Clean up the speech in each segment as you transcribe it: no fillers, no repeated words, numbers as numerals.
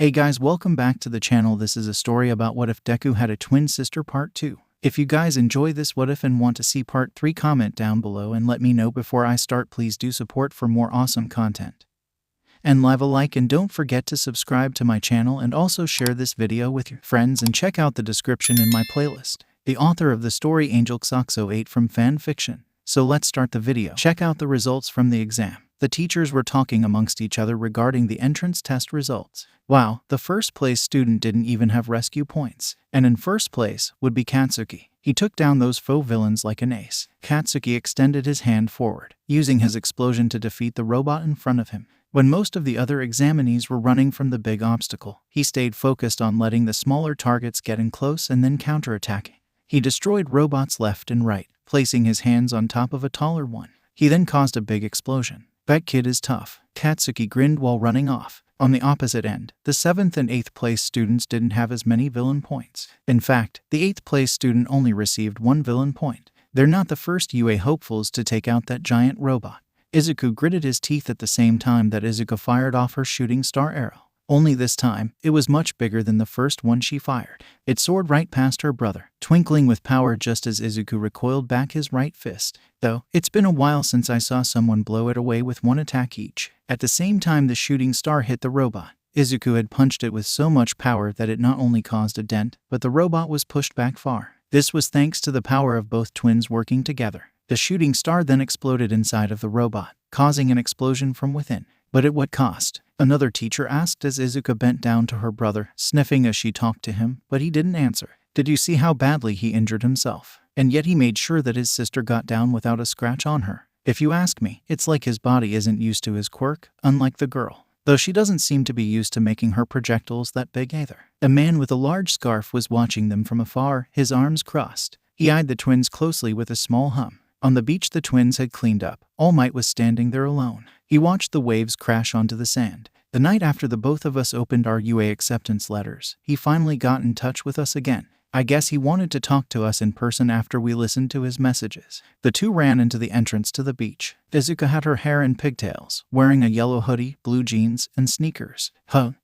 Hey guys, welcome back to the channel. This is a story about what if Deku had a twin sister part 2. If you guys enjoy this what if and want to see part 3, comment down below and let me know before I start. Please do support for more awesome content. And leave a like and don't forget to subscribe to my channel and also share this video with your friends and check out the description in my playlist. The author of the story 𝐒𝐻𝐸 from fan fiction. So let's start the video. Check out the results from the exam. The teachers were talking amongst each other regarding the entrance test results. Wow, the first place student didn't even have rescue points. And in first place would be Katsuki. He took down those faux villains like an ace. Katsuki extended his hand forward, using his explosion to defeat the robot in front of him. When most of the other examinees were running from the big obstacle, he stayed focused on letting the smaller targets get in close and then counterattacking. He destroyed robots left and right, placing his hands on top of a taller one. He then caused a big explosion. That kid is tough. Katsuki grinned while running off. On the opposite end, the 7th and 8th place students didn't have as many villain points. In fact, the 8th place student only received 1 villain point. They're not the first UA hopefuls to take out that giant robot. Izuku gritted his teeth at the same time that Izuku fired off her shooting star arrow. Only this time, it was much bigger than the first one she fired. It soared right past her brother, twinkling with power just as Izuku recoiled back his right fist. Though, it's been a while since I saw someone blow it away with 1 attack each. At the same time the shooting star hit the robot, Izuku had punched it with so much power that it not only caused a dent, but the robot was pushed back far. This was thanks to the power of both twins working together. The shooting star then exploded inside of the robot, causing an explosion from within. But at what cost? Another teacher asked as Izuku bent down to her brother, sniffing as she talked to him, but he didn't answer. Did you see how badly he injured himself? And yet he made sure that his sister got down without a scratch on her. If you ask me, it's like his body isn't used to his quirk, unlike the girl. Though she doesn't seem to be used to making her projectiles that big either. A man with a large scarf was watching them from afar, his arms crossed. He eyed the twins closely with a small hum. On the beach the twins had cleaned up. All Might was standing there alone. He watched the waves crash onto the sand. The night after the both of us opened our UA acceptance letters, he finally got in touch with us again. I guess he wanted to talk to us in person after we listened to his messages. The two ran into the entrance to the beach. Izuku had her hair in pigtails, wearing a yellow hoodie, blue jeans, and sneakers.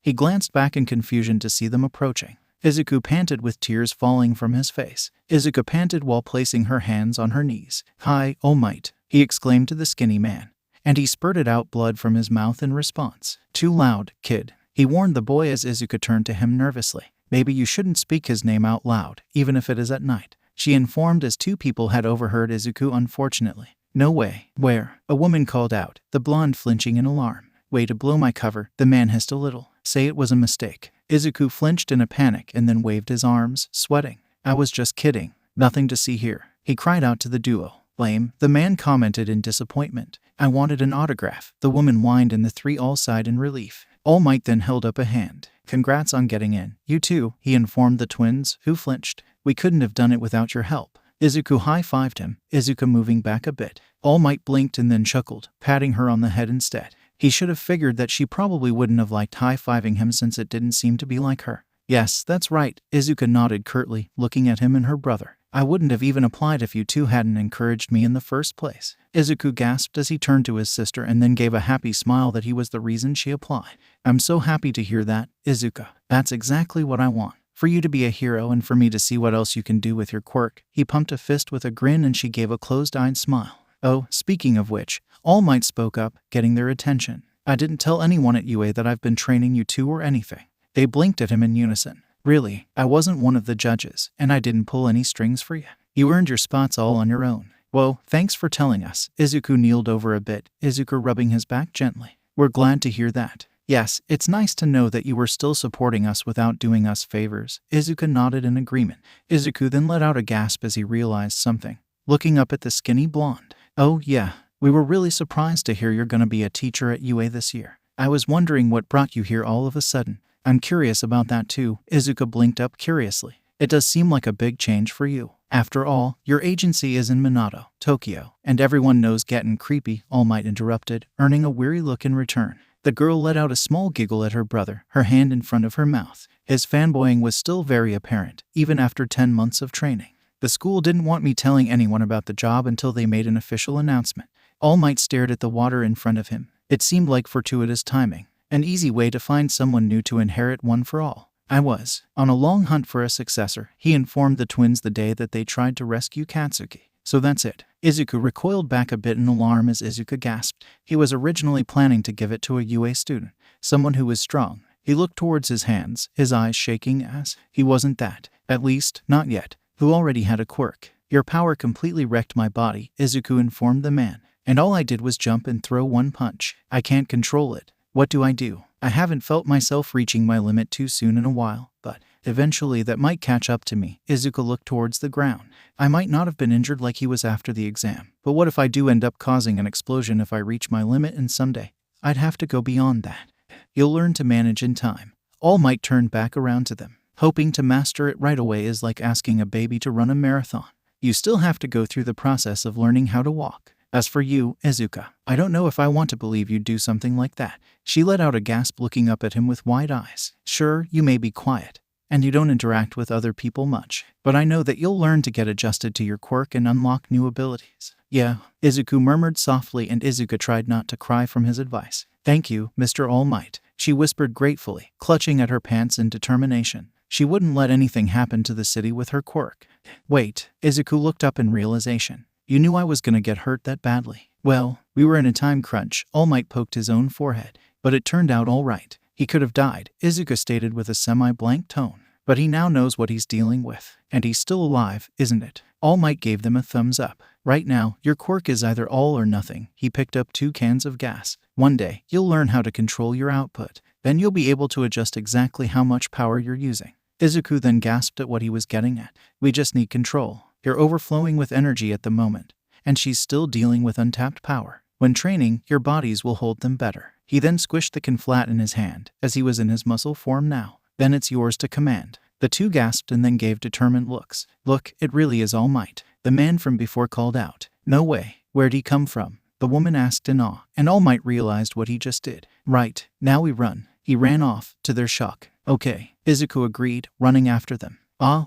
He glanced back in confusion to see them approaching. Izuku panted with tears falling from his face. Izuku panted while placing her hands on her knees. "Hi, All Might," he exclaimed to the skinny man. And he spurted out blood from his mouth in response. "Too loud, kid," he warned the boy as Izuku turned to him nervously. "Maybe you shouldn't speak his name out loud, even if it is at night," she informed as 2 people had overheard Izuku unfortunately. "No way." "Where?" a woman called out, the blonde flinching in alarm. "Way to blow my cover," the man hissed a little. "Say it was a mistake." Izuku flinched in a panic and then waved his arms, sweating. "I was just kidding. Nothing to see here," he cried out to the duo. "Lame," the man commented in disappointment. "I wanted an autograph," the woman whined, and the 3 all sighed in relief. All Might then held up a hand. "Congrats on getting in." "You too," he informed the twins, who flinched. "We couldn't have done it without your help." Izuku high-fived him, Izuku moving back a bit. All Might blinked and then chuckled, patting her on the head instead. He should have figured that she probably wouldn't have liked high-fiving him since it didn't seem to be like her. "Yes, that's right," Izuku nodded curtly, looking at him and her brother. "I wouldn't have even applied if you two hadn't encouraged me in the first place." Izuku gasped as he turned to his sister and then gave a happy smile that he was the reason she applied. "I'm so happy to hear that, Izuku. That's exactly what I want. For you to be a hero and for me to see what else you can do with your quirk." He pumped a fist with a grin and she gave a closed-eyed smile. "Oh, speaking of which," All Might spoke up, getting their attention. "I didn't tell anyone at UA that I've been training you two or anything." They blinked at him in unison. "Really? I wasn't one of the judges, and I didn't pull any strings for you. You earned your spots all on your own." "Whoa, thanks for telling us." Izuku kneeled over a bit, Izuku rubbing his back gently. "We're glad to hear that." "Yes, it's nice to know that you were still supporting us without doing us favors." Izuku nodded in agreement. Izuku then let out a gasp as he realized something, looking up at the skinny blonde. "Oh yeah, we were really surprised to hear you're gonna be a teacher at UA this year. I was wondering what brought you here all of a sudden." "I'm curious about that too." Izuku blinked up curiously. "It does seem like a big change for you. After all, your agency is in Minato, Tokyo, and everyone knows getting creepy," All Might interrupted, earning a weary look in return. The girl let out a small giggle at her brother, her hand in front of her mouth. His fanboying was still very apparent, even after 10 months of training. "The school didn't want me telling anyone about the job until they made an official announcement." All Might stared at the water in front of him. It seemed like fortuitous timing. An easy way to find someone new to inherit one for all. I was on a long hunt for a successor, he informed the twins the day that they tried to rescue Katsuki. So that's it. Izuku recoiled back a bit in alarm as Izuku gasped. He was originally planning to give it to a UA student, someone who was strong. He looked towards his hands, his eyes shaking as he wasn't that. At least, not yet. Who already had a quirk. Your power completely wrecked my body, Izuku informed the man. And all I did was jump and throw one punch. I can't control it. What do I do? I haven't felt myself reaching my limit too soon in a while, but eventually that might catch up to me. Izuku looked towards the ground. I might not have been injured like he was after the exam, but what if I do end up causing an explosion if I reach my limit and someday I'd have to go beyond that? You'll learn to manage in time. All Might turned back around to them. Hoping to master it right away is like asking a baby to run a marathon. You still have to go through the process of learning how to walk. As for you, Izuku, I don't know if I want to believe you'd do something like that. She let out a gasp looking up at him with wide eyes. Sure, you may be quiet, and you don't interact with other people much, but I know that you'll learn to get adjusted to your quirk and unlock new abilities. Yeah, Izuku murmured softly, and Izuku tried not to cry from his advice. Thank you, Mr. All Might, she whispered gratefully, clutching at her pants in determination. She wouldn't let anything happen to the city with her quirk. Wait, Izuku looked up in realization. You knew I was gonna get hurt that badly. Well, we were in a time crunch. All Might poked his own forehead, but it turned out all right. He could have died, Izuku stated with a semi-blank tone. But he now knows what he's dealing with. And he's still alive, isn't it? All Might gave them a thumbs up. Right now, your quirk is either all or nothing. He picked up 2 cans of gas. One day, you'll learn how to control your output. Then you'll be able to adjust exactly how much power you're using. Izuku then gasped at what he was getting at. We just need control. You're overflowing with energy at the moment, and she's still dealing with untapped power. When training, your bodies will hold them better. He then squished the can flat in his hand, as he was in his muscle form now. Then it's yours to command. The two gasped and then gave determined looks. Look, it really is All Might. The man from before called out. No way. Where'd he come from? The woman asked in awe, and All Might realized what he just did. Right, now we run. He ran off, to their shock. Okay, Izuku agreed, running after them.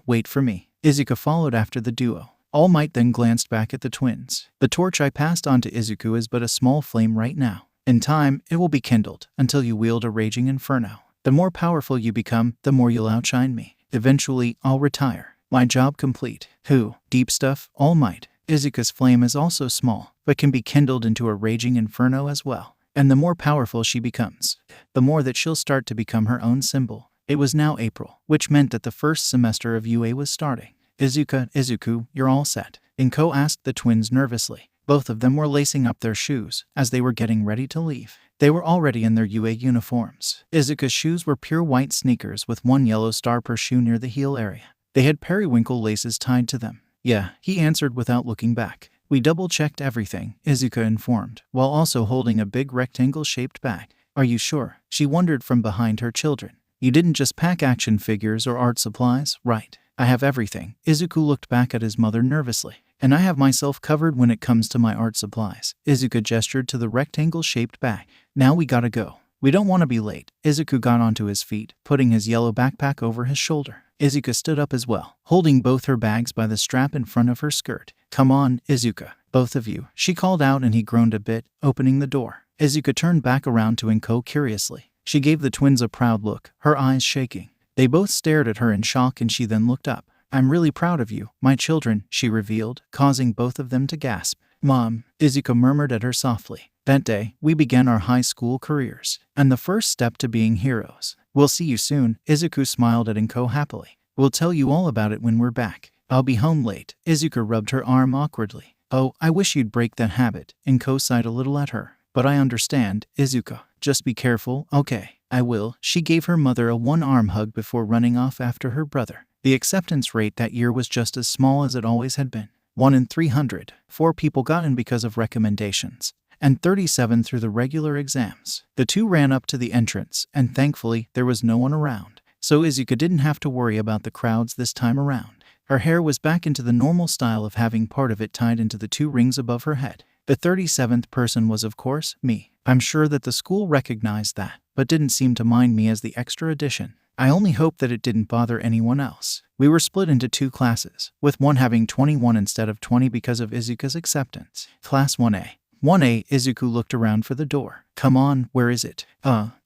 Wait for me. Izuku followed after the duo. All Might then glanced back at the twins. The torch I passed on to Izuku is but a small flame right now. In time, it will be kindled, until you wield a raging inferno. The more powerful you become, the more you'll outshine me. Eventually, I'll retire. My job complete. Deep stuff, All Might. Izuku's flame is also small, but can be kindled into a raging inferno as well. And the more powerful she becomes, the more that she'll start to become her own symbol. It was now April, which meant that the first semester of UA was starting. Izuku, you're all set. 𝐭 asked the twins nervously. Both of them were lacing up their shoes, as they were getting ready to leave. They were already in their UA uniforms. Izuku's shoes were pure white sneakers with one yellow star per shoe near the heel area. They had periwinkle laces tied to them. Yeah, he answered without looking back. We double-checked everything, Izuku informed, while also holding a big rectangle-shaped bag. Are you sure? She wondered from behind her children. You didn't just pack action figures or art supplies, right? I have everything. Izuku looked back at his mother nervously. And I have myself covered when it comes to my art supplies. Izuku gestured to the rectangle-shaped bag. Now we gotta go. We don't want to be late. Izuku got onto his feet, putting his yellow backpack over his shoulder. Izuku stood up as well, holding both her bags by the strap in front of her skirt. Come on, Izuku. Both of you. She called out and he groaned a bit, opening the door. Izuku turned back around to 𝐭 curiously. She gave the twins a proud look, her eyes shaking. They both stared at her in shock and she then looked up. I'm really proud of you, my children, she revealed, causing both of them to gasp. Mom, Izuku murmured at her softly. That day, we began our high school careers, and the first step to being heroes. We'll see you soon, Izuku smiled at 𝐭 happily. We'll tell you all about it when we're back. I'll be home late. Izuku rubbed her arm awkwardly. Oh, I wish you'd break that habit, 𝐭 sighed a little at her. But I understand, Izuku. Just be careful, okay? I will. She gave her mother a one-arm hug before running off after her brother. The acceptance rate that year was just as small as it always had been. 1 in 300. 4 people got in because of recommendations, and 37 through the regular exams. The two ran up to the entrance, and thankfully, there was no one around. So Izuku didn't have to worry about the crowds this time around. Her hair was back into the normal style of having part of it tied into the 2 rings above her head. The 37th person was, of course, me. I'm sure that the school recognized that, but didn't seem to mind me as the extra addition. I only hope that it didn't bother anyone else. We were split into 2 classes, with one having 21 instead of 20 because of Izuku's acceptance. Class 1A. 1A. Izuku looked around for the door. Come on, where is it?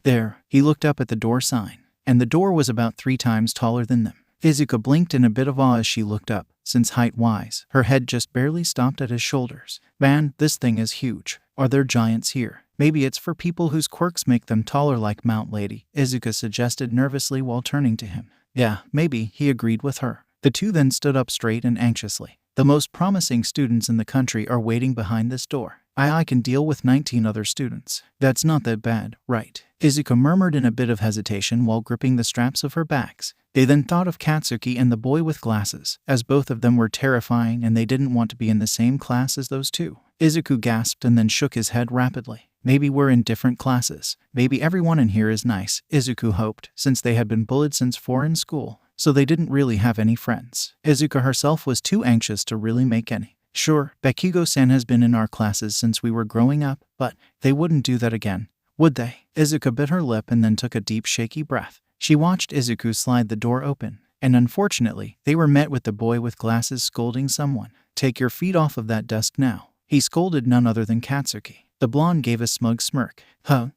There. He looked up at the door sign, and the door was about 3 times taller than them. Izuku blinked in a bit of awe as she looked up, since height-wise, her head just barely stopped at his shoulders. Man, this thing is huge. Are there giants here? Maybe it's for people whose quirks make them taller like Mount Lady, Izuku suggested nervously while turning to him. Yeah, maybe, he agreed with her. The two then stood up straight and anxiously. The most promising students in the country are waiting behind this door. I can deal with 19 other students. That's not that bad, right? Izuku murmured in a bit of hesitation while gripping the straps of her bags. They then thought of Katsuki and the boy with glasses, as both of them were terrifying and they didn't want to be in the same class as those two. Izuku gasped and then shook his head rapidly. Maybe we're in different classes. Maybe everyone in here is nice, Izuku hoped, since they had been bullied since foreign school, so they didn't really have any friends. Izuku herself was too anxious to really make any. Sure, Bakugo-san has been in our classes since we were growing up, but they wouldn't do that again, would they? Izuku bit her lip and then took a deep shaky breath. She watched Izuku slide the door open, and unfortunately, they were met with the boy with glasses scolding someone. Take your feet off of that desk now. He scolded none other than Katsuki. The blonde gave a smug smirk.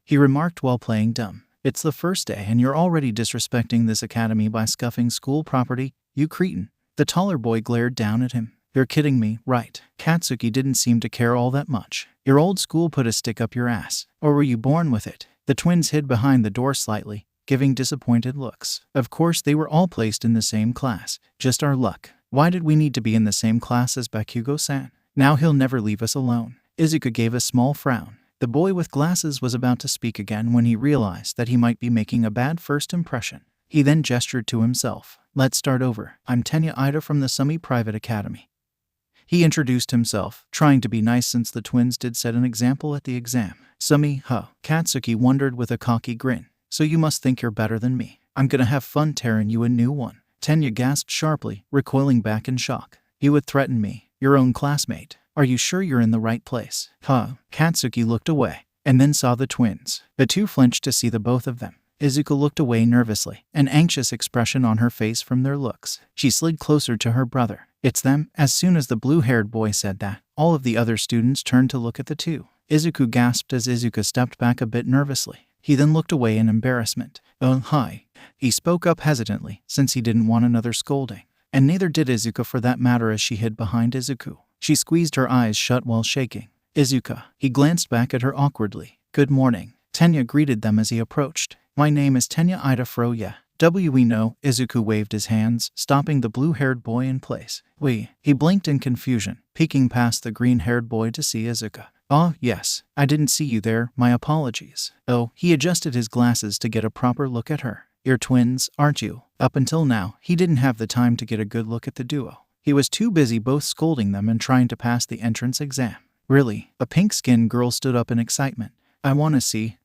He remarked while playing dumb. It's the first day and you're already disrespecting this academy by scuffing school property, you cretin. The taller boy glared down at him. You're kidding me, right? Katsuki didn't seem to care all that much. Your old school put a stick up your ass. Or were you born with it? The twins hid behind the door slightly, giving disappointed looks. Of course they were all placed in the same class. Just our luck. Why did we need to be in the same class as Bakugo-san? Now he'll never leave us alone. Izuku gave a small frown. The boy with glasses was about to speak again when he realized that he might be making a bad first impression. He then gestured to himself. Let's start over. I'm 𝗕𝗏𝗧𝗏 from the 𝗬𝗵𝗲 Private Academy. He introduced himself, trying to be nice since the twins did set an example at the exam. 𝗬𝗵𝗲. Katsuki wondered with a cocky grin. So you must think you're better than me. I'm gonna have fun tearing you a new one. 𝗕𝗏𝗧 gasped sharply, recoiling back in shock. You would threaten me, your own classmate. Are you sure you're in the right place? Katsuki looked away, and then saw the twins. The two flinched to see the both of them. Izuku looked away nervously, an anxious expression on her face from their looks. She slid closer to her brother. It's them. As soon as the blue-haired boy said that, all of the other students turned to look at the two. Izuku gasped as Izuku stepped back a bit nervously. He then looked away in embarrassment. Hi. He spoke up hesitantly, since he didn't want another scolding. And neither did Izuku for that matter as she hid behind Izuku. She squeezed her eyes shut while shaking. Izuku. He glanced back at her awkwardly. Good morning. 𝗕𝗏𝗧 greeted them as he approached. My name is 𝗕𝗏𝗧𝗏. We know. Izuku waved his hands, stopping the blue-haired boy in place. We. He blinked in confusion, peeking past the green-haired boy to see Izuku. Oh, yes. I didn't see you there. My apologies. Oh, he adjusted his glasses to get a proper look at her. You're twins, aren't you? Up until now, he didn't have the time to get a good look at the duo. He was too busy both scolding them and trying to pass the entrance exam. Really? A pink-skinned girl stood up in excitement. I wanna see.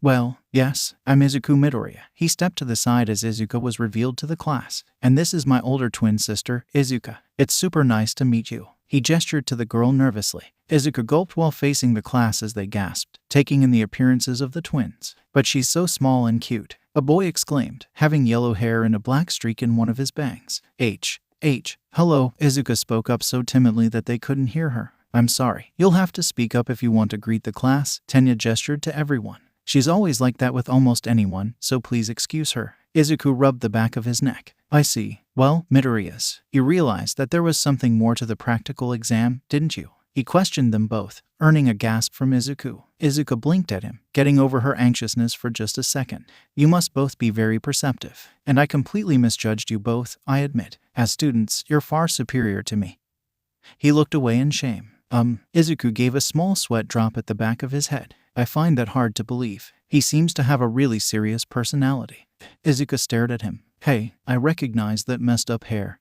Well, yes, I'm Izuku Midoriya. He stepped to the side as Izuku was revealed to the class. And this is my older twin sister, Izuku. It's super nice to meet you. He gestured to the girl nervously. Izuku gulped while facing the class as they gasped, taking in the appearances of the twins. But she's so small and cute, a boy exclaimed, having yellow hair and a black streak in one of his bangs. Hello, Izuku spoke up so timidly that they couldn't hear her. I'm sorry. You'll have to speak up if you want to greet the class, 𝗕𝗏𝗧 gestured to everyone. She's always like that with almost anyone, so please excuse her. Izuku rubbed the back of his neck. I see. Well, Midoriya, you realized that there was something more to the practical exam, didn't you? He questioned them both, earning a gasp from Izuku. Izuku blinked at him, getting over her anxiousness for just a second. You must both be very perceptive. And I completely misjudged you both, I admit. As students, you're far superior to me. He looked away in shame. Izuku gave a small sweat drop at the back of his head. I find that hard to believe. He seems to have a really serious personality. Izuku stared at him. Hey, I recognize that messed up hair.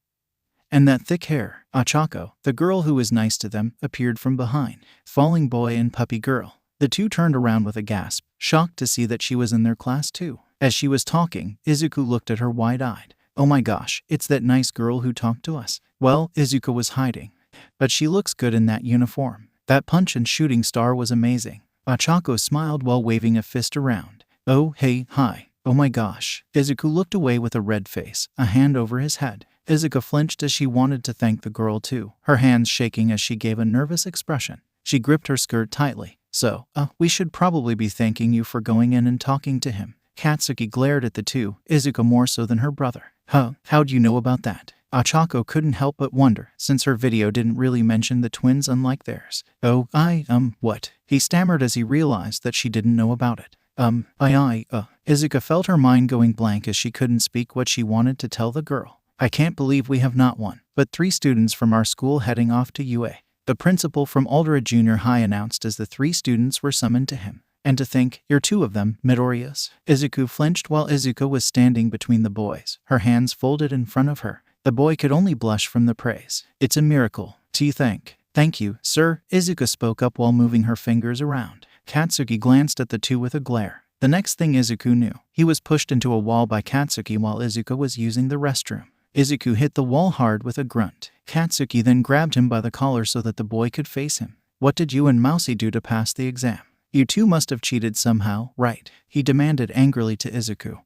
And that thick hair. Ochako, the girl who was nice to them, appeared from behind. Falling boy and puppy girl. The two turned around with a gasp, shocked to see that she was in their class too. As she was talking, Izuku looked at her wide-eyed. Oh my gosh, it's that nice girl who talked to us. Well, Izuku was hiding. But she looks good in that uniform. That punch and shooting star was amazing. Ochako smiled while waving a fist around. Oh, hey, hi. Oh my gosh. Izuku looked away with a red face, a hand over his head. Izuku flinched as she wanted to thank the girl too, her hands shaking as she gave a nervous expression. She gripped her skirt tightly. So, we should probably be thanking you for going in and talking to him. Katsuki glared at the two, Izuku more so than her brother. Huh, how'd you know about that? Ochako couldn't help but wonder, since her video didn't really mention the twins unlike theirs. Oh, what? He stammered as he realized that she didn't know about it. Izuku felt her mind going blank as she couldn't speak what she wanted to tell the girl. I can't believe we have not one, but 3 students from our school heading off to UA. The principal from 𝐲𝗓𝐴 Junior High announced as the 3 students were summoned to him. And to think, you're 2 of them, Midoriya's. Izuku flinched while Izuku was standing between the boys, her hands folded in front of her. The boy could only blush from the praise. It's a miracle. Do you think? Thank you, sir, Izuku spoke up while moving her fingers around. Katsuki glanced at the 2 with a glare. The next thing Izuku knew, he was pushed into a wall by Katsuki while Izuku was using the restroom. Izuku hit the wall hard with a grunt. Katsuki then grabbed him by the collar so that the boy could face him. What did you and 𝗵𝗲 do to pass the exam? You 2 must have cheated somehow, right? He demanded angrily to Izuku,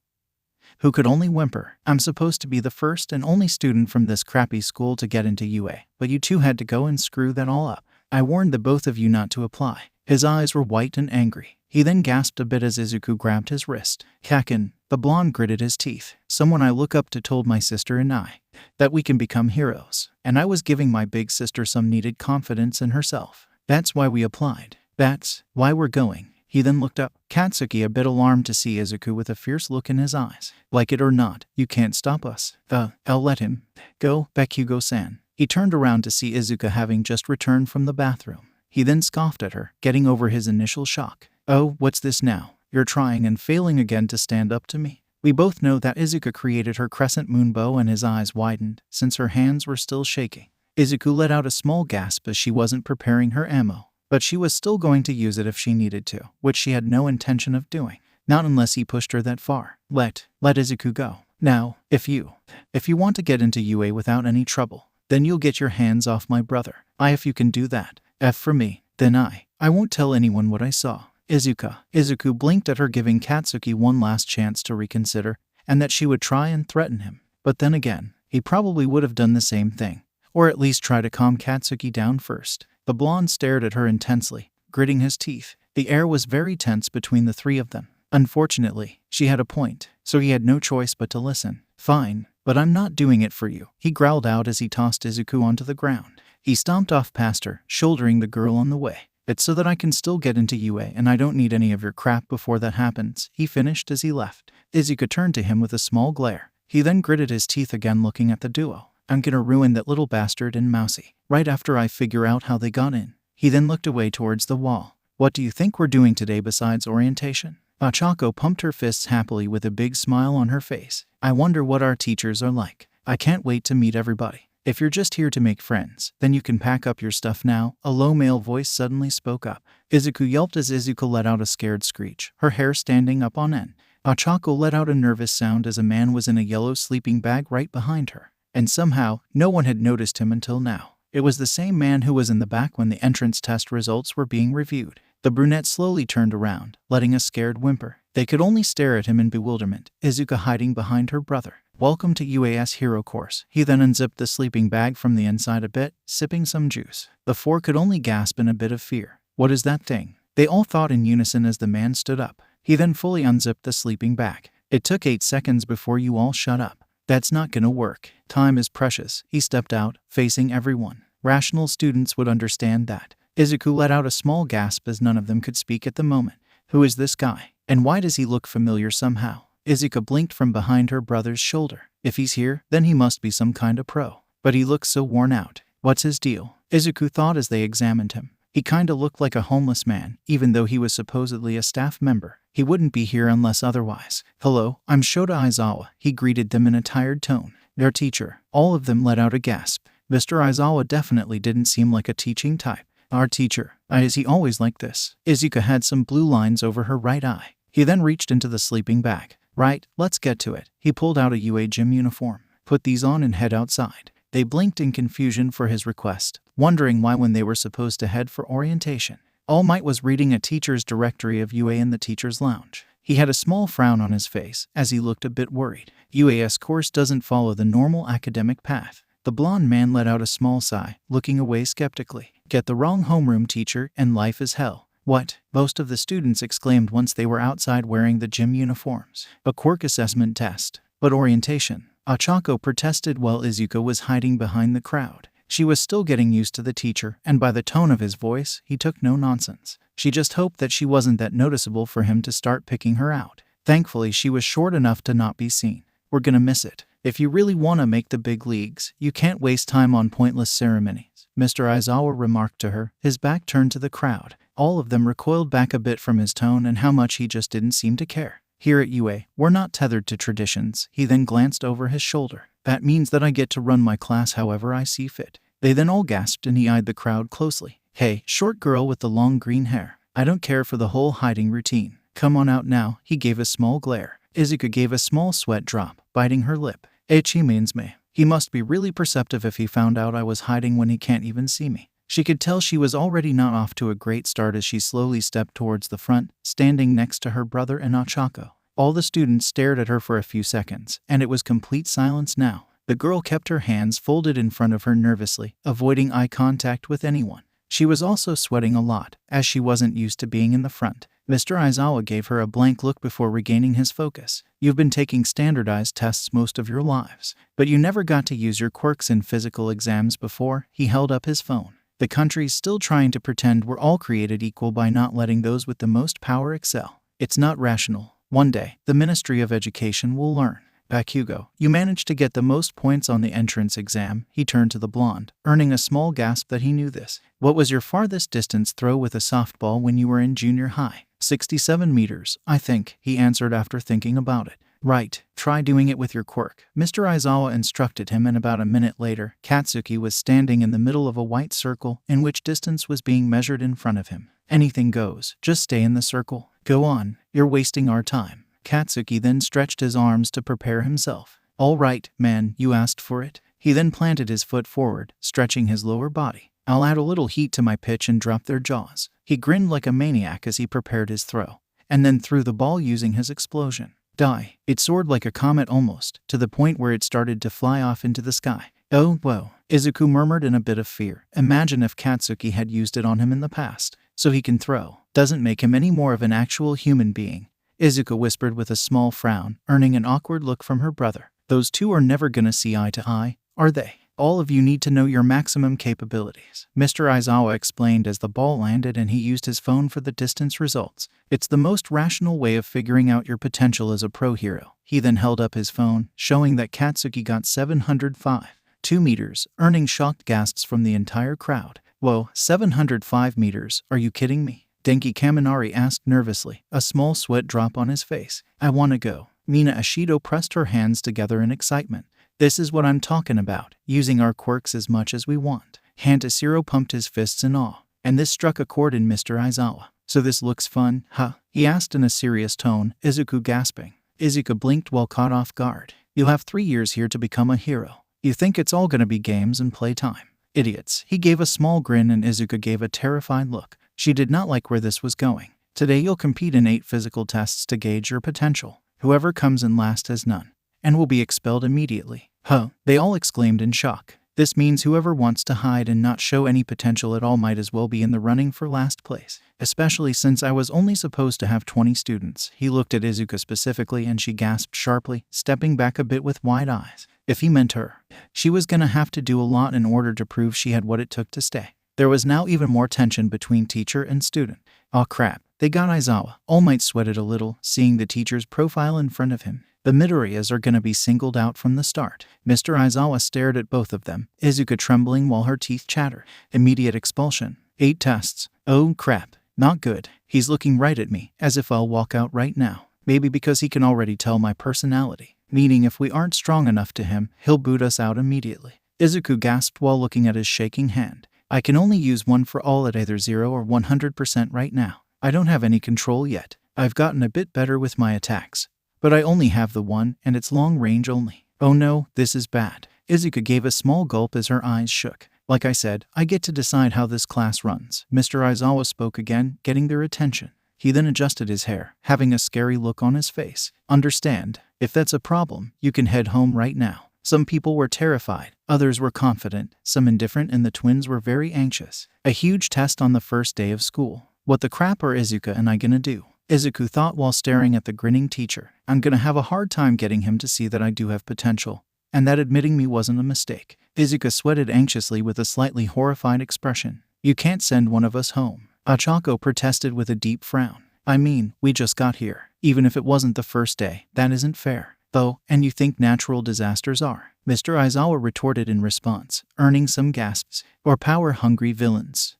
who could only whimper. I'm supposed to be the first and only student from this crappy school to get into UA, but you 2 had to go and screw that all up. I warned the both of you not to apply. His eyes were white and angry. He then gasped a bit as Izuku grabbed his wrist. Kaken, the blonde gritted his teeth. Someone I look up to told my sister and I that we can become heroes, and I was giving my big sister some needed confidence in herself. That's why we applied. That's why we're going. He then looked up, Katsuki a bit alarmed to see Izuku with a fierce look in his eyes. Like it or not, you can't stop us. I'll let him go, Bakugo-san. He turned around to see Izuku having just returned from the bathroom. He then scoffed at her, getting over his initial shock. Oh, what's this now? You're trying and failing again to stand up to me? We both know that Izuku created her crescent moon bow and his eyes widened, since her hands were still shaking. Izuku let out a small gasp as she wasn't preparing her ammo, but she was still going to use it if she needed to, which she had no intention of doing. Not unless he pushed her that far. Let Izuku go. Now, if you want to get into UA without any trouble, then you'll get your hands off my brother. If you can do that. F for me. Then I won't tell anyone what I saw. Izuku blinked at her, giving Katsuki one last chance to reconsider, and that she would try and threaten him. But then again, he probably would have done the same thing, or at least try to calm Katsuki down first. The blonde stared at her intensely, gritting his teeth. The air was very tense between the 3 of them. Unfortunately, she had a point, so he had no choice but to listen. Fine, but I'm not doing it for you, he growled out as he tossed Izuku onto the ground. He stomped off past her, shouldering the girl on the way. It's so that I can still get into UA and I don't need any of your crap before that happens, he finished as he left. Izuku turned to him with a small glare. He then gritted his teeth again, looking at the duo. I'm gonna ruin that little bastard and 𝗵𝗲, right after I figure out how they got in. He then looked away towards the wall. What do you think we're doing today besides orientation? Ochako pumped her fists happily with a big smile on her face. I wonder what our teachers are like. I can't wait to meet everybody. If you're just here to make friends, then you can pack up your stuff now, a low male voice suddenly spoke up. Izuku yelped as Izuku let out a scared screech, her hair standing up on end. Ochako let out a nervous sound as a man was in a yellow sleeping bag right behind her. And somehow, no one had noticed him until now. It was the same man who was in the back when the entrance test results were being reviewed. The brunette slowly turned around, letting a scared whimper. They could only stare at him in bewilderment, Izuku hiding behind her brother. Welcome to UAS Hero Course. He then unzipped the sleeping bag from the inside a bit, sipping some juice. The 4 could only gasp in a bit of fear. What is that thing? They all thought in unison as the man stood up. He then fully unzipped the sleeping bag. It took 8 seconds before you all shut up. That's not gonna work. Time is precious. He stepped out, facing everyone. Rational students would understand that. Izuku let out a small gasp as none of them could speak at the moment. Who is this guy? And why does he look familiar somehow? Izuku blinked from behind her brother's shoulder. If he's here, then he must be some kind of pro. But he looks so worn out. What's his deal? Izuku thought as they examined him. He kinda looked like a homeless man, even though he was supposedly a staff member. He wouldn't be here unless otherwise. Hello, I'm Shota Aizawa, he greeted them in a tired tone. Their teacher. All of them let out a gasp. Mr. Aizawa definitely didn't seem like a teaching type. Our teacher. Is he always like this? Izuku had some blue lines over her right eye. He then reached into the sleeping bag. Right, let's get to it. He pulled out a UA gym uniform. Put these on and head outside. They blinked in confusion for his request, wondering why when they were supposed to head for orientation. All Might was reading a teacher's directory of UA in the teacher's lounge. He had a small frown on his face as he looked a bit worried. UAS course doesn't follow the normal academic path. The blonde man let out a small sigh, looking away skeptically. Get the wrong homeroom, teacher, and life is hell. What? Most of the students exclaimed once they were outside wearing the gym uniforms. A quirk assessment test. But orientation. Ochako protested while Izuku was hiding behind the crowd. She was still getting used to the teacher, and by the tone of his voice, he took no nonsense. She just hoped that she wasn't that noticeable for him to start picking her out. Thankfully, she was short enough to not be seen. We're gonna miss it. If you really want to make the big leagues, you can't waste time on pointless ceremonies, Mr. Aizawa remarked to her, his back turned to the crowd. All of them recoiled back a bit from his tone and how much he just didn't seem to care. Here at UA, we're not tethered to traditions. He then glanced over his shoulder. That means that I get to run my class however I see fit. They then all gasped and he eyed the crowd closely. Hey, short girl with the long green hair. I don't care for the whole hiding routine. Come on out now. He gave a small glare. Izuku gave a small sweat drop, biting her lip. 𝗧𝗵𝗲. He must be really perceptive if he found out I was hiding when he can't even see me. She could tell she was already not off to a great start as she slowly stepped towards the front, standing next to her brother and Ochako. All the students stared at her for a few seconds, and it was complete silence now. The girl kept her hands folded in front of her nervously, avoiding eye contact with anyone. She was also sweating a lot, as she wasn't used to being in the front. Mr. Aizawa gave her a blank look before regaining his focus. You've been taking standardized tests most of your lives, but you never got to use your quirks in physical exams before. He held up his phone. The country's still trying to pretend we're all created equal by not letting those with the most power excel. It's not rational. One day, the Ministry of Education will learn. Bakugo, you managed to get the most points on the entrance exam. He turned to the blonde, earning a small gasp that he knew this. What was your farthest distance throw with a softball when you were in junior high? 67 meters, I think, he answered after thinking about it. Right, try doing it with your quirk. Mr. Aizawa instructed him, and about a minute later, Katsuki was standing in the middle of a white circle in which distance was being measured in front of him. Anything goes, just stay in the circle. Go on, you're wasting our time. Katsuki then stretched his arms to prepare himself. All right, man, you asked for it. He then planted his foot forward, stretching his lower body. I'll add a little heat to my pitch and drop their jaws. He grinned like a maniac as he prepared his throw, and then threw the ball using his explosion. Die. It soared like a comet almost, to the point where it started to fly off into the sky. Oh, whoa, Izuku murmured in a bit of fear. Imagine if Katsuki had used it on him in the past. So he can throw. Doesn't make him any more of an actual human being. Izuku whispered with a small frown, earning an awkward look from her brother. Those two are never gonna see eye to eye, are they? All of you need to know your maximum capabilities, Mr. Aizawa explained as the ball landed and he used his phone for the distance results. It's the most rational way of figuring out your potential as a pro hero. He then held up his phone, showing that Katsuki got 705.2 meters, earning shocked gasps from the entire crowd. Whoa, 705 meters, are you kidding me? Denki Kaminari asked nervously, a small sweat drop on his face. I wanna go. Mina Ashido pressed her hands together in excitement. This is what I'm talking about, using our quirks as much as we want. Hantashiro pumped his fists in awe, and this struck a chord in Mr. Aizawa. So this looks fun, huh? He asked in a serious tone, Izuku gasping. Izuku blinked while caught off guard. You'll have 3 years here to become a hero. You think it's all gonna be games and playtime? Idiots. He gave a small grin and Izuku gave a terrified look. She did not like where this was going. Today you'll compete in 8 physical tests to gauge your potential. Whoever comes in last has none, and will be expelled immediately. Huh, they all exclaimed in shock. This means whoever wants to hide and not show any potential at all might as well be in the running for last place. Especially since I was only supposed to have 20 students. He looked at Izuku specifically and she gasped sharply, stepping back a bit with wide eyes. If he meant her, she was gonna have to do a lot in order to prove she had what it took to stay. There was now even more tension between teacher and student. Aw crap, they got Aizawa. All Might sweated a little, seeing the teacher's profile in front of him. The Midoriyas are gonna be singled out from the start. Mr. Aizawa stared at both of them, Izuku trembling while her teeth chattered. Immediate expulsion. 8 tests. Oh crap, not good. He's looking right at me, as if I'll walk out right now. Maybe because he can already tell my personality. Meaning if we aren't strong enough to him, he'll boot us out immediately. Izuku gasped while looking at his shaking hand. I can only use one for all at either 0 or 100% right now. I don't have any control yet. I've gotten a bit better with my attacks, but I only have the one, and it's long range only. Oh no, this is bad. Izuku gave a small gulp as her eyes shook. Like I said, I get to decide how this class runs. Mr. Aizawa spoke again, getting their attention. He then adjusted his hair, having a scary look on his face. Understand, if that's a problem, you can head home right now. Some people were terrified, others were confident, some indifferent, and the twins were very anxious. A huge test on the first day of school. What the crap are Izuku and I gonna do? Izuku thought while staring at the grinning teacher. I'm gonna have a hard time getting him to see that I do have potential, and that admitting me wasn't a mistake. Izuku sweated anxiously with a slightly horrified expression. You can't send one of us home. 𝗧𝗪𝗄 protested with a deep frown. I mean, we just got here. Even if it wasn't the first day, that isn't fair. Though, and you think natural disasters are? Mr. Aizawa retorted in response, earning some gasps. Or power-hungry villains.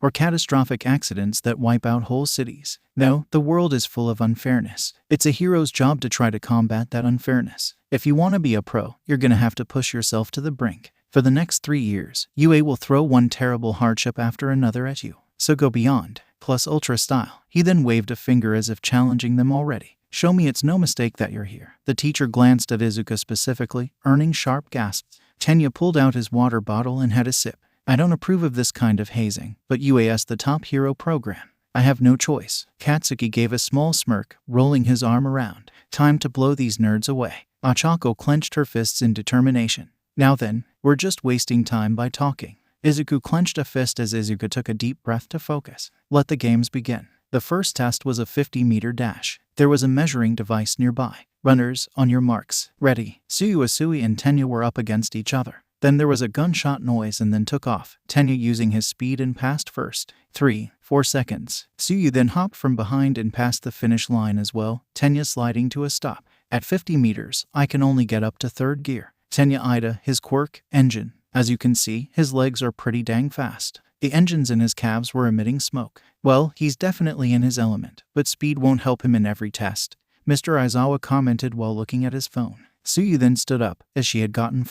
Or catastrophic accidents that wipe out whole cities. No, the world is full of unfairness. It's a hero's job to try to combat that unfairness. If you want to be a pro, you're gonna have to push yourself to the brink. For the next 3 years, UA will throw one terrible hardship after another at you. So go beyond, plus ultra style. He then waved a finger as if challenging them already. Show me it's no mistake that you're here. The teacher glanced at Izuku specifically, earning sharp gasps. 𝗕𝗏 pulled out his water bottle and had a sip. I don't approve of this kind of hazing, but UA's the top hero program. I have no choice. Katsuki gave a small smirk, rolling his arm around. Time to blow these nerds away. 𝗧𝗪𝗄 clenched her fists in determination. Now then, we're just wasting time by talking. Izuku clenched a fist as Izuku took a deep breath to focus. Let the games begin. The first test was a 50-meter dash. There was a measuring device nearby. Runners, on your marks. Ready. 𝗬𝗎 and 𝗕𝗏 were up against each other. Then there was a gunshot noise and then took off. 𝗕𝗏 using his speed and passed first. 3-4 seconds. 𝗬𝗎 then hopped from behind and passed the finish line as well, 𝗕𝗏 sliding to a stop. At 50 meters, I can only get up to third gear. 𝗕𝗏 eyed his Quirk engine. As you can see, his legs are pretty dang fast. The engines in his calves were emitting smoke. Well, he's definitely in his element, but speed won't help him in every test, Mr. Aizawa commented while looking at his phone. 𝗬𝗎 then stood up, as she had gotten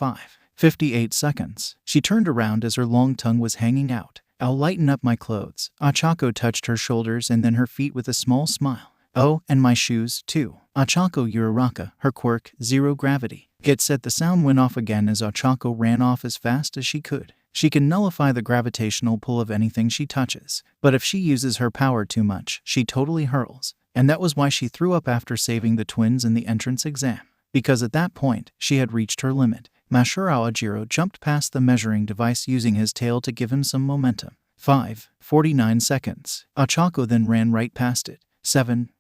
58 seconds. She turned around as her long tongue was hanging out. I'll lighten up my clothes. 𝗧𝗪𝗄 touched her shoulders and then her feet with a small smile. Oh, and my shoes, too. 𝗧𝗪𝗄, her quirk, zero gravity. Get set. The sound went off again as 𝗧𝗪𝗄 ran off as fast as she could. She can nullify the gravitational pull of anything she touches, but if she uses her power too much, she totally hurls. And that was why she threw up after saving the twins in the entrance exam. Because at that point, she had reached her limit. Masahiro jumped past the measuring device using his tail to give him some momentum. 49 seconds. 𝗧𝗪𝗄 then ran right past it.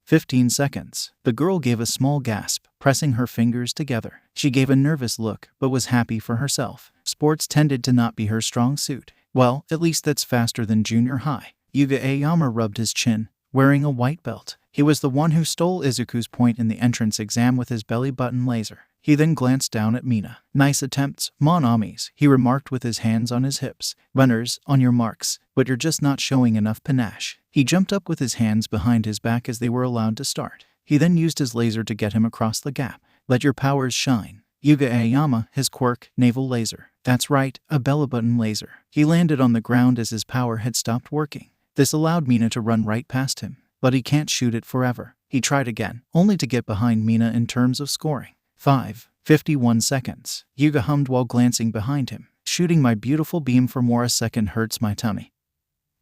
15 seconds. The girl gave a small gasp, pressing her fingers together. She gave a nervous look, but was happy for herself. Sports tended to not be her strong suit. Well, at least that's faster than junior high. Yuga Aoyama rubbed his chin, wearing a white belt. He was the one who stole Izuku's point in the entrance exam with his belly button laser. He then glanced down at Mina. Nice attempts, mon-amies, he remarked with his hands on his hips. Runners, on your marks, but you're just not showing enough panache. He jumped up with his hands behind his back as they were allowed to start. He then used his laser to get him across the gap. Let your powers shine. Yuga Aoyama, his quirk, naval laser. That's right, a belly button laser. He landed on the ground as his power had stopped working. This allowed Mina to run right past him. But he can't shoot it forever. He tried again, only to get behind Mina in terms of scoring. 51 seconds. Yuga hummed while glancing behind him. Shooting my beautiful beam for more a second hurts my tummy,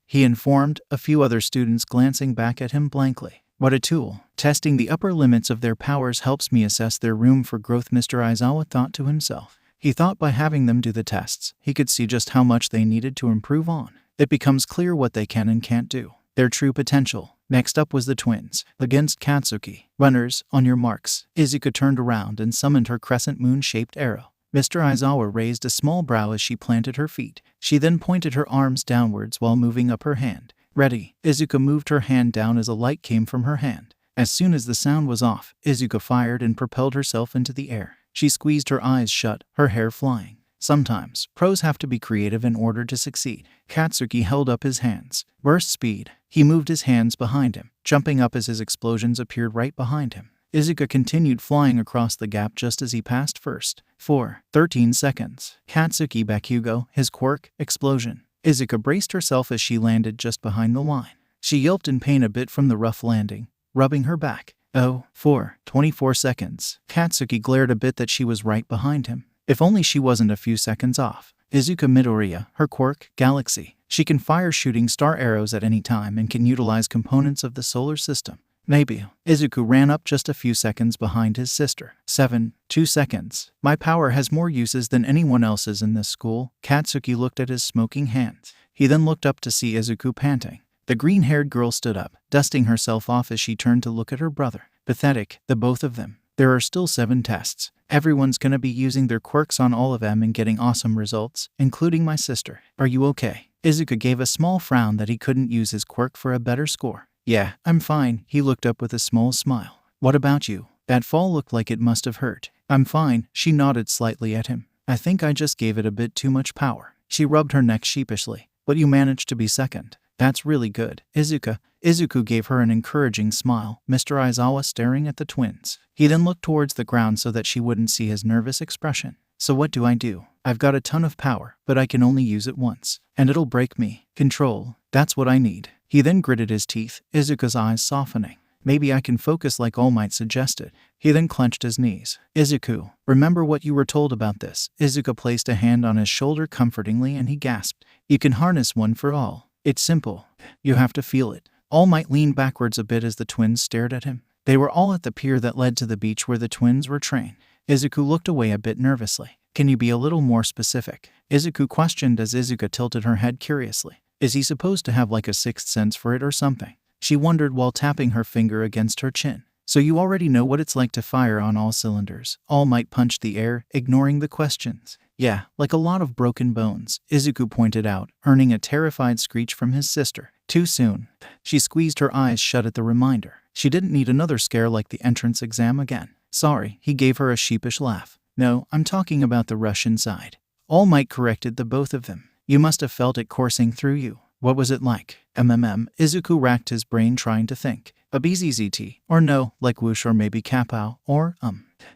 he informed, a few other students glancing back at him blankly. What a tool. Testing the upper limits of their powers helps me assess their room for growth, Mr. Aizawa thought to himself. He thought by having them do the tests, he could see just how much they needed to improve on. It becomes clear what they can and can't do. Their true potential. Next up was the twins. Against Katsuki. Runners, on your marks. Izuku turned around and summoned her crescent moon-shaped arrow. Mr. Aizawa raised a small brow as she planted her feet. She then pointed her arms downwards while moving up her hand. Ready. Izuku moved her hand down as a light came from her hand. As soon as the sound was off, Izuku fired and propelled herself into the air. She squeezed her eyes shut, her hair flying. Sometimes, pros have to be creative in order to succeed. Katsuki held up his hands. Burst speed. He moved his hands behind him, jumping up as his explosions appeared right behind him. Izuku continued flying across the gap just as he passed first. 13 seconds. Katsuki Bakugo, his quirk, explosion. Izuku braced herself as she landed just behind the line. She yelped in pain a bit from the rough landing, rubbing her back. 24 seconds. Katsuki glared a bit that she was right behind him. If only she wasn't a few seconds off. Izuku Midoriya, her quirk, Galaxy. She can fire shooting star arrows at any time and can utilize components of the solar system. Maybe. Izuku ran up just a few seconds behind his sister. 7. 2 seconds. My power has more uses than anyone else's in this school. Katsuki looked at his smoking hands. He then looked up to see Izuku panting. The green-haired girl stood up, dusting herself off as she turned to look at her brother. Pathetic, the both of them. There are still 7 tests. Everyone's gonna be using their quirks on all of them and getting awesome results, including my sister. Are you okay? Izuku gave a small frown that he couldn't use his quirk for a better score. Yeah, I'm fine. He looked up with a small smile. What about you? That fall looked like it must have hurt. I'm fine. She nodded slightly at him. I think I just gave it a bit too much power. She rubbed her neck sheepishly. But you managed to be second. That's really good. Izuku gave her an encouraging smile, Mr. Aizawa staring at the twins. He then looked towards the ground so that she wouldn't see his nervous expression. So what do I do? I've got a ton of power, but I can only use it once. And it'll break me. Control. That's what I need. He then gritted his teeth, Izuku's eyes softening. Maybe I can focus like All Might suggested. He then clenched his knees. Izuku, remember what you were told about this. Izuku placed a hand on his shoulder comfortingly and he gasped. You can harness one for all. It's simple. You have to feel it. All Might leaned backwards a bit as the twins stared at him. They were all at the pier that led to the beach where the twins were trained. Izuku looked away a bit nervously. Can you be a little more specific? Izuku questioned as Izuku tilted her head curiously. Is he supposed to have like a sixth sense for it or something? She wondered while tapping her finger against her chin. So you already know what it's like to fire on all cylinders. All Might punched the air, ignoring the questions. Yeah, like a lot of broken bones, Izuku pointed out, earning a terrified screech from his sister. Too soon. She squeezed her eyes shut at the reminder. She didn't need another scare like the entrance exam again. Sorry, he gave her a sheepish laugh. No, I'm talking about the rush inside. All Might corrected the both of them. You must have felt it coursing through you. What was it like? Izuku racked his brain trying to think. A BZZT, or no, like whoosh or maybe kapow, or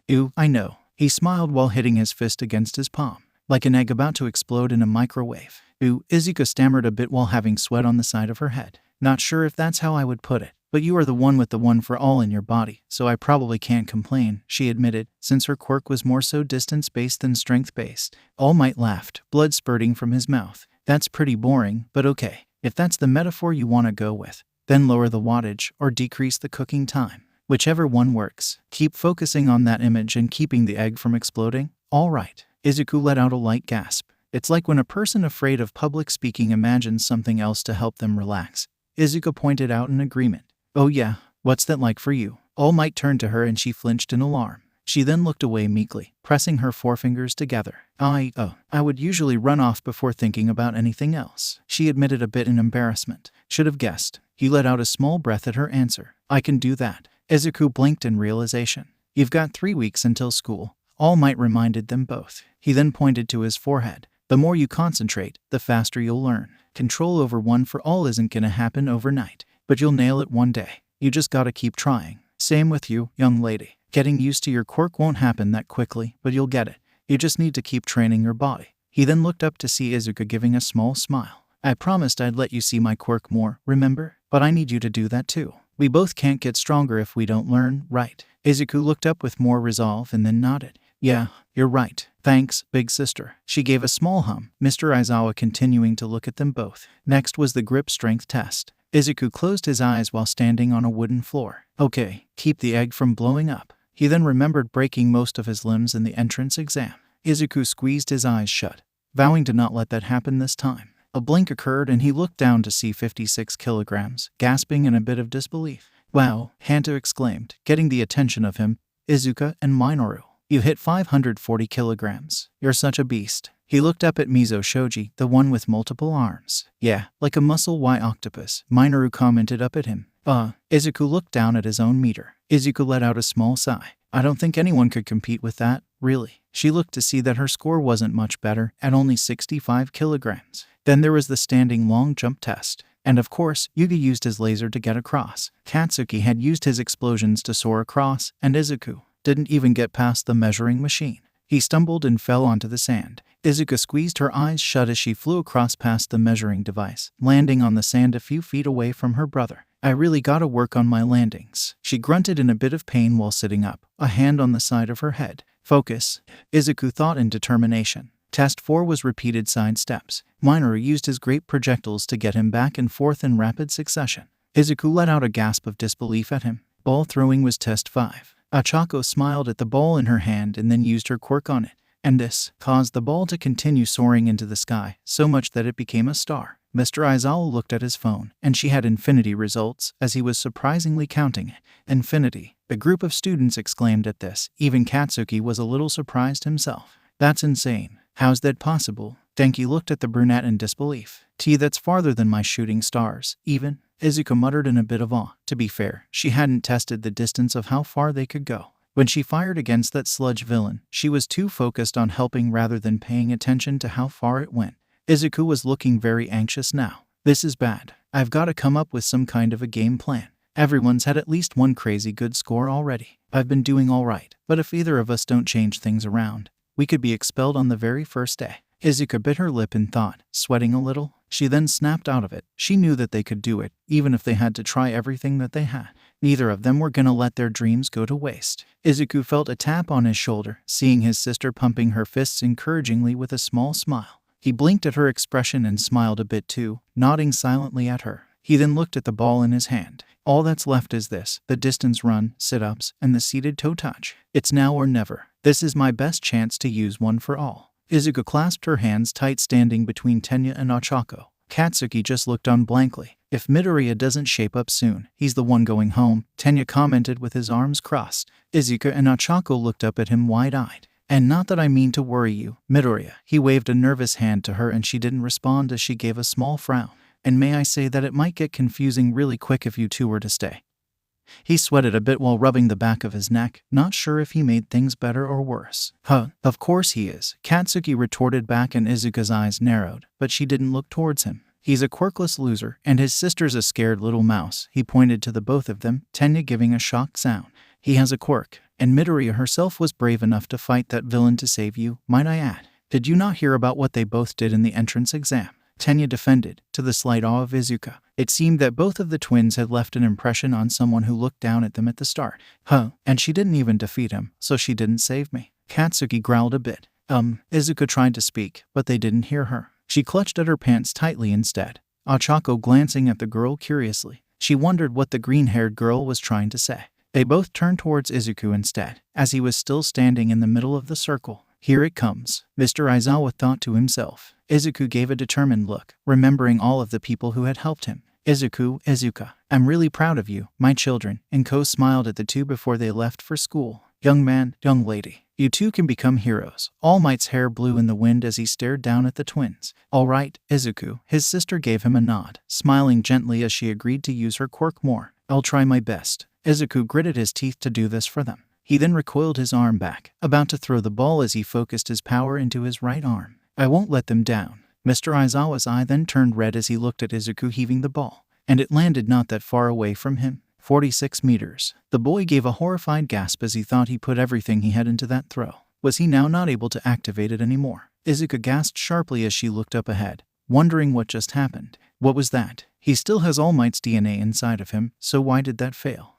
Ew, I know. He smiled while hitting his fist against his palm. Like an egg about to explode in a microwave. Ew, Izuku stammered a bit while having sweat on the side of her head. Not sure if that's how I would put it. But you are the one with the one for all in your body, so I probably can't complain, she admitted, since her quirk was more so distance-based than strength-based. All Might laughed, blood spurting from his mouth. That's pretty boring, but okay. If that's the metaphor you want to go with, then lower the wattage or decrease the cooking time. Whichever one works. Keep focusing on that image and keeping the egg from exploding. All right. Izuku let out a light gasp. It's like when a person afraid of public speaking imagines something else to help them relax. Izuku pointed out in agreement. Oh yeah, what's that like for you? All Might turned to her and she flinched in alarm. She then looked away meekly, pressing her forefingers together. I would usually run off before thinking about anything else. She admitted a bit in embarrassment. Should have guessed. He let out a small breath at her answer. I can do that. Izuku blinked in realization. You've got 3 weeks until school. All Might reminded them both. He then pointed to his forehead. The more you concentrate, the faster you'll learn. Control over one for all isn't gonna happen overnight, but you'll nail it one day. You just gotta keep trying. Same with you, young lady. Getting used to your quirk won't happen that quickly, but you'll get it. You just need to keep training your body. He then looked up to see Izuku giving a small smile. I promised I'd let you see my quirk more, remember? But I need you to do that too. We both can't get stronger if we don't learn, right? Izuku looked up with more resolve and then nodded. Yeah, you're right. Thanks, big sister. She gave a small hum, Mr. Aizawa continuing to look at them both. Next was the grip strength test. Izuku closed his eyes while standing on a wooden floor. Okay, keep the egg from blowing up. He then remembered breaking most of his limbs in the entrance exam. Izuku squeezed his eyes shut, vowing to not let that happen this time. A blink occurred and he looked down to see 56 kilograms, gasping in a bit of disbelief. Wow, Hanta exclaimed, getting the attention of him, Izuku and Minoru. You hit 540 kilograms. You're such a beast. He looked up at Mizo Shoji, the one with multiple arms. Yeah, like a muscle Y octopus, Minoru commented up at him. Izuku looked down at his own meter. Izuku let out a small sigh. I don't think anyone could compete with that, really. She looked to see that her score wasn't much better, at only 65 kilograms. Then there was the standing long jump test. And of course, Yugi used his laser to get across. Katsuki had used his explosions to soar across, and Izuku didn't even get past the measuring machine. He stumbled and fell onto the sand. Izuku squeezed her eyes shut as she flew across past the measuring device, landing on the sand a few feet away from her brother. I really gotta work on my landings. She grunted in a bit of pain while sitting up, a hand on the side of her head. Focus, Izuku thought in determination. Test 4 was repeated side steps. Minoru used his great projectiles to get him back and forth in rapid succession. Izuku let out a gasp of disbelief at him. Ball throwing was test 5. Ochako smiled at the ball in her hand and then used her quirk on it, and this caused the ball to continue soaring into the sky, so much that it became a star. Mr. Aizawa looked at his phone, and she had infinity results, as he was surprisingly counting it. Infinity. A group of students exclaimed at this. Even Katsuki was a little surprised himself. That's insane. How's that possible? Denki looked at the brunette in disbelief. That's farther than my shooting stars, even. Izuku muttered in a bit of awe. To be fair, she hadn't tested the distance of how far they could go. When she fired against that sludge villain, she was too focused on helping rather than paying attention to how far it went. Izuku was looking very anxious now. This is bad. I've got to come up with some kind of a game plan. Everyone's had at least one crazy good score already. I've been doing all right, but if either of us don't change things around, we could be expelled on the very first day. Izuku bit her lip in thought, sweating a little. She then snapped out of it. She knew that they could do it, even if they had to try everything that they had. Neither of them were gonna let their dreams go to waste. Izuku felt a tap on his shoulder, seeing his sister pumping her fists encouragingly with a small smile. He blinked at her expression and smiled a bit too, nodding silently at her. He then looked at the ball in his hand. All that's left is this, the distance run, sit-ups, and the seated toe touch. It's now or never. This is my best chance to use one for all. Izuku clasped her hands tight, standing between Tenya and Ochako. Katsuki just looked on blankly. If Midoriya doesn't shape up soon, he's the one going home, Tenya commented with his arms crossed. Izuku and Ochako looked up at him wide-eyed. And not that I mean to worry you, Midoriya. He waved a nervous hand to her and she didn't respond as she gave a small frown. And may I say that it might get confusing really quick if you two were to stay. He sweated a bit while rubbing the back of his neck, not sure if he made things better or worse. Of course he is, Katsuki retorted back, and Izuku's eyes narrowed, but she didn't look towards him. He's a quirkless loser, and his sister's a scared little mouse. He pointed to the both of them, Tenya giving a shocked sound. He has a quirk, and Midoriya herself was brave enough to fight that villain to save you, might I add. Did you not hear about what they both did in the entrance exam? Tenya defended, to the slight awe of Izuku. It seemed that both of the twins had left an impression on someone who looked down at them at the start. And she didn't even defeat him, so she didn't save me. Katsuki growled a bit. Izuku tried to speak, but they didn't hear her. She clutched at her pants tightly instead. Ochako glancing at the girl curiously. She wondered what the green-haired girl was trying to say. They both turned towards Izuku instead, as he was still standing in the middle of the circle. Here it comes, Mr. Aizawa thought to himself. Izuku gave a determined look, remembering all of the people who had helped him. Izuka, I'm really proud of you, my children, and Ko smiled at the two before they left for school. Young man, young lady, you two can become heroes. All Might's hair blew in the wind as he stared down at the twins. All right, Izuku, his sister gave him a nod, smiling gently as she agreed to use her quirk more. I'll try my best. Izuku gritted his teeth to do this for them. He then recoiled his arm back, about to throw the ball as he focused his power into his right arm. I won't let them down. Mr. Aizawa's eye then turned red as he looked at Izuku heaving the ball, and it landed not that far away from him. 46 meters. The boy gave a horrified gasp as he thought he put everything he had into that throw. Was he now not able to activate it anymore? Izuku gasped sharply as she looked up ahead, wondering what just happened. What was that? He still has All Might's DNA inside of him, so why did that fail?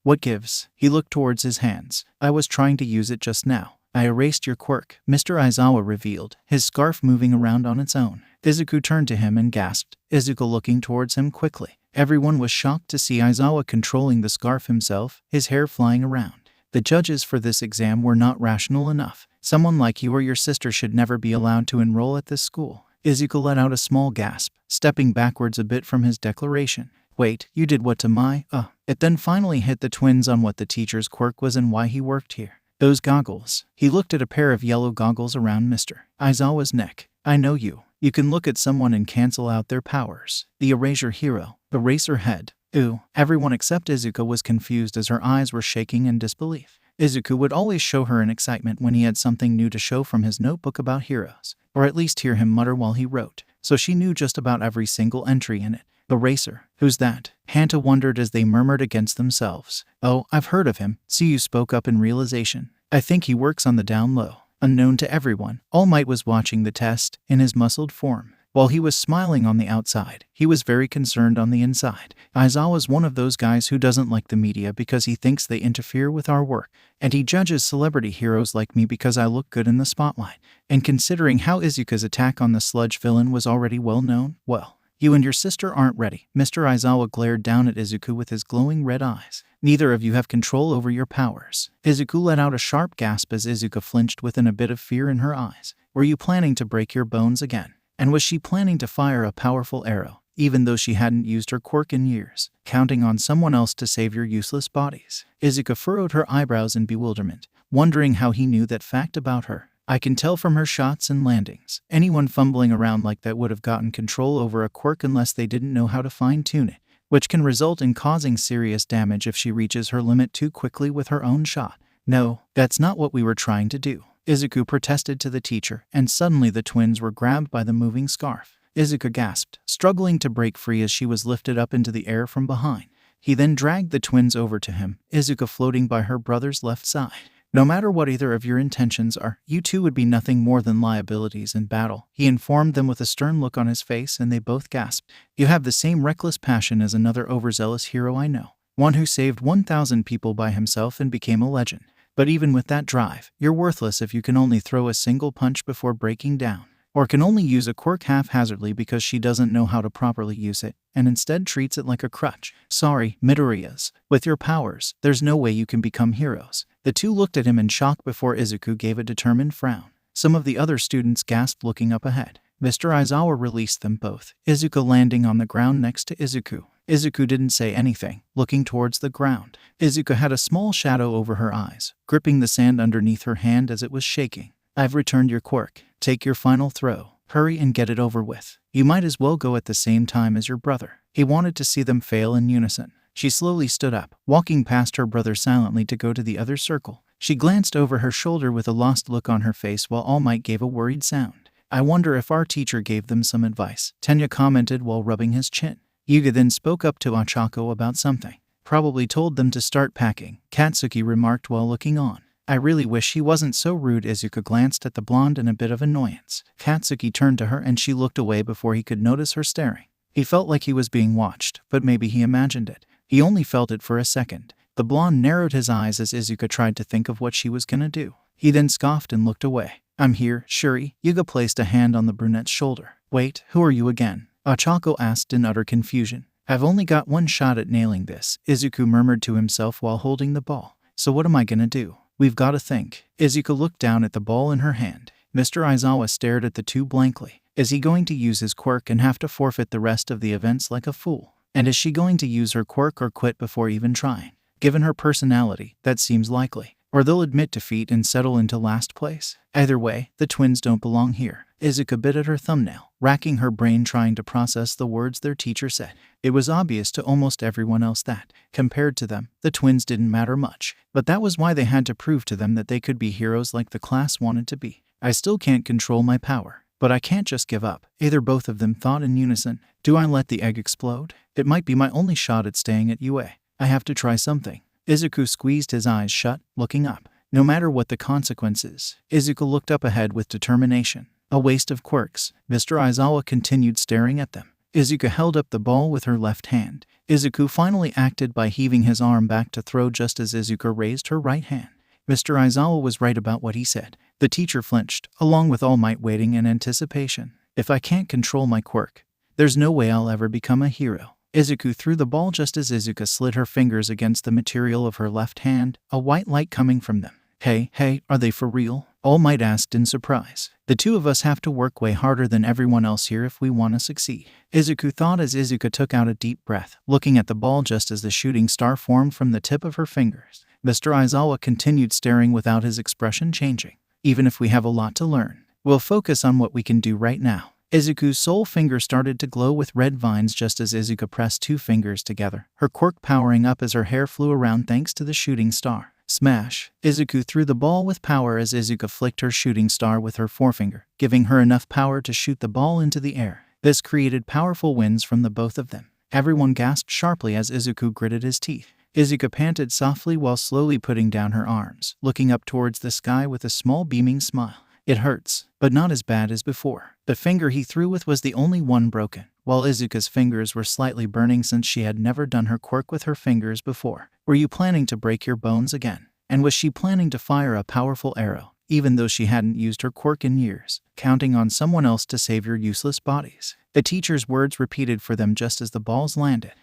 What gives? He looked towards his hands. I was trying to use it just now. I erased your quirk, Mr. Aizawa revealed, his scarf moving around on its own. Izuku turned to him and gasped, Izuku looking towards him quickly. Everyone was shocked to see Aizawa controlling the scarf himself, his hair flying around. The judges for this exam were not rational enough. Someone like you or your sister should never be allowed to enroll at this school. Izuku let out a small gasp, stepping backwards a bit from his declaration. Wait, you did what to my, It then finally hit the twins on what the teacher's quirk was and why he worked here. Those goggles. He looked at a pair of yellow goggles around Mr. Aizawa's neck. I know you. You can look at someone and cancel out their powers. The Erasure Hero. Eraser Head. Ooh. Everyone except Izuku was confused as her eyes were shaking in disbelief. Izuku would always show her an excitement when he had something new to show from his notebook about heroes, or at least hear him mutter while he wrote, so she knew just about every single entry in it. Eraser. Who's that? Hanta wondered as they murmured against themselves. Oh, I've heard of him. Tsuyu spoke up in realization. I think he works on the down low. Unknown to everyone, All Might was watching the test, in his muscled form. While he was smiling on the outside, he was very concerned on the inside. Aizawa's one of those guys who doesn't like the media because he thinks they interfere with our work, and he judges celebrity heroes like me because I look good in the spotlight. And considering how Izuku's attack on the sludge villain was already well known, well, You and your sister aren't ready. Mr. Aizawa glared down at Izuku with his glowing red eyes. Neither of you have control over your powers. Izuku let out a sharp gasp as Izuku flinched within a bit of fear in her eyes. Were you planning to break your bones again? And was she planning to fire a powerful arrow, even though she hadn't used her quirk in years, counting on someone else to save your useless bodies? Izuku furrowed her eyebrows in bewilderment, wondering how he knew that fact about her. I can tell from her shots and landings. Anyone fumbling around like that would have gotten control over a quirk unless they didn't know how to fine-tune it, which can result in causing serious damage if she reaches her limit too quickly with her own shot. No, that's not what we were trying to do, Izuku protested to the teacher, and suddenly the twins were grabbed by the moving scarf. Izuku gasped, struggling to break free as she was lifted up into the air from behind. He then dragged the twins over to him, Izuku floating by her brother's left side. No matter what either of your intentions are, you two would be nothing more than liabilities in battle, he informed them with a stern look on his face, and they both gasped. You have the same reckless passion as another overzealous hero I know, one who saved 1,000 people by himself and became a legend. But even with that drive, you're worthless if you can only throw a single punch before breaking down, or can only use a quirk haphazardly because she doesn't know how to properly use it, and instead treats it like a crutch. Sorry, Midoriyas. With your powers, there's no way you can become heroes. The two looked at him in shock before Izuku gave a determined frown. Some of the other students gasped, looking up ahead. Mr. Aizawa released them both, Izuku landing on the ground next to Izuku. Izuku didn't say anything, looking towards the ground. Izuku had a small shadow over her eyes, gripping the sand underneath her hand as it was shaking. I've returned your quirk. Take your final throw. Hurry and get it over with. You might as well go at the same time as your brother. He wanted to see them fail in unison. She slowly stood up, walking past her brother silently to go to the other circle. She glanced over her shoulder with a lost look on her face while All Might gave a worried sound. I wonder if our teacher gave them some advice, Tenya commented while rubbing his chin. Yuga then spoke up to Ochako about something. Probably told them to start packing, Katsuki remarked while looking on. I really wish he wasn't so rude. Izuku glanced at the blonde in a bit of annoyance. Katsuki turned to her and she looked away before he could notice her staring. He felt like he was being watched, but maybe he imagined it. He only felt it for a second. The blonde narrowed his eyes as Izuku tried to think of what she was gonna do. He then scoffed and looked away. I'm here, Shuri. Yuga placed a hand on the brunette's shoulder. Wait, who are you again? Ochako asked in utter confusion. I've only got one shot at nailing this, Izuku murmured to himself while holding the ball. So what am I gonna do? We've got to think. Izuku looked down at the ball in her hand. Mr. Aizawa stared at the two blankly. Is he going to use his quirk and have to forfeit the rest of the events like a fool? And is she going to use her quirk or quit before even trying? Given her personality, that seems likely. Or they'll admit defeat and settle into last place. Either way, the twins don't belong here. Izuku bit at her thumbnail, racking her brain trying to process the words their teacher said. It was obvious to almost everyone else that, compared to them, the twins didn't matter much. But that was why they had to prove to them that they could be heroes like the class wanted to be. I still can't control my power, but I can't just give up. Either both of them thought in unison. Do I let the egg explode? It might be my only shot at staying at UA. I have to try something. Izuku squeezed his eyes shut, looking up. No matter what the consequences, Izuku looked up ahead with determination. A waste of quirks. Mr. Aizawa continued staring at them. Izuku held up the ball with her left hand. Izuku finally acted by heaving his arm back to throw just as Izuku raised her right hand. Mr. Aizawa was right about what he said. The teacher flinched, along with All Might waiting in anticipation. If I can't control my quirk, there's no way I'll ever become a hero. Izuku threw the ball just as Izuku slid her fingers against the material of her left hand, a white light coming from them. Hey, are they for real? All Might asked in surprise. The two of us have to work way harder than everyone else here if we want to succeed, Izuku thought as Izuku took out a deep breath, looking at the ball just as the shooting star formed from the tip of her fingers. Mr. Aizawa continued staring without his expression changing. Even if we have a lot to learn, we'll focus on what we can do right now. Izuku's sole finger started to glow with red vines just as Izuku pressed two fingers together, her quirk powering up as her hair flew around thanks to the shooting star. Smash! Izuku threw the ball with power as Izuku flicked her shooting star with her forefinger, giving her enough power to shoot the ball into the air. This created powerful winds from the both of them. Everyone gasped sharply as Izuku gritted his teeth. Izuku panted softly while slowly putting down her arms, looking up towards the sky with a small beaming smile. It hurts, but not as bad as before. The finger he threw with was the only one broken, while Izuku's fingers were slightly burning since she had never done her quirk with her fingers before. Were you planning to break your bones again? And was she planning to fire a powerful arrow, even though she hadn't used her quirk in years, counting on someone else to save your useless bodies. The teacher's words repeated for them just as the balls landed,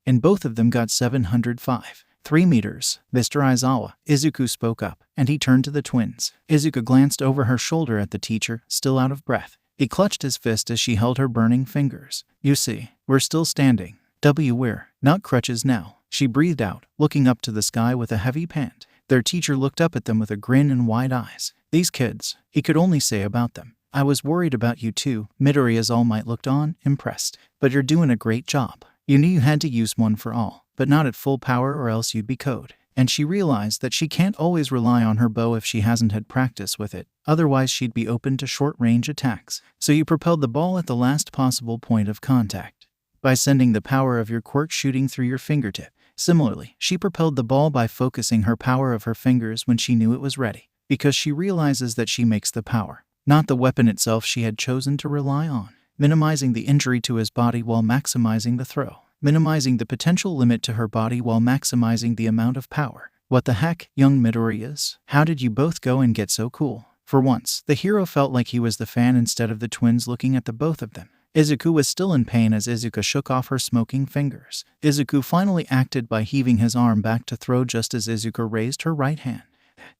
and both of them got 705. 3 meters. Mr. Aizawa, Izuku spoke up, and he turned to the twins. Izuku glanced over her shoulder at the teacher, still out of breath. He clutched his fist as she held her burning fingers. You see, we're still standing. We're not crutches now, she breathed out, looking up to the sky with a heavy pant. Their teacher looked up at them with a grin and wide eyes. These kids, he could only say about them. I was worried about you too. Midoriya's All Might looked on, impressed. But you're doing a great job. You knew you had to use one for all, but not at full power or else you'd be KO'd. And she realized that she can't always rely on her bow if she hasn't had practice with it, otherwise she'd be open to short-range attacks. So you propelled the ball at the last possible point of contact by sending the power of your quirk shooting through your fingertip. Similarly, she propelled the ball by focusing her power of her fingers when she knew it was ready, because she realizes that she makes the power, not the weapon itself she had chosen to rely on, minimizing the injury to his body while maximizing the throw. Minimizing the potential limit to her body while maximizing the amount of power. What the heck, young Midoriyas? How did you both go and get so cool? For once, the hero felt like he was the fan instead of the twins looking at the both of them. Izuku was still in pain as Izuku shook off her smoking fingers. Izuku finally acted by heaving his arm back to throw just as Izuku raised her right hand.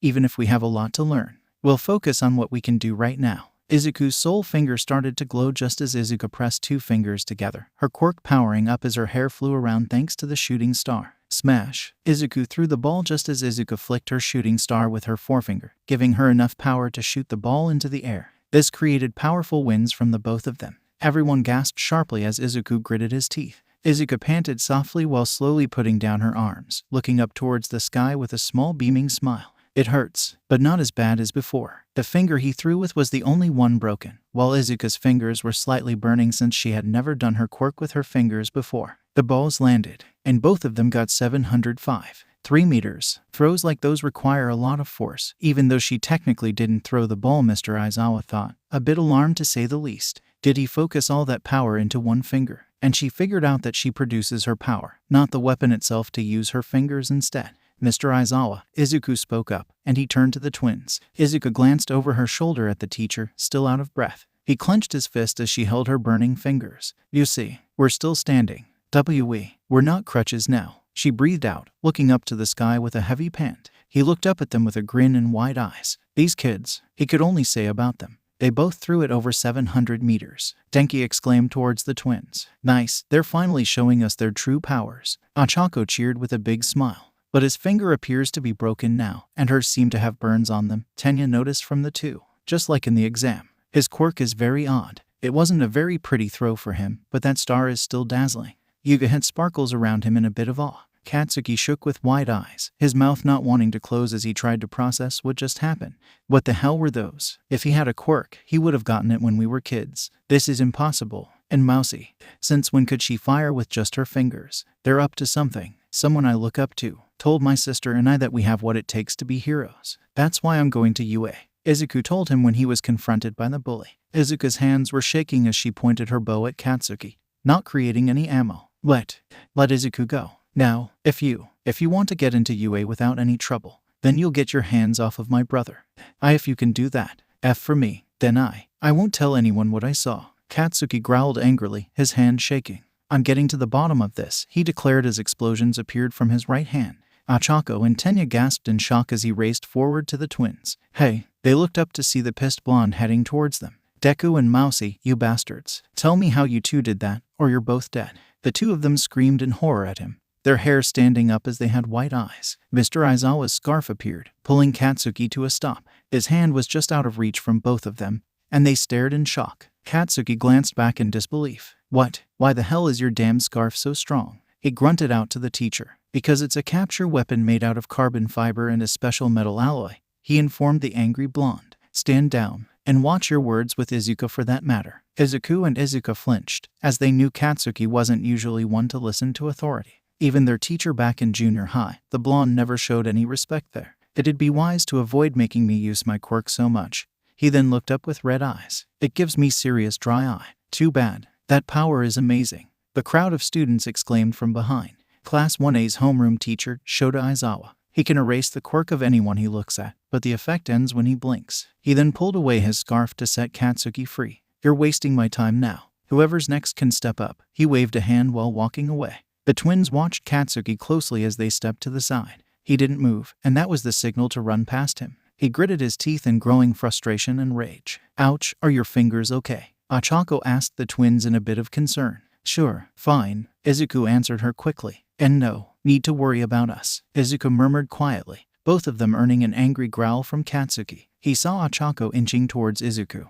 Even if we have a lot to learn, we'll focus on what we can do right now. Izuku's sole finger started to glow just as Izuku pressed 2 fingers together, her quirk powering up as her hair flew around thanks to the shooting star. Smash! Izuku threw the ball just as Izuku flicked her shooting star with her forefinger, giving her enough power to shoot the ball into the air. This created powerful winds from the both of them. Everyone gasped sharply as Izuku gritted his teeth. Izuku panted softly while slowly putting down her arms, looking up towards the sky with a small beaming smile. It hurts, but not as bad as before. The finger he threw with was the only one broken, while Izuku's fingers were slightly burning since she had never done her quirk with her fingers before. The balls landed, and both of them got 705. 3 meters. Throws like those require a lot of force, even though she technically didn't throw the ball, Mr. Aizawa thought, a bit alarmed to say the least. Did he focus all that power into one finger? And she figured out that she produces her power, not the weapon itself, to use her fingers instead. Mr. Aizawa, Izuku spoke up, and he turned to the twins. Izuku glanced over her shoulder at the teacher, still out of breath. He clenched his fist as she held her burning fingers. You see, we're still standing. We're not crutches now, she breathed out, looking up to the sky with a heavy pant. He looked up at them with a grin and wide eyes. These kids, he could only say about them. They both threw it over 700 meters. Denki exclaimed towards the twins. Nice, they're finally showing us their true powers. Ochako cheered with a big smile. But his finger appears to be broken now, and hers seem to have burns on them, Tenya noticed from the two. Just like in the exam. His quirk is very odd. It wasn't a very pretty throw for him, but that star is still dazzling. Yuga had sparkles around him in a bit of awe. Katsuki shook with wide eyes, his mouth not wanting to close as he tried to process what just happened. What the hell were those? If he had a quirk, he would have gotten it when we were kids. This is impossible. And 𝗵𝐸, since when could she fire with just her fingers? They're up to something. Someone I look up to told my sister and I that we have what it takes to be heroes. That's why I'm going to UA. Izuku told him when he was confronted by the bully. Izuku's hands were shaking as she pointed her bow at Katsuki, not creating any ammo. Let Izuku go. Now, if you want to get into UA without any trouble, then you'll get your hands off of my brother. If you can do that, F for me, then I won't tell anyone what I saw. Katsuki growled angrily, his hand shaking. I'm getting to the bottom of this, he declared as explosions appeared from his right hand. Ochako and Tenya gasped in shock as he raced forward to the twins. Hey, they looked up to see the pissed blonde heading towards them. Deku and 𝗵𝐸, you bastards. Tell me how you two did that, or you're both dead. The two of them screamed in horror at him, their hair standing up as they had white eyes. Mr. Aizawa's scarf appeared, pulling Katsuki to a stop. His hand was just out of reach from both of them, and they stared in shock. Katsuki glanced back in disbelief. What? Why the hell is your damn scarf so strong? He grunted out to the teacher. Because it's a capture weapon made out of carbon fiber and a special metal alloy, he informed the angry blonde. Stand down, and watch your words with Izuku for that matter. Izuku and Izuku flinched, as they knew Katsuki wasn't usually one to listen to authority. Even their teacher back in junior high, the blonde never showed any respect there. It'd be wise to avoid making me use my quirk so much. He then looked up with red eyes. It gives me serious dry eye. Too bad. That power is amazing. The crowd of students exclaimed from behind. Class 1A's homeroom teacher, Shota Aizawa. He can erase the quirk of anyone he looks at, but the effect ends when he blinks. He then pulled away his scarf to set Katsuki free. You're wasting my time now. Whoever's next can step up. He waved a hand while walking away. The twins watched Katsuki closely as they stepped to the side. He didn't move, and that was the signal to run past him. He gritted his teeth in growing frustration and rage. Ouch, are your fingers okay? Ochako asked the twins in a bit of concern. Sure, fine, Izuku answered her quickly. And no need to worry about us, Izuku murmured quietly, both of them earning an angry growl from Katsuki. He saw Ochako inching towards Izuku,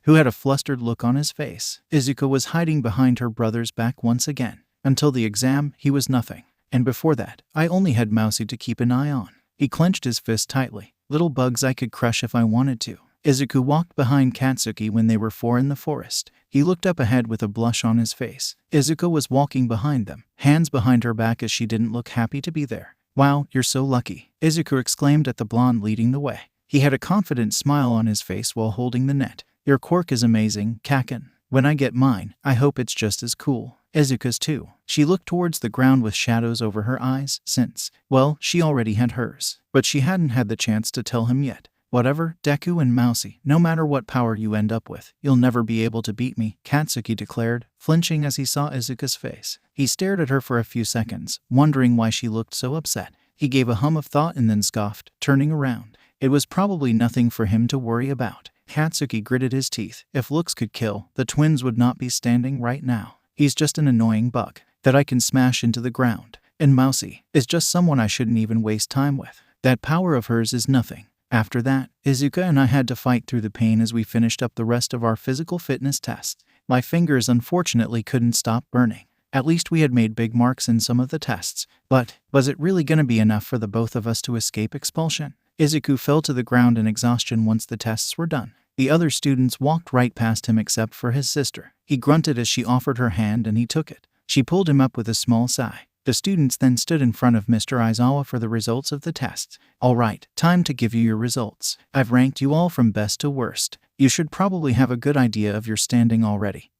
who had a flustered look on his face. Izuku was hiding behind her brother's back once again. Until the exam, he was nothing. And before that, I only had 𝗵𝐵𝗃𝗍 to keep an eye on. He clenched his fist tightly. Little bugs I could crush if I wanted to. Izuku walked behind Katsuki when they were 4 in the forest. He looked up ahead with a blush on his face. Izuku was walking behind them, hands behind her back as she didn't look happy to be there. Wow, you're so lucky, Izuku exclaimed at the blonde leading the way. He had a confident smile on his face while holding the net. Your quirk is amazing, Kaken. When I get mine, I hope it's just as cool. Izuku's too. She looked towards the ground with shadows over her eyes, since, well, she already had hers. But she hadn't had the chance to tell him yet. Whatever, Deku and 𝗵𝐵𝗃𝗍, no matter what power you end up with, you'll never be able to beat me, Katsuki declared, flinching as he saw Izuku's face. He stared at her for a few seconds, wondering why she looked so upset. He gave a hum of thought and then scoffed, turning around. It was probably nothing for him to worry about. Katsuki gritted his teeth. If looks could kill, the twins would not be standing right now. He's just an annoying bug that I can smash into the ground. And 𝗵𝐵𝗃𝗍𝗓 is just someone I shouldn't even waste time with. That power of hers is nothing. After that, Izuku and I had to fight through the pain as we finished up the rest of our physical fitness tests. My fingers unfortunately couldn't stop burning. At least we had made big marks in some of the tests. But was it really going to be enough for the both of us to escape expulsion? Izuku fell to the ground in exhaustion once the tests were done. The other students walked right past him except for his sister. He grunted as she offered her hand and he took it. She pulled him up with a small sigh. The students then stood in front of Mr. Aizawa for the results of the tests. All right, time to give you your results. I've ranked you all from best to worst. You should probably have a good idea of your standing already.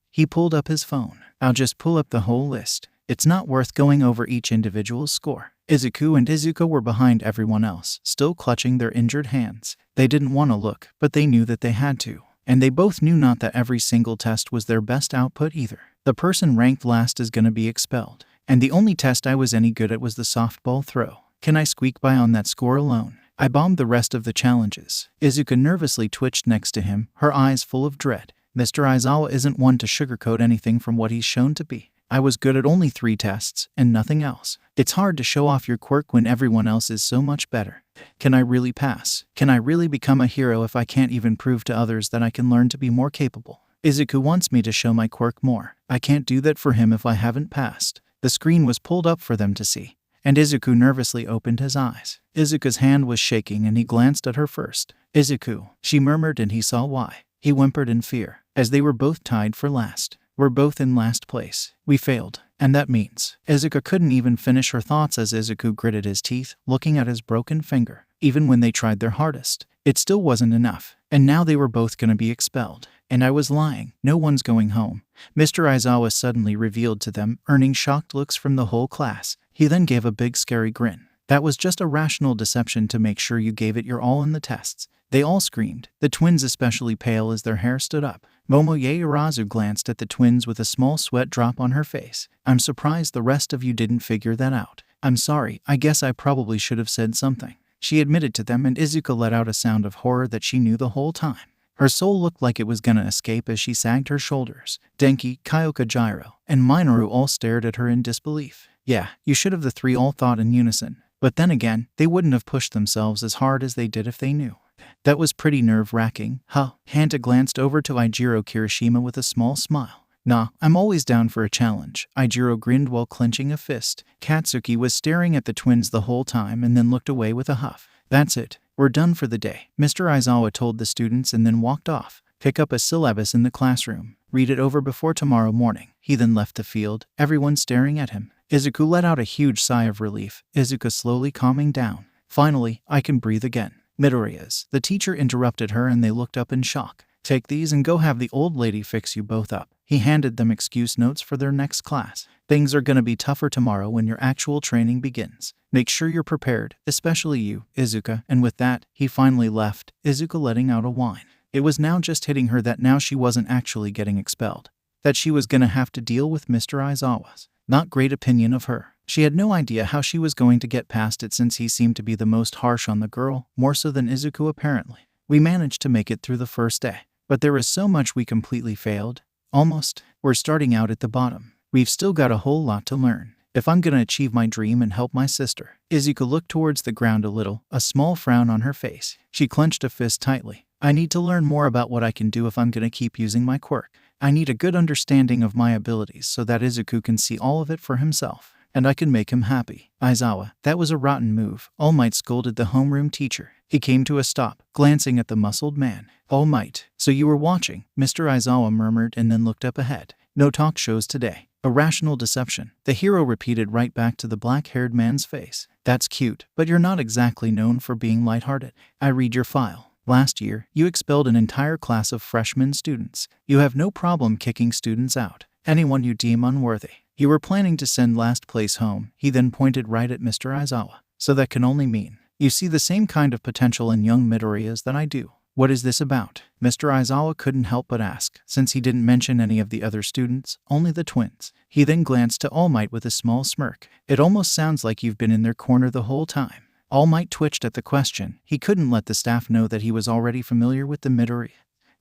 He pulled up his phone. I'll just pull up the whole list. It's not worth going over each individual's score. Izuku and Izuku were behind everyone else, still clutching their injured hands. They didn't want to look, but they knew that they had to. And they both knew not that every single test was their best output either. The person ranked last is gonna be expelled. And the only test I was any good at was the softball throw. Can I squeak by on that score alone? I bombed the rest of the challenges. Izuku nervously twitched next to him, her eyes full of dread. Mr. Aizawa isn't one to sugarcoat anything from what he's shown to be. I was good at only 3 tests, and nothing else. It's hard to show off your quirk when everyone else is so much better. Can I really pass? Can I really become a hero if I can't even prove to others that I can learn to be more capable? Izuku wants me to show my quirk more. I can't do that for him if I haven't passed. The screen was pulled up for them to see, and Izuku nervously opened his eyes. Izuku's hand was shaking and he glanced at her first. Izuku, she murmured, and he saw why. He whimpered in fear, as they were both tied for last. We're both in last place. We failed. And that means... Izuku couldn't even finish her thoughts as Izuku gritted his teeth, looking at his broken finger. Even when they tried their hardest, it still wasn't enough. And now they were both gonna be expelled. And I was lying. No one's going home. Mr. Aizawa suddenly revealed to them, earning shocked looks from the whole class. He then gave a big scary grin. That was just a rational deception to make sure you gave it your all in the tests. They all screamed, the twins especially pale as their hair stood up. Momoye Urazu glanced at the twins with a small sweat drop on her face. I'm surprised the rest of you didn't figure that out. I'm sorry, I guess I probably should have said something. She admitted to them, and Izuku let out a sound of horror that she knew the whole time. Her soul looked like it was gonna escape as she sagged her shoulders. Denki, Kyoka Gyro, and Minoru all stared at her in disbelief. Yeah, you should have, the 3 all thought in unison. But then again, they wouldn't have pushed themselves as hard as they did if they knew. That was pretty nerve-wracking, huh? Hanta glanced over to Ijiro Kirishima with a small smile. Nah, I'm always down for a challenge. Ijiro grinned while clenching a fist. Katsuki was staring at the twins the whole time and then looked away with a huff. That's it. We're done for the day, Mr. Aizawa told the students and then walked off. Pick up a syllabus in the classroom. Read it over before tomorrow morning. He then left the field, everyone staring at him. Izuku let out a huge sigh of relief, Izuku slowly calming down. Finally, I can breathe again. Midoriya's. The teacher interrupted her and they looked up in shock. Take these and go have the old lady fix you both up. He handed them excuse notes for their next class. Things are gonna be tougher tomorrow when your actual training begins. Make sure you're prepared, especially you, Izuku. And with that, he finally left, Izuku letting out a whine. It was now just hitting her that now she wasn't actually getting expelled, that she was gonna have to deal with Mr. Aizawa's not great opinion of her. She had no idea how she was going to get past it since he seemed to be the most harsh on the girl, more so than Izuku apparently. We managed to make it through the first day, but there is so much we completely failed. Almost. We're starting out at the bottom. We've still got a whole lot to learn. If I'm gonna achieve my dream and help my sister. Izuku looked towards the ground a little, a small frown on her face. She clenched a fist tightly. I need to learn more about what I can do if I'm gonna keep using my quirk. I need a good understanding of my abilities so that Izuku can see all of it for himself, and I can make him happy. Aizawa, that was a rotten move, All Might scolded the homeroom teacher. He came to a stop, glancing at the muscled man. All Might, so you were watching, Mr. Aizawa murmured and then looked up ahead. No talk shows today. A rational deception, the hero repeated right back to the black-haired man's face. That's cute, but you're not exactly known for being lighthearted. I read your file. Last year, you expelled an entire class of freshman students. You have no problem kicking students out, anyone you deem unworthy. You were planning to send last place home. He then pointed right at Mr. Aizawa. So that can only mean you see the same kind of potential in young Midoriya that I do. What is this about? Mr. Aizawa couldn't help but ask, since he didn't mention any of the other students, only the twins. He then glanced to All Might with a small smirk. It almost sounds like you've been in their corner the whole time. All Might twitched at the question. He couldn't let the staff know that he was already familiar with the Midoriya.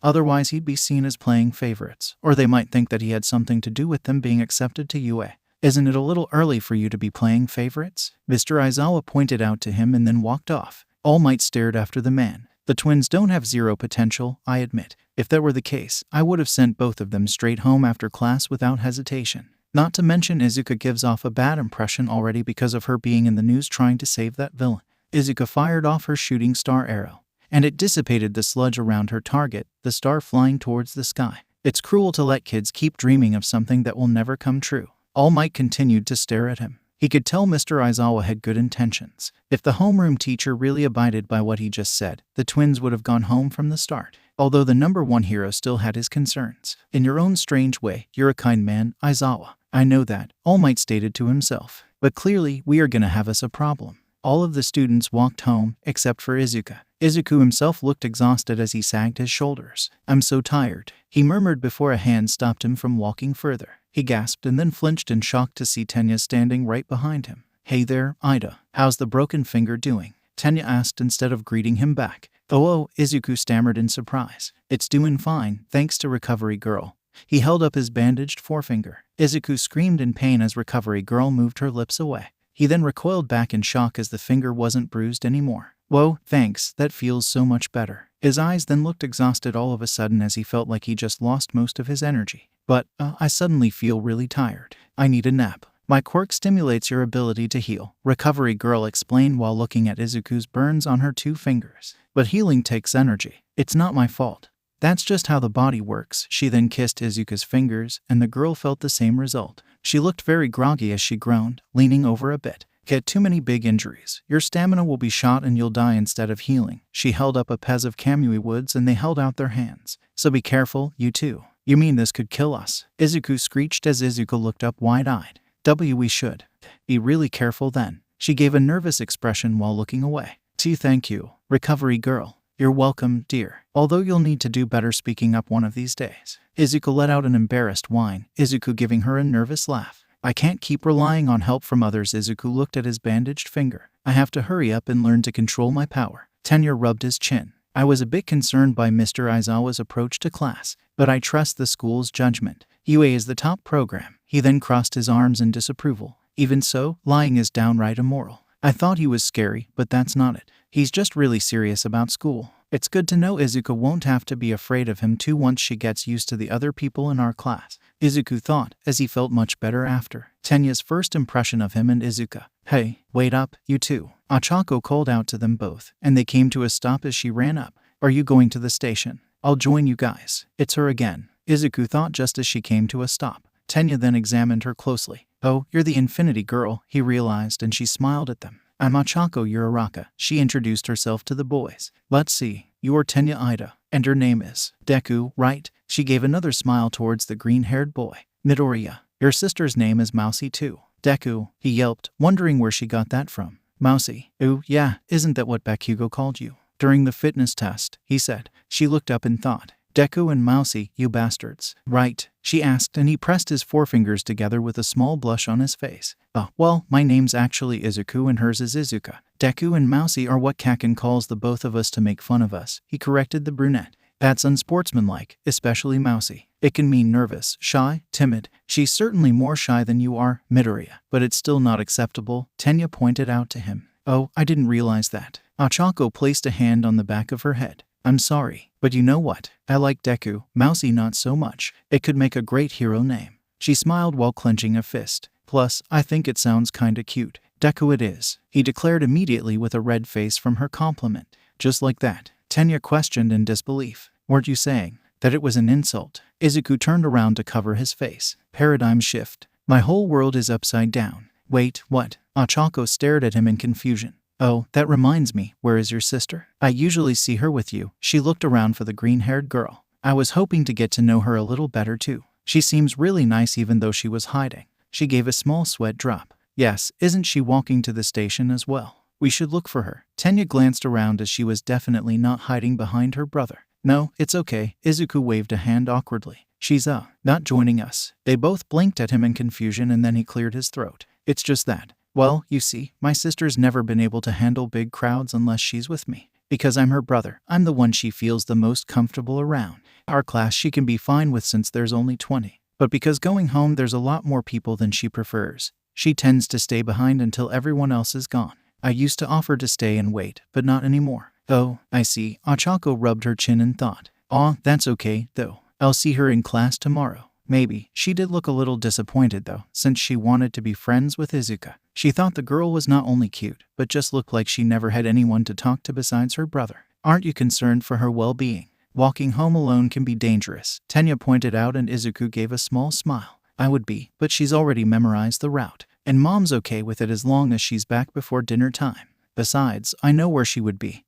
Otherwise he'd be seen as playing favorites, or they might think that he had something to do with them being accepted to UA. Isn't it a little early for you to be playing favorites? Mr. Aizawa pointed out to him and then walked off. All Might stared after the man. The twins don't have zero potential, I admit. If that were the case, I would have sent both of them straight home after class without hesitation. Not to mention Izuku gives off a bad impression already because of her being in the news trying to save that villain. Izuku fired off her shooting star arrow, and it dissipated the sludge around her target, the star flying towards the sky. It's cruel to let kids keep dreaming of something that will never come true. All Might continued to stare at him. He could tell Mr. Aizawa had good intentions. If the homeroom teacher really abided by what he just said, the twins would have gone home from the start. Although the #1 hero still had his concerns. In your own strange way, you're a kind man, Aizawa. I know that, All Might stated to himself. But clearly, we are gonna have us a problem. All of the students walked home, except for Izuku. Izuku himself looked exhausted as he sagged his shoulders. I'm so tired, he murmured before a hand stopped him from walking further. He gasped and then flinched in shock to see Tenya standing right behind him. Hey there, Ida. How's the broken finger doing? Tenya asked instead of greeting him back. Oh, Izuku stammered in surprise. It's doing fine, thanks to Recovery Girl. He held up his bandaged forefinger. Izuku screamed in pain as Recovery Girl moved her lips away. He then recoiled back in shock as the finger wasn't bruised anymore. Whoa, thanks, that feels so much better. His eyes then looked exhausted all of a sudden as he felt like he just lost most of his energy. But, I suddenly feel really tired. I need a nap. My quirk stimulates your ability to heal, Recovery Girl explained while looking at Izuku's burns on her 2 fingers. But healing takes energy. It's not my fault. That's just how the body works. She then kissed Izuku's fingers, and the girl felt the same result. She looked very groggy as she groaned, leaning over a bit. Get too many big injuries. Your stamina will be shot and you'll die instead of healing. She held up a 𝗵𝗃𝗵𝐴 woods and they held out their hands. So be careful, you too. You mean this could kill us? Izuku screeched as Izuku looked up wide-eyed. We should be really careful then. She gave a nervous expression while looking away. Thank you, Recovery Girl. You're welcome, dear. Although you'll need to do better speaking up one of these days. Izuku let out an embarrassed whine, Izuku giving her a nervous laugh. I can't keep relying on help from others. Izuku looked at his bandaged finger. I have to hurry up and learn to control my power. Tenya rubbed his chin. I was a bit concerned by Mr. Aizawa's approach to class, but I trust the school's judgment. UA is the top program. He then crossed his arms in disapproval. Even so, lying is downright immoral. I thought he was scary, but that's not it. He's just really serious about school. It's good to know Izuku won't have to be afraid of him too once she gets used to the other people in our class, Izuku thought, as he felt much better after Tenya's first impression of him and Izuku. Hey, wait up, you two. Ochako called out to them both, and they came to a stop as she ran up. Are you going to the station? I'll join you guys. It's her again, Izuku thought just as she came to a stop. Tenya then examined her closely. Oh, you're the Infinity Girl, he realized, and she smiled at them. I'm Ochako Uraraka. She introduced herself to the boys. Let's see, you're Tenya Ida, and her name is Deku, right? She gave another smile towards the green-haired boy. Midoriya, your sister's name is Mousy too. Deku, he yelped, wondering where she got that from. Mousy. Ooh, yeah, isn't that what Bakugo called you? During the fitness test, he said. She looked up and thought, Deku and Mousy, you bastards. Right? She asked, and he pressed his forefingers together with a small blush on his face. Well, my name's actually Izuku and hers is Izuka. Deku and Mousy are what Kaken calls the both of us to make fun of us, he corrected the brunette. That's unsportsmanlike, especially Mousy. It can mean nervous, shy, timid. She's certainly more shy than you are, Midoriya, but it's still not acceptable, Tenya pointed out to him. Oh, I didn't realize that. Ochako placed a hand on the back of her head. I'm sorry, but you know what? I like Deku, Mousy not so much. It could make a great hero name. She smiled while clenching a fist. Plus, I think it sounds kinda cute. Deku it is, he declared immediately with a red face from her compliment. Just like that, Tenya questioned in disbelief. Weren't you saying that it was an insult? Izuku turned around to cover his face. Paradigm shift. My whole world is upside down. Wait, what? Ochako stared at him in confusion. Oh, that reminds me, where is your sister? I usually see her with you. She looked around for the green-haired girl. I was hoping to get to know her a little better too. She seems really nice even though she was hiding. She gave a small sweat drop. Yes, isn't she walking to the station as well? We should look for her. Tenya glanced around as she was definitely not hiding behind her brother. No, it's okay. Izuku waved a hand awkwardly. She's not joining us. They both blinked at him in confusion and then he cleared his throat. It's just that. Well, you see, my sister's never been able to handle big crowds unless she's with me. Because I'm her brother, I'm the one she feels the most comfortable around. Our class she can be fine with since there's only 20. But because going home there's a lot more people than she prefers, she tends to stay behind until everyone else is gone. I used to offer to stay and wait, but not anymore. Oh, I see. Ochako rubbed her chin and thought. Aw, that's okay, though. I'll see her in class tomorrow. Maybe. She did look a little disappointed though, since she wanted to be friends with Izuka. She thought the girl was not only cute, but just looked like she never had anyone to talk to besides her brother. Aren't you concerned for her well-being? Walking home alone can be dangerous, Tenya pointed out, and Izuku gave a small smile. I would be, but she's already memorized the route, and Mom's okay with it as long as she's back before dinner time. Besides, I know where she would be.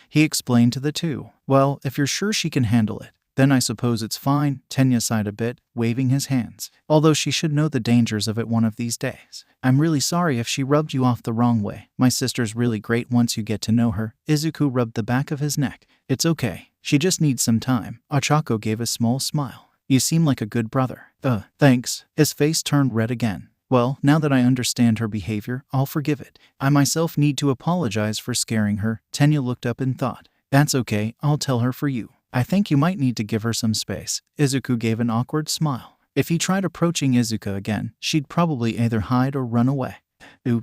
He explained to the two. Well, if you're sure she can handle it, then I suppose it's fine, Tenya sighed a bit, waving his hands. Although she should know the dangers of it one of these days. I'm really sorry if she rubbed you off the wrong way. My sister's really great once you get to know her. Izuku rubbed the back of his neck. It's okay. She just needs some time. Ochako gave a small smile. You seem like a good brother. Thanks. His face turned red again. Well, now that I understand her behavior, I'll forgive it. I myself need to apologize for scaring her. Tenya looked up and thought. That's okay, I'll tell her for you. I think you might need to give her some space. Izuku gave an awkward smile. If he tried approaching Izuka again, she'd probably either hide or run away.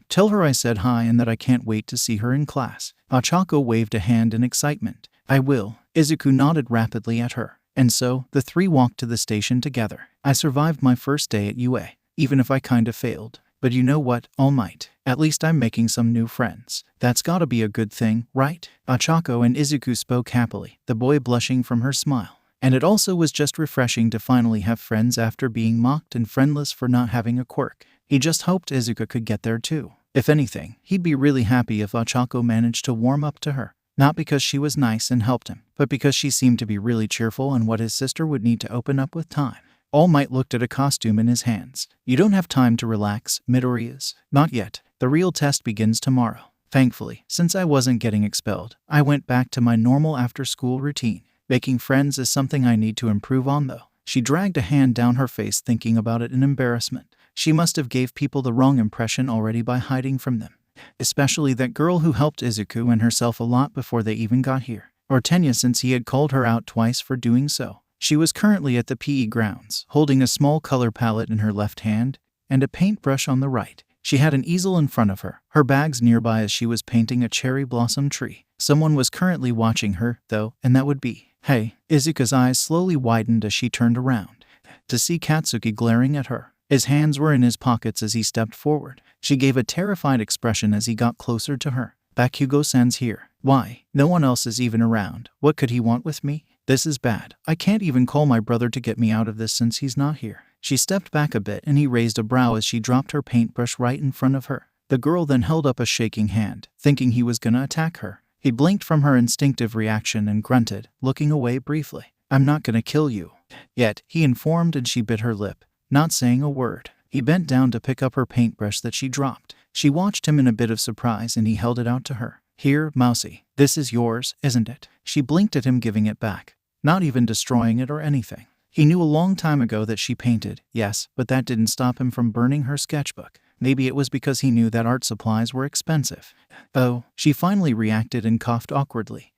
Tell her I said hi and that I can't wait to see her in class. Ochako waved a hand in excitement. I will. Izuku nodded rapidly at her. And so, the three walked to the station together. I survived my first day at UA, even if I kinda failed. But you know what, All Might? At least I'm making some new friends. That's gotta be a good thing, right? Ochako and Izuku spoke happily, the boy blushing from her smile. And it also was just refreshing to finally have friends after being mocked and friendless for not having a quirk. He just hoped Izuka could get there too. If anything, he'd be really happy if Ochako managed to warm up to her. Not because she was nice and helped him, but because she seemed to be really cheerful and what his sister would need to open up with time. All Might looked at a costume in his hands. You don't have time to relax, Midoriya. Not yet. The real test begins tomorrow. Thankfully, since I wasn't getting expelled, I went back to my normal after-school routine. Making friends is something I need to improve on though. She dragged a hand down her face thinking about it in embarrassment. She must have gave people the wrong impression already by hiding from them. Especially that girl who helped Izuku and herself a lot before they even got here. Or Tenya, since he had called her out twice for doing so. She was currently at the PE grounds, holding a small color palette in her left hand and a paintbrush on the right. She had an easel in front of her, her bags nearby as she was painting a cherry blossom tree. Someone was currently watching her, though, and that would be. Hey, Izuka's eyes slowly widened as she turned around to see Katsuki glaring at her. His hands were in his pockets as he stepped forward. She gave a terrified expression as he got closer to her. Bakugo-san's here. Why? No one else is even around. What could he want with me? This is bad. I can't even call my brother to get me out of this since he's not here. She stepped back a bit and he raised a brow as she dropped her paintbrush right in front of her. The girl then held up a shaking hand, thinking he was gonna attack her. He blinked from her instinctive reaction and grunted, looking away briefly. I'm not gonna kill you. Yet, he informed, and she bit her lip, not saying a word. He bent down to pick up her paintbrush that she dropped. She watched him in a bit of surprise, and he held it out to her. "Here, Mousy, this is yours, isn't it?" She blinked at him, giving it back, not even destroying it or anything. He knew a long time ago that she painted, yes, but that didn't stop him from burning her sketchbook. Maybe it was because he knew that art supplies were expensive. "Oh," she finally reacted and coughed awkwardly.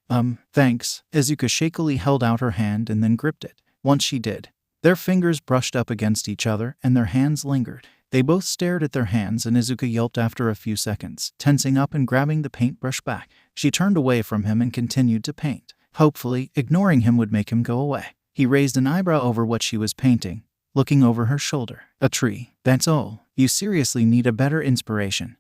Thanks." Izuku shakily held out her hand and then gripped it. Once she did, their fingers brushed up against each other and their hands lingered. They both stared at their hands, and Izuku yelped after a few seconds, tensing up and grabbing the paintbrush back. She turned away from him and continued to paint. Hopefully, ignoring him would make him go away. He raised an eyebrow over what she was painting, looking over her shoulder. "A tree, that's all. You seriously need a better inspiration."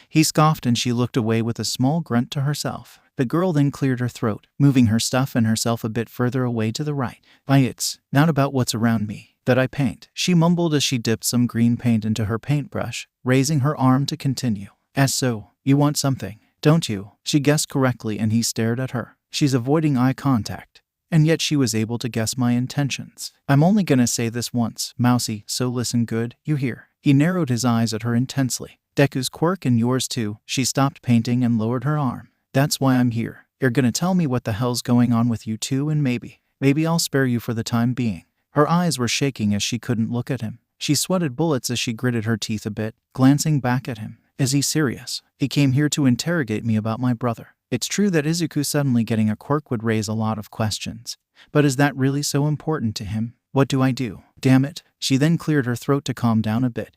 He scoffed, and she looked away with a small grunt to herself. The girl then cleared her throat, moving her stuff and herself a bit further away to the right. "It's not about what's around me that I paint," she mumbled as she dipped some green paint into her paintbrush, raising her arm to continue. "So, you want something, don't you?" She guessed correctly, and he stared at her. She's avoiding eye contact, and yet she was able to guess my intentions. "I'm only gonna say this once, Mousy, so listen good, you hear?" He narrowed his eyes at her intensely. "Deku's quirk and yours too." She stopped painting and lowered her arm. "That's why I'm here. You're gonna tell me what the hell's going on with you two, and maybe I'll spare you for the time being." Her eyes were shaking as she couldn't look at him. She sweated bullets as she gritted her teeth a bit, glancing back at him. "Is he serious? He came here to interrogate me about my brother." It's true that Izuku suddenly getting a quirk would raise a lot of questions. But is that really so important to him? "What do I do? Damn it." She then cleared her throat to calm down a bit.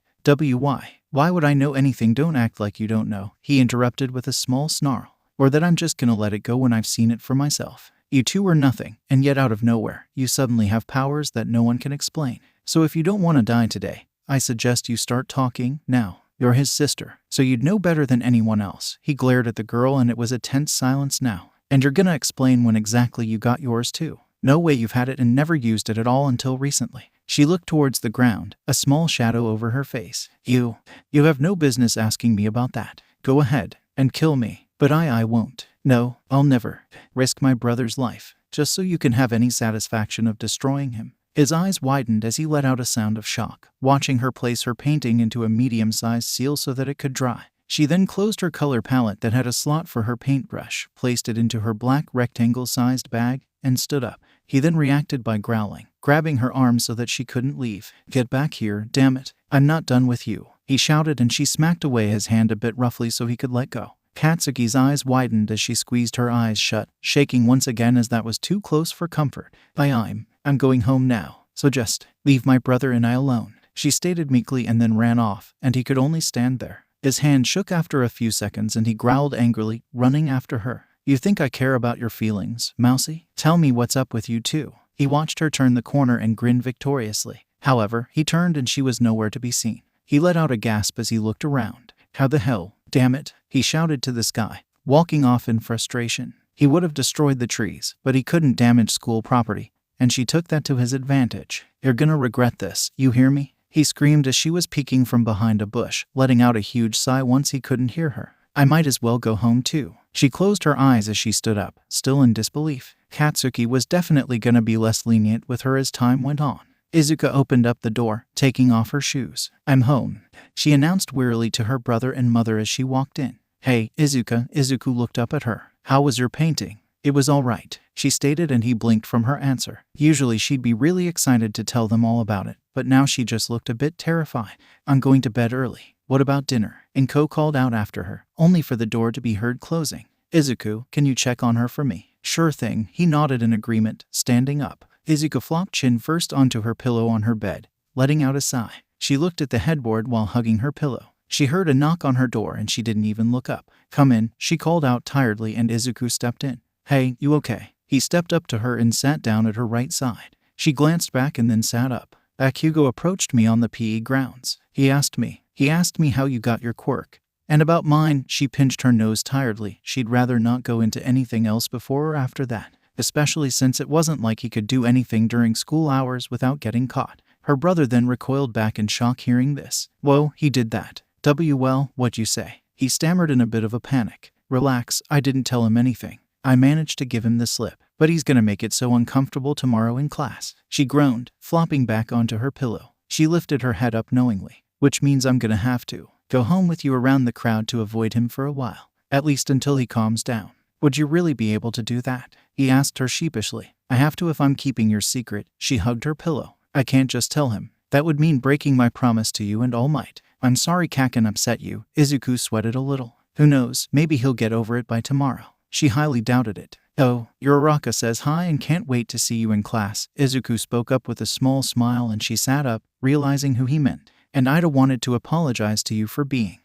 Why would I know anything? Don't act like you don't know," he interrupted with a small snarl. "Or that I'm just gonna let it go when I've seen it for myself. You two are nothing, and yet out of nowhere, you suddenly have powers that no one can explain. So if you don't want to die today, I suggest you start talking now. You're his sister, so you'd know better than anyone else." He glared at the girl, and it was a tense silence now. "And you're gonna explain when exactly you got yours too? No way you've had it and never used it at all until recently." She looked towards the ground, a small shadow over her face. You have no business asking me about that. Go ahead and kill me. But I won't. No, I'll never risk my brother's life, just so you can have any satisfaction of destroying him." His eyes widened as he let out a sound of shock, watching her place her painting into a medium-sized seal so that it could dry. She then closed her color palette that had a slot for her paintbrush, placed it into her black rectangle-sized bag, and stood up. He then reacted by growling, grabbing her arm so that she couldn't leave. "Get back here, damn it. I'm not done with you," he shouted, and she smacked away his hand a bit roughly so he could let go. Katsuki's eyes widened as she squeezed her eyes shut, shaking once again as that was too close for comfort. I'm going home now, so just leave my brother and I alone," she stated meekly, and then ran off, and he could only stand there. His hand shook after a few seconds, and he growled angrily, running after her. "You think I care about your feelings, Mousy? Tell me what's up with you too." He watched her turn the corner and grinned victoriously. However, he turned and she was nowhere to be seen. He let out a gasp as he looked around. "How the hell? Damn it," he shouted to the sky, walking off in frustration. He would have destroyed the trees, but he couldn't damage school property, and she took that to his advantage. "You're gonna regret this, you hear me?" he screamed as she was peeking from behind a bush, letting out a huge sigh once he couldn't hear her. "I might as well go home too." She closed her eyes as she stood up, still in disbelief. Katsuki was definitely gonna be less lenient with her as time went on. Izuku opened up the door, taking off her shoes. "I'm home," she announced wearily to her brother and mother as she walked in. "Hey, Izuku." Izuku looked up at her. "How was your painting?" "It was all right," she stated, and he blinked from her answer. Usually she'd be really excited to tell them all about it, but now she just looked a bit terrified. "I'm going to bed early. What about dinner?" 𝐒𝐭 called out after her, only for the door to be heard closing. "Izuku, can you check on her for me?" "Sure thing," he nodded in agreement, standing up. Izuku flopped chin first onto her pillow on her bed, letting out a sigh. She looked at the headboard while hugging her pillow. She heard a knock on her door and she didn't even look up. "Come in," she called out tiredly, and Izuku stepped in. "Hey, you okay?" He stepped up to her and sat down at her right side. She glanced back and then sat up. "Bakugo approached me on the PE grounds. He asked me how you got your quirk. And about mine." She pinched her nose tiredly. She'd rather not go into anything else before or after that, especially since it wasn't like he could do anything during school hours without getting caught. Her brother then recoiled back in shock hearing this. "Whoa, he did that? Well, what'd you say?" He stammered in a bit of a panic. "Relax, I didn't tell him anything. I managed to give him the slip." but he's gonna make it so uncomfortable tomorrow in class. She groaned, flopping back onto her pillow. She lifted her head up knowingly. Which means I'm gonna have to go home with you around the crowd to avoid him for a while. At least until he calms down. Would you really be able to do that? He asked her sheepishly. I have to if I'm keeping your secret. She hugged her pillow. I can't just tell him. That would mean breaking my promise to you and All Might. I'm sorry Kaken upset you. Izuku sweated a little. Who knows, maybe he'll get over it by tomorrow. She highly doubted it. Oh, your Araka says hi and can't wait to see you in class. Izuku spoke up with a small smile and she sat up, realizing who he meant. And Ida wanted to apologize to you for being,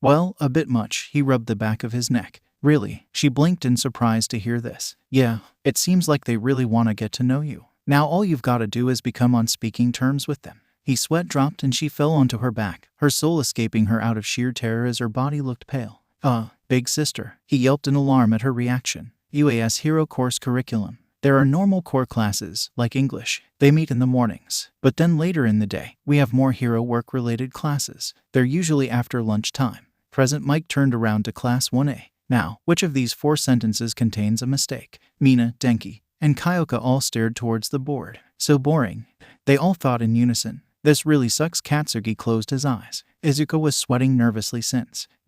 well, a bit much. He rubbed the back of his neck. Really? She blinked in surprise to hear this. Yeah, it seems like they really want to get to know you. Now all you've got to do is become on speaking terms with them. His sweat dropped and she fell onto her back, her soul escaping her out of sheer terror as her body looked pale. Big sister. He yelped in alarm at her reaction. UAS Hero Course Curriculum. There are normal core classes, like English. They meet in the mornings. But then later in the day, we have more hero work-related classes. They're usually after lunchtime. President Mike turned around to Class 1A. Now, which of these 4 sentences contains a mistake? Mina, Denki, and Kyoka all stared towards the board. So boring. They all thought in unison. This really sucks. Katsuki closed his eyes. Izuku was sweating nervously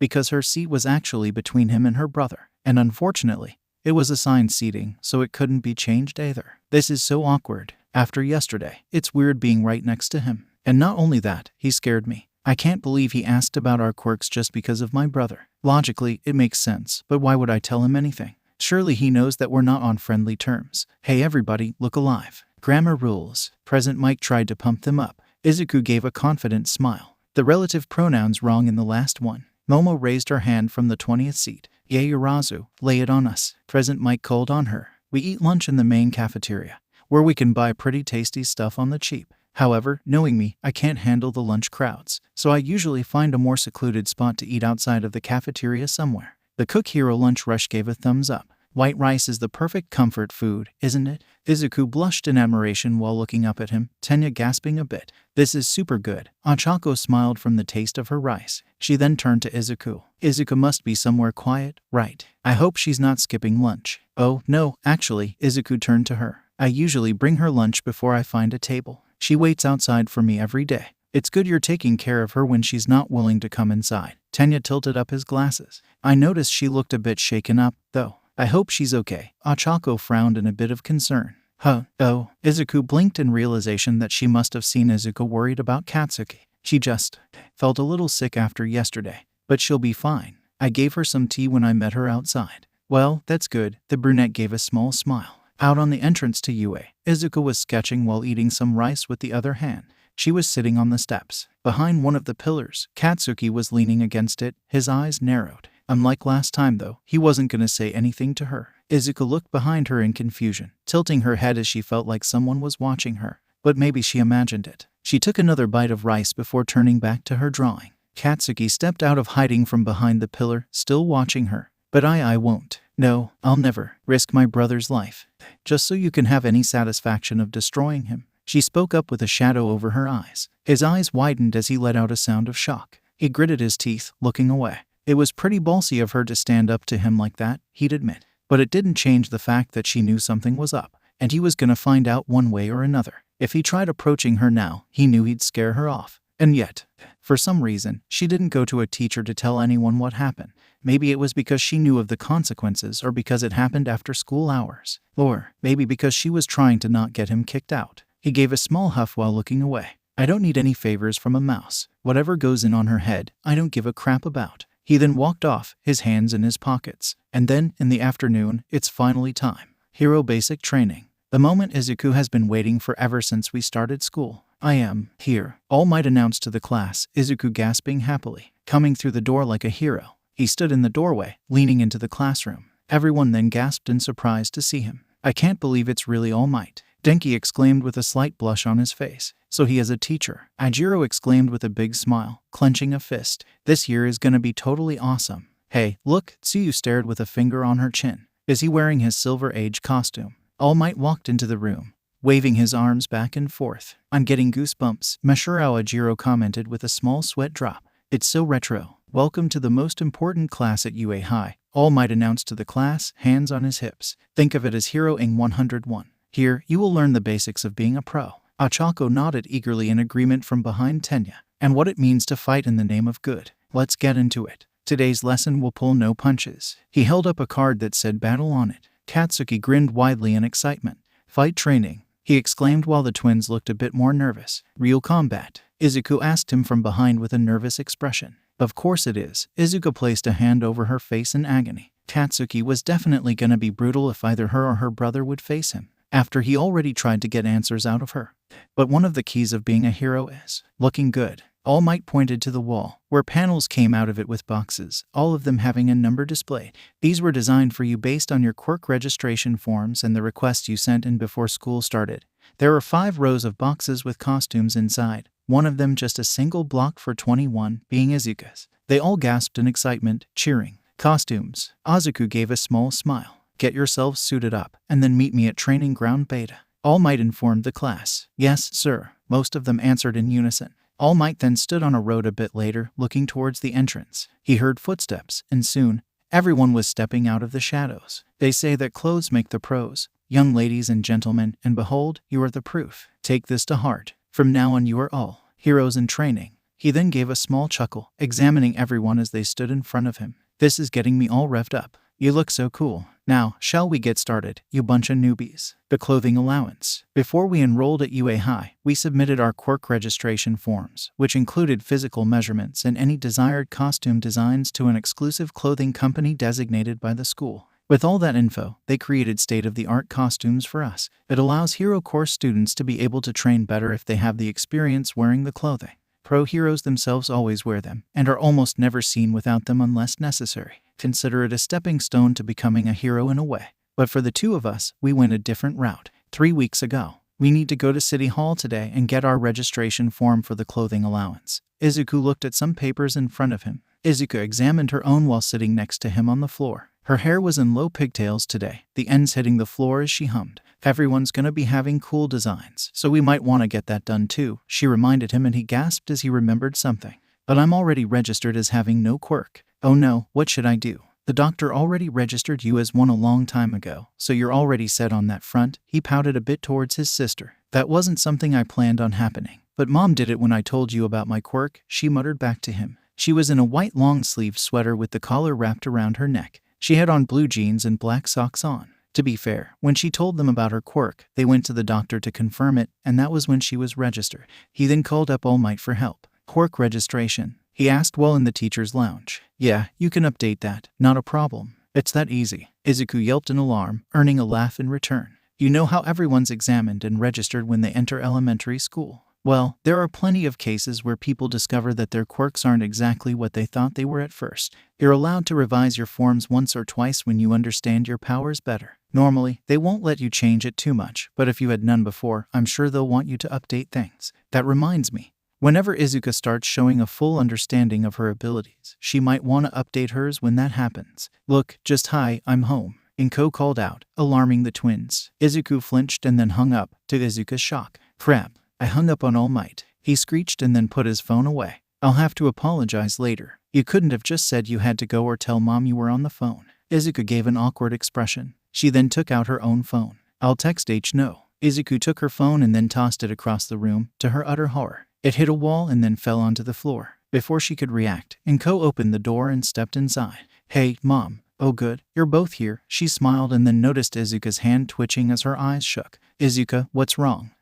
because her seat was actually between him and her brother. And unfortunately, it was assigned seating, so it couldn't be changed either. This is so awkward. After yesterday, it's weird being right next to him. And not only that, he scared me. I can't believe he asked about our quirks just because of my brother. Logically, it makes sense, but why would I tell him anything? Surely he knows that we're not on friendly terms. Hey everybody, look alive. Grammar rules. President Mike tried to pump them up. Izuku gave a confident smile. The relative pronouns wrong in the last one. Momo raised her hand from the 20th seat. Yaoyorozu, lay it on us. President Mike called on her. We eat lunch in the main cafeteria, where we can buy pretty tasty stuff on the cheap. However, knowing me, I can't handle the lunch crowds, so I usually find a more secluded spot to eat outside of the cafeteria somewhere. The Cook Hero Lunch Rush gave a thumbs up. White rice is the perfect comfort food, isn't it? Izuku blushed in admiration while looking up at him, Tenya gasping a bit. This is super good. Ochako smiled from the taste of her rice. She then turned to Izuku. Izuku must be somewhere quiet, right? I hope she's not skipping lunch. Oh, no, actually, Izuku turned to her. I usually bring her lunch before I find a table. She waits outside for me every day. It's good you're taking care of her when she's not willing to come inside. Tenya tilted up his glasses. I noticed she looked a bit shaken up, though. I hope she's okay. Ochako frowned in a bit of concern. Oh. Izuku blinked in realization that she must have seen Izuku worried about Katsuki. She just felt a little sick after yesterday. But she'll be fine. I gave her some tea when I met her outside. Well, that's good. The brunette gave a small smile. Out on the entrance to UA, Izuku was sketching while eating some rice with the other hand. She was sitting on the steps. Behind one of the pillars, Katsuki was leaning against it, his eyes narrowed. Unlike last time though, he wasn't gonna say anything to her. Izuku looked behind her in confusion, tilting her head as she felt like someone was watching her. But maybe she imagined it. She took another bite of rice before turning back to her drawing. Katsuki stepped out of hiding from behind the pillar, still watching her. But I won't. No, I'll never risk my brother's life, just so you can have any satisfaction of destroying him. She spoke up with a shadow over her eyes. His eyes widened as he let out a sound of shock. He gritted his teeth, looking away. It was pretty ballsy of her to stand up to him like that, he'd admit. But it didn't change the fact that she knew something was up, and he was gonna find out one way or another. If he tried approaching her now, he knew he'd scare her off. And yet, for some reason, she didn't go to a teacher to tell anyone what happened. Maybe it was because she knew of the consequences, or because it happened after school hours. Or maybe because she was trying to not get him kicked out. He gave a small huff while looking away. I don't need any favors from a mouse. Whatever goes in on her head, I don't give a crap about. He then walked off, his hands in his pockets. And then, in the afternoon, it's finally time. Hero Basic Training. The moment Izuku has been waiting for ever since we started school. I am here. All Might announced to the class, Izuku gasping happily, coming through the door like a hero. He stood in the doorway, leaning into the classroom. Everyone then gasped in surprise to see him. I can't believe it's really All Might. Denki exclaimed with a slight blush on his face. So he is a teacher. Ajiro exclaimed with a big smile, clenching a fist. This year is gonna be totally awesome. Hey, look, Tsuyu stared with a finger on her chin. Is he wearing his Silver Age costume? All Might walked into the room, waving his arms back and forth. I'm getting goosebumps, Mashirao Ajiro commented with a small sweat drop. It's so retro. Welcome to the most important class at UA High. All Might announced to the class, hands on his hips. Think of it as heroing 101. Here, you will learn the basics of being a pro. Ochako nodded eagerly in agreement from behind Tenya, and what it means to fight in the name of good. Let's get into it. Today's lesson will pull no punches. He held up a card that said battle on it. Katsuki grinned widely in excitement. Fight training, he exclaimed while the twins looked a bit more nervous. Real combat? Izuku asked him from behind with a nervous expression. Of course it is. Izuku placed a hand over her face in agony. Katsuki was definitely gonna be brutal if either her or her brother would face him, after he already tried to get answers out of her. But one of the keys of being a hero is looking good. All Might pointed to the wall, where panels came out of it with boxes, all of them having a number displayed. These were designed for you based on your Quirk registration forms and the requests you sent in before school started. There were 5 rows of boxes with costumes inside, one of them just a single block for 21, being Izuku's. They all gasped in excitement, cheering. Costumes. Izuku gave a small smile. Get yourselves suited up, and then meet me at Training Ground Beta. All Might informed the class. Yes, sir. Most of them answered in unison. All Might then stood on a road a bit later, looking towards the entrance. He heard footsteps, and soon, everyone was stepping out of the shadows. They say that clothes make the pros. Young ladies and gentlemen, and behold, you are the proof. Take this to heart. From now on you are all heroes in training. He then gave a small chuckle, examining everyone as they stood in front of him. This is getting me all revved up. You look so cool. Now, shall we get started, you bunch of newbies? The clothing allowance. Before we enrolled at UA High, we submitted our Quirk registration forms, which included physical measurements and any desired costume designs to an exclusive clothing company designated by the school. With all that info, they created state-of-the-art costumes for us. It allows Hero Course students to be able to train better if they have the experience wearing the clothing. Pro heroes themselves always wear them, and are almost never seen without them unless necessary. Consider it a stepping stone to becoming a hero in a way. But for the two of us, we went a different route. 3 weeks ago, we need to go to City Hall today and get our registration form for the clothing allowance. Izuku looked at some papers in front of him. Izuku examined her own while sitting next to him on the floor. Her hair was in low pigtails today, the ends hitting the floor as she hummed. Everyone's gonna be having cool designs, so we might want to get that done too, she reminded him, and he gasped as he remembered something. But I'm already registered as having no quirk. Oh no, what should I do? The doctor already registered you as one a long time ago, so you're already set on that front. He pouted a bit towards his sister. That wasn't something I planned on happening. But Mom did it when I told you about my quirk, she muttered back to him. She was in a white long-sleeved sweater with the collar wrapped around her neck. She had on blue jeans and black socks on. To be fair, when she told them about her quirk, they went to the doctor to confirm it, and that was when she was registered. He then called up All Might for help. Quirk registration? He asked while in the teacher's lounge. Yeah, you can update that. Not a problem. It's that easy. Izuku yelped in alarm, earning a laugh in return. You know how everyone's examined and registered when they enter elementary school? Well, there are plenty of cases where people discover that their quirks aren't exactly what they thought they were at first. You're allowed to revise your forms once or twice when you understand your powers better. Normally, they won't let you change it too much, but if you had none before, I'm sure they'll want you to update things. That reminds me. Whenever Izuku starts showing a full understanding of her abilities, she might want to update hers when that happens. Look, just hi, I'm home. 𝐭 called out, alarming the twins. Izuku flinched and then hung up, to Izuku's shock. Crap. I hung up on All Might. He screeched and then put his phone away. I'll have to apologize later. You couldn't have just said you had to go or tell Mom you were on the phone. Izuku gave an awkward expression. She then took out her own phone. I'll text H. No. Izuku took her phone and then tossed it across the room, to her utter horror. It hit a wall and then fell onto the floor. Before she could react, 𝐭 opened the door and stepped inside. Hey, Mom. Oh good, you're both here. She smiled and then noticed Izuku's hand twitching as her eyes shook. Izuku, what's wrong?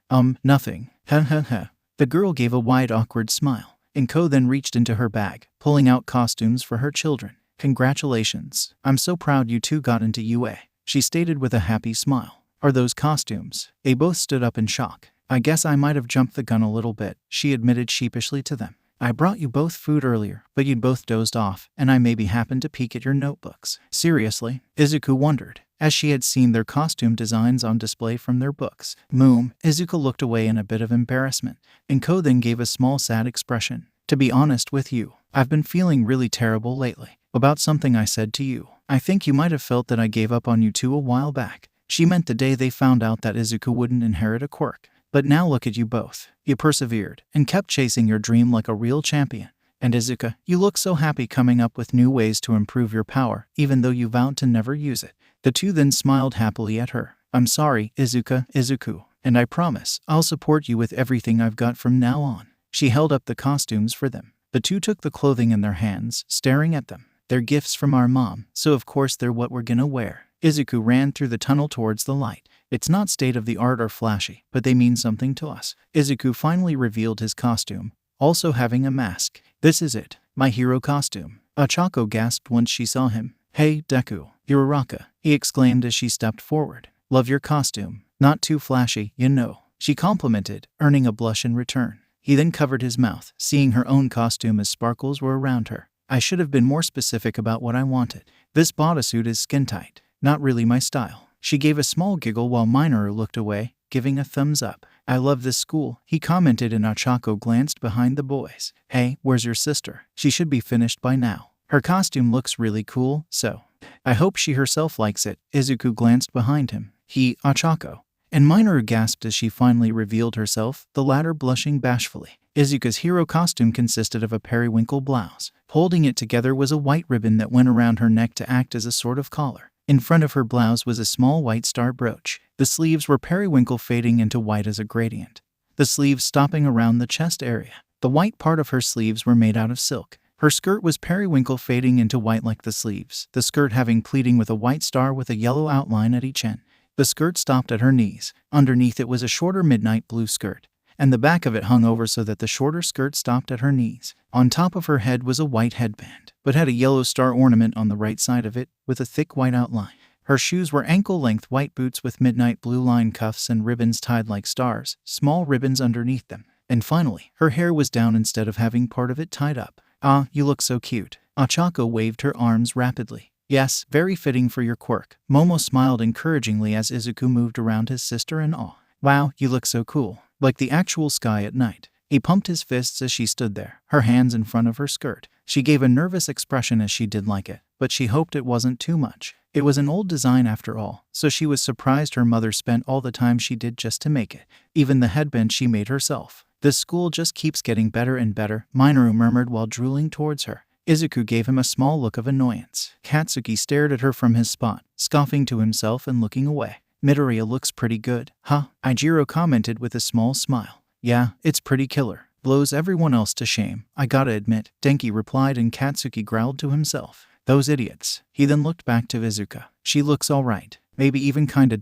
Nothing. The girl gave a wide, awkward smile. 𝐭 then reached into her bag, pulling out costumes for her children. Congratulations. I'm so proud you two got into UA, she stated with a happy smile. Are those costumes? They both stood up in shock. I guess I might have jumped the gun a little bit, she admitted sheepishly to them. I brought you both food earlier, but you'd both dozed off, and I maybe happened to peek at your notebooks. Seriously? Izuku wondered, as she had seen their costume designs on display from their books. Izuku looked away in a bit of embarrassment. 𝐭 then gave a small sad expression. To be honest with you, I've been feeling really terrible lately. About something I said to you. I think you might have felt that I gave up on you two a while back. She meant the day they found out that Izuku wouldn't inherit a quirk. But now look at you both. You persevered, and kept chasing your dream like a real champion. And Izuku, you look so happy coming up with new ways to improve your power, even though you vowed to never use it. The two then smiled happily at her. I'm sorry, Izuku, and I promise I'll support you with everything I've got from now on. She held up the costumes for them. The two took the clothing in their hands, staring at them. They're gifts from our mom, so of course they're what we're gonna wear. Izuku ran through the tunnel towards the light. It's not state-of-the-art or flashy, but they mean something to us. Izuku finally revealed his costume, also having a mask. This is it, my hero costume. 𝗧𝗪 gasped once she saw him. Hey, Deku, you're a rocka, he exclaimed as she stepped forward. Love your costume. Not too flashy, you know, she complimented, earning a blush in return. He then covered his mouth, seeing her own costume as sparkles were around her. I should have been more specific about what I wanted. This bodysuit is skin tight, not really my style. She gave a small giggle while Minoru looked away, giving a thumbs up. I love this school, he commented, and 𝗧𝗪 glanced behind the boys. Hey, where's your sister? She should be finished by now. Her costume looks really cool, so I hope she herself likes it. Izuku glanced behind him. 𝗧𝗪. And Minoru gasped as she finally revealed herself, the latter blushing bashfully. Izuku's hero costume consisted of a periwinkle blouse. Holding it together was a white ribbon that went around her neck to act as a sort of collar. In front of her blouse was a small white star brooch. The sleeves were periwinkle fading into white as a gradient, the sleeves stopping around the chest area. The white part of her sleeves were made out of silk. Her skirt was periwinkle fading into white like the sleeves, the skirt having pleating with a white star with a yellow outline at each end. The skirt stopped at her knees. Underneath it was a shorter midnight blue skirt, and the back of it hung over so that the shorter skirt stopped at her knees. On top of her head was a white headband, but had a yellow star ornament on the right side of it, with a thick white outline. Her shoes were ankle-length white boots with midnight blue line cuffs and ribbons tied like stars, small ribbons underneath them. And finally, her hair was down instead of having part of it tied up. Ah, you look so cute. 𝗧𝗪 waved her arms rapidly. Yes, very fitting for your quirk. Momo smiled encouragingly as Izuku moved around his sister in awe. Wow, you look so cool. Like the actual sky at night. He pumped his fists as she stood there, her hands in front of her skirt. She gave a nervous expression as she did like it, but she hoped it wasn't too much. It was an old design after all, so she was surprised her mother spent all the time she did just to make it. Even the headband she made herself. This school just keeps getting better and better, Minoru murmured while drooling towards her. Izuku gave him a small look of annoyance. Katsuki stared at her from his spot, scoffing to himself and looking away. Midoriya looks pretty good, huh? Ijiro commented with a small smile. Yeah, it's pretty killer. Blows everyone else to shame, I gotta admit, Denki replied, and Katsuki growled to himself. Those idiots. He then looked back to Izuku. She looks alright. Maybe even kinda ...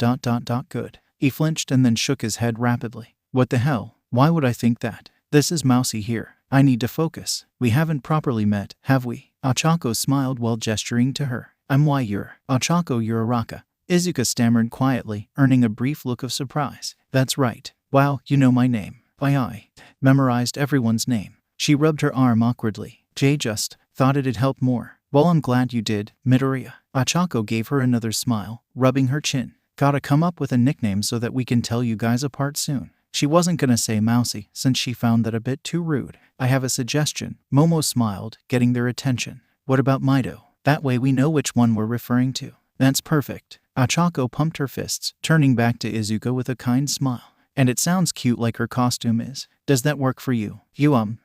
good. He flinched and then shook his head rapidly. What the hell? Why would I think that? This is Mousy here. I need to focus. We haven't properly met, have we? 𝗧𝗪 smiled while gesturing to her. I'm why you're. 𝗧𝗪, you're a raka. Izuku stammered quietly, earning a brief look of surprise. That's right. Wow, you know my name. I memorized everyone's name. She rubbed her arm awkwardly. Just thought it'd help more. Well, I'm glad you did, Midoriya. 𝗧𝗪 gave her another smile, rubbing her chin. Gotta come up with a nickname so that we can tell you guys apart soon. She wasn't gonna say Mousy, since she found that a bit too rude. I have a suggestion. Momo smiled, getting their attention. What about Mido? That way we know which one we're referring to. That's perfect. 𝗧𝗪 pumped her fists, turning back to Izuku with a kind smile. And it sounds cute like her costume is. Does that work for you?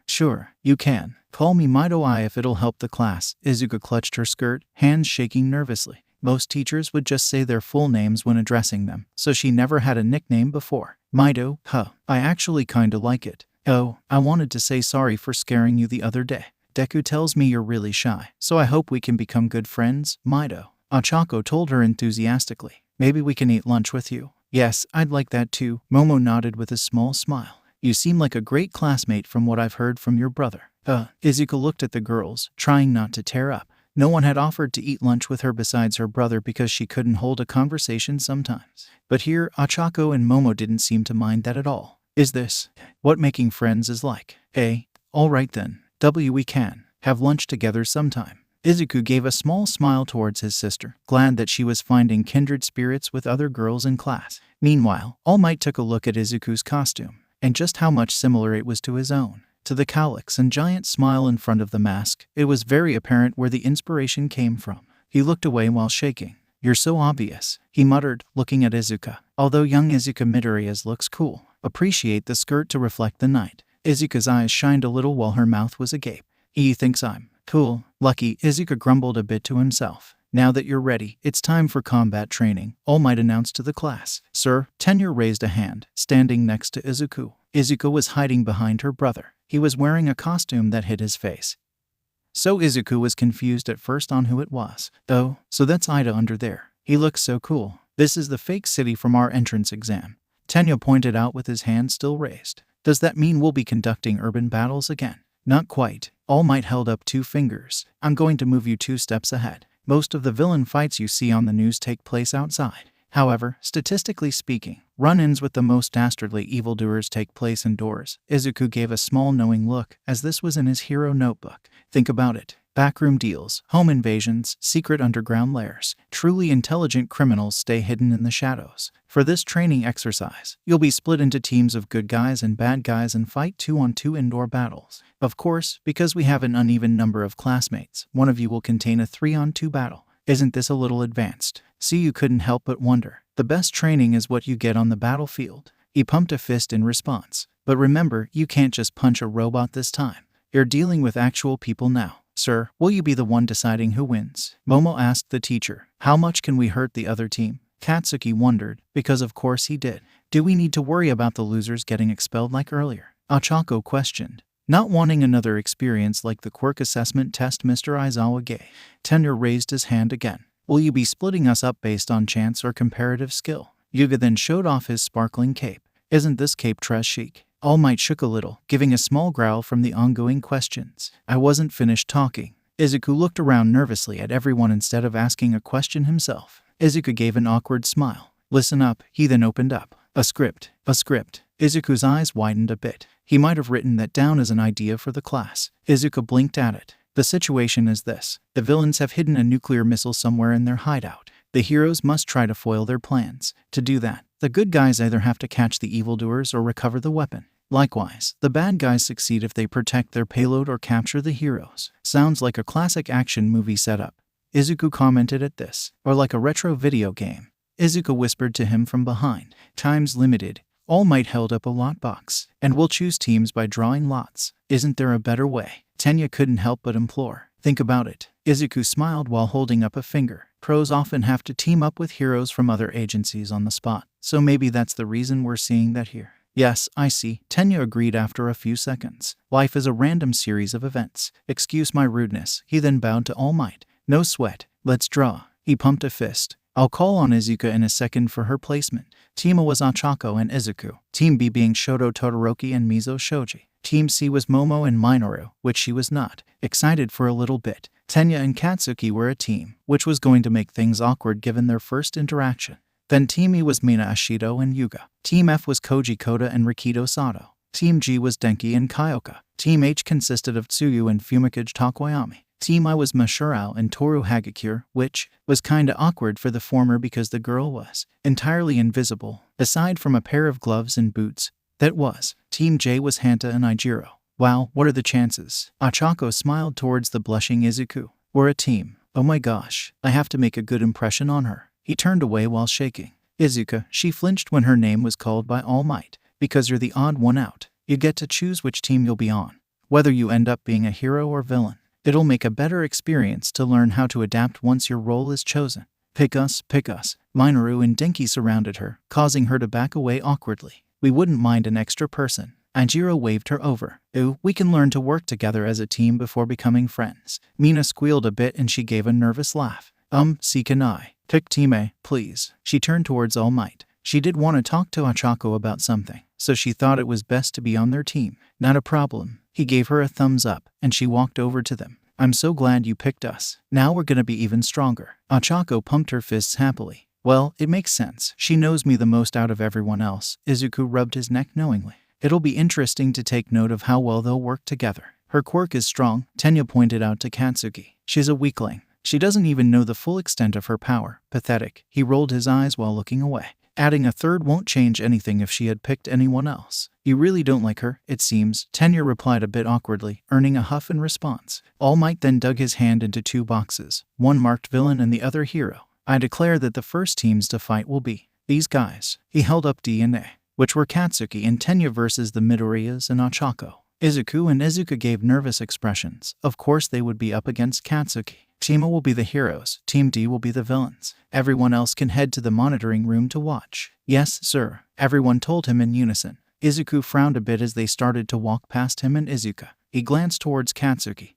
Sure, you can. Call me Mido if it'll help the class. Izuku clutched her skirt, hands shaking nervously. Most teachers would just say their full names when addressing them, so she never had a nickname before. Mido, I actually kinda like it. Oh, I wanted to say sorry for scaring you the other day. Deku tells me you're really shy, so I hope we can become good friends, Mido. 𝗧𝗪 told her enthusiastically. Maybe we can eat lunch with you. Yes, I'd like that too. Momo nodded with a small smile. You seem like a great classmate from what I've heard from your brother. Izuku looked at the girls, trying not to tear up. No one had offered to eat lunch with her besides her brother because she couldn't hold a conversation sometimes. But here, 𝗧𝗪 and Momo didn't seem to mind that at all. Is this what making friends is like? Hey, alright then. We can have lunch together sometime. Izuku gave a small smile towards his sister, glad that she was finding kindred spirits with other girls in class. Meanwhile, All Might took a look at Izuku's costume, and just how much similar it was to his own. To the cowlicks and giant smile in front of the mask, it was very apparent where the inspiration came from. He looked away while shaking. You're so obvious, he muttered, looking at Izuku. Although young Izuku Midoriya's looks cool. Appreciate the skirt to reflect the night. Izuku's eyes shined a little while her mouth was agape. He thinks I'm cool. Lucky, Izuku grumbled a bit to himself. Now that you're ready, it's time for combat training, All Might announced to the class. Sir, 𝗕𝗏 raised a hand, standing next to Izuku. Izuku was hiding behind her brother. He was wearing a costume that hid his face. So Izuku was confused at first on who it was. Oh, so that's Ida under there. He looks so cool. This is the fake city from our entrance exam, 𝗕𝗏 pointed out with his hand still raised. Does that mean we'll be conducting urban battles again? Not quite. All Might held up 2 fingers. I'm going to move you 2 steps ahead. Most of the villain fights you see on the news take place outside. However, statistically speaking, run-ins with the most dastardly evildoers take place indoors. Izuku gave a small knowing look, as this was in his hero notebook. Think about it. Backroom deals, home invasions, secret underground lairs. Truly intelligent criminals stay hidden in the shadows. For this training exercise, you'll be split into teams of good guys and bad guys and fight 2-on-2 indoor battles. Of course, because we have an uneven number of classmates, one of you will contain a 3-on-2 battle. Isn't this a little advanced? See, you couldn't help but wonder. The best training is what you get on the battlefield. He pumped a fist in response. But remember, you can't just punch a robot this time. You're dealing with actual people now. Sir, will you be the one deciding who wins? Momo asked the teacher. How much can we hurt the other team? Katsuki wondered, because of course he did. Do we need to worry about the losers getting expelled like earlier? Ochako questioned. Not wanting another experience like the Quirk assessment test, Mr. Aizawa gave. 𝗕𝗏 raised his hand again. Will you be splitting us up based on chance or comparative skill? Yuga then showed off his sparkling cape. Isn't this cape très chic? All Might shook a little, giving a small growl from the ongoing questions. I wasn't finished talking. Izuku looked around nervously at everyone instead of asking a question himself. Izuku gave an awkward smile. Listen up, he then opened up. A script. Izuku's eyes widened a bit. He might have written that down as an idea for the class. Izuku blinked at it. The situation is this. The villains have hidden a nuclear missile somewhere in their hideout. The heroes must try to foil their plans. To do that, the good guys either have to catch the evildoers or recover the weapon. Likewise, the bad guys succeed if they protect their payload or capture the heroes. Sounds like a classic action movie setup. Izuku commented at this. Or like a retro video game. Izuku whispered to him from behind. Time's limited. All Might held up a lot box. And we'll choose teams by drawing lots. Isn't there a better way? 𝗕𝗏 couldn't help but implore. Think about it. Izuku smiled while holding up a finger. Pros often have to team up with heroes from other agencies on the spot. So maybe that's the reason we're seeing that here. Yes, I see, 𝗕𝗏 agreed after a few seconds. Life is a random series of events. Excuse my rudeness. He then bowed to All Might. No sweat. Let's draw. He pumped a fist. I'll call on Izuku in a second for her placement. Team A was Ochako and Izuku. Team B being Shoto Todoroki and Mizo Shoji. Team C was Momo and Minoru, which she was not. Excited for a little bit. 𝗕𝗏 and Katsuki were a team, which was going to make things awkward given their first interaction. Then Team E was Mina Ashido and Yuga. Team F was Koji Koda and Rikido Sato. Team G was Denki and Kyoka. Team H consisted of Tsuyu and 𝗵𝗃 Takoyami. Team I was Masaru and Toru Hagakure, which was kinda awkward for the former because the girl was entirely invisible, aside from a pair of gloves and boots. That was. Team J was Hanta and Ijiro. Wow, what are the chances? Ochako smiled towards the blushing Izuku. We're a team. Oh my gosh, I have to make a good impression on her. He turned away while shaking. Izuku, she flinched when her name was called by All Might. Because you're the odd one out. You get to choose which team you'll be on. Whether you end up being a hero or villain. It'll make a better experience to learn how to adapt once your role is chosen. Pick us. Minoru and Denki surrounded her, causing her to back away awkwardly. We wouldn't mind an extra person. Ijiro waved her over. Ooh, we can learn to work together as a team before becoming friends. Mina squealed a bit and she gave a nervous laugh. See, can I pick Team A, please? She turned towards All Might. She did want to talk to Ochako about something, so she thought it was best to be on their team. Not a problem. He gave her a thumbs up, and she walked over to them. I'm so glad you picked us. Now we're gonna be even stronger. Ochako pumped her fists happily. Well, it makes sense. She knows me the most out of everyone else. Izuku rubbed his neck knowingly. It'll be interesting to take note of how well they'll work together. Her quirk is strong, 𝗕𝗏 pointed out to Katsuki. She's a weakling. She doesn't even know the full extent of her power. Pathetic. He rolled his eyes while looking away. Adding a third won't change anything if she had picked anyone else. You really don't like her, it seems, 𝗕𝗏 replied a bit awkwardly, earning a huff in response. All Might then dug his hand into 2 boxes, one marked villain and the other hero. I declare that the first teams to fight will be these guys. He held up D and A, which were Katsuki and 𝗕𝗏 versus the Midoriyas and Ochako. Izuku and Izuka gave nervous expressions. Of course they would be up against Katsuki. Team A will be the heroes, Team D will be the villains. Everyone else can head to the monitoring room to watch. Yes, sir, everyone told him in unison. Izuku frowned a bit as they started to walk past him and Izuka. He glanced towards Katsuki,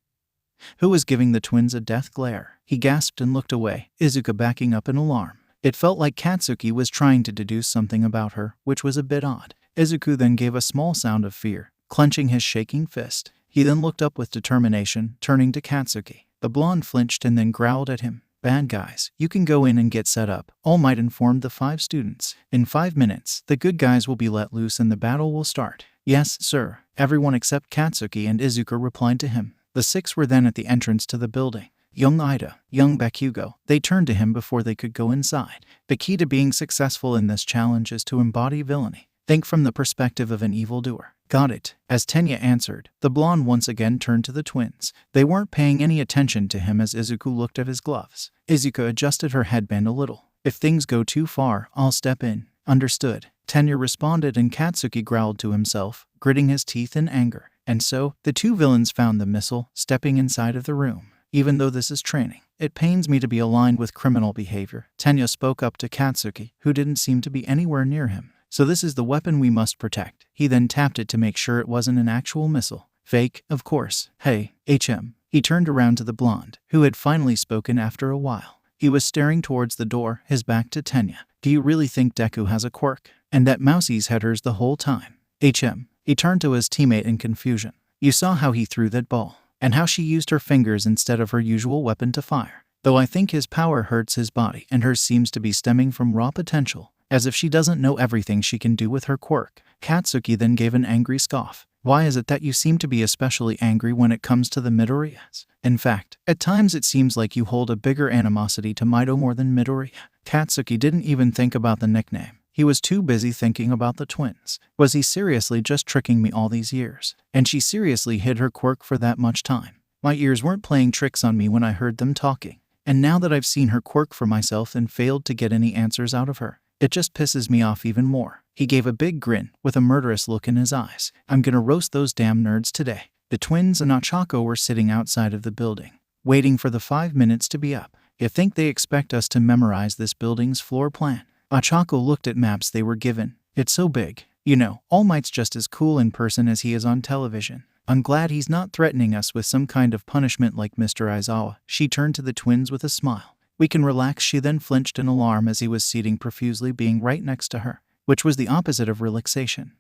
who was giving the twins a death glare. He gasped and looked away, Izuka backing up in alarm. It felt like Katsuki was trying to deduce something about her, which was a bit odd. Izuku then gave a small sound of fear, clenching his shaking fist. He then looked up with determination, turning to Katsuki. The blonde flinched and then growled at him. Bad guys, you can go in and get set up, All Might informed the 5 students. In 5 minutes, the good guys will be let loose and the battle will start. Yes, sir, everyone except Katsuki and Izuku replied to him. The 6 were then at the entrance to the building. Young Ida, young Bakugo, they turned to him before they could go inside. The key to being successful in this challenge is to embody villainy. Think from the perspective of an evildoer. Got it. As Tenya answered, the blonde once again turned to the twins. They weren't paying any attention to him as Izuku looked at his gloves. Izuka adjusted her headband a little. If things go too far, I'll step in. Understood. Tenya responded and Katsuki growled to himself, gritting his teeth in anger. And so, the 2 villains found the missile, stepping inside of the room. Even though this is training, it pains me to be aligned with criminal behavior. Tenya spoke up to Katsuki, who didn't seem to be anywhere near him. So this is the weapon we must protect. He then tapped it to make sure it wasn't an actual missile. Fake, of course. Hey, 𝐻𝐵. He turned around to the blonde, who had finally spoken after a while. He was staring towards the door, his back to Tenya. Do you really think Deku has a quirk? And that Mousie's had hers the whole time? 𝐻𝐵. He turned to his teammate in confusion. You saw how he threw that ball, and how she used her fingers instead of her usual weapon to fire. Though I think his power hurts his body and hers seems to be stemming from raw potential. As if she doesn't know everything she can do with her quirk. Katsuki then gave an angry scoff. Why is it that you seem to be especially angry when it comes to the Midoriyas? In fact, at times it seems like you hold a bigger animosity to Mido more than Midoriya. Katsuki didn't even think about the nickname. He was too busy thinking about the twins. Was he seriously just tricking me all these years? And she seriously hid her quirk for that much time. My ears weren't playing tricks on me when I heard them talking. And now that I've seen her quirk for myself and failed to get any answers out of her, it just pisses me off even more. He gave a big grin, with a murderous look in his eyes. I'm gonna roast those damn nerds today. The twins and 𝐴𝐻𝐴CO were sitting outside of the building, waiting for the 5 minutes to be up. You think they expect us to memorize this building's floor plan? 𝐴𝐻𝐴CO looked at maps they were given. It's so big. You know, All Might's just as cool in person as he is on television. I'm glad he's not threatening us with some kind of punishment like Mr. Aizawa. She turned to the twins with a smile. We can relax. She then flinched in alarm as he was seating profusely, being right next to her, which was the opposite of relaxation.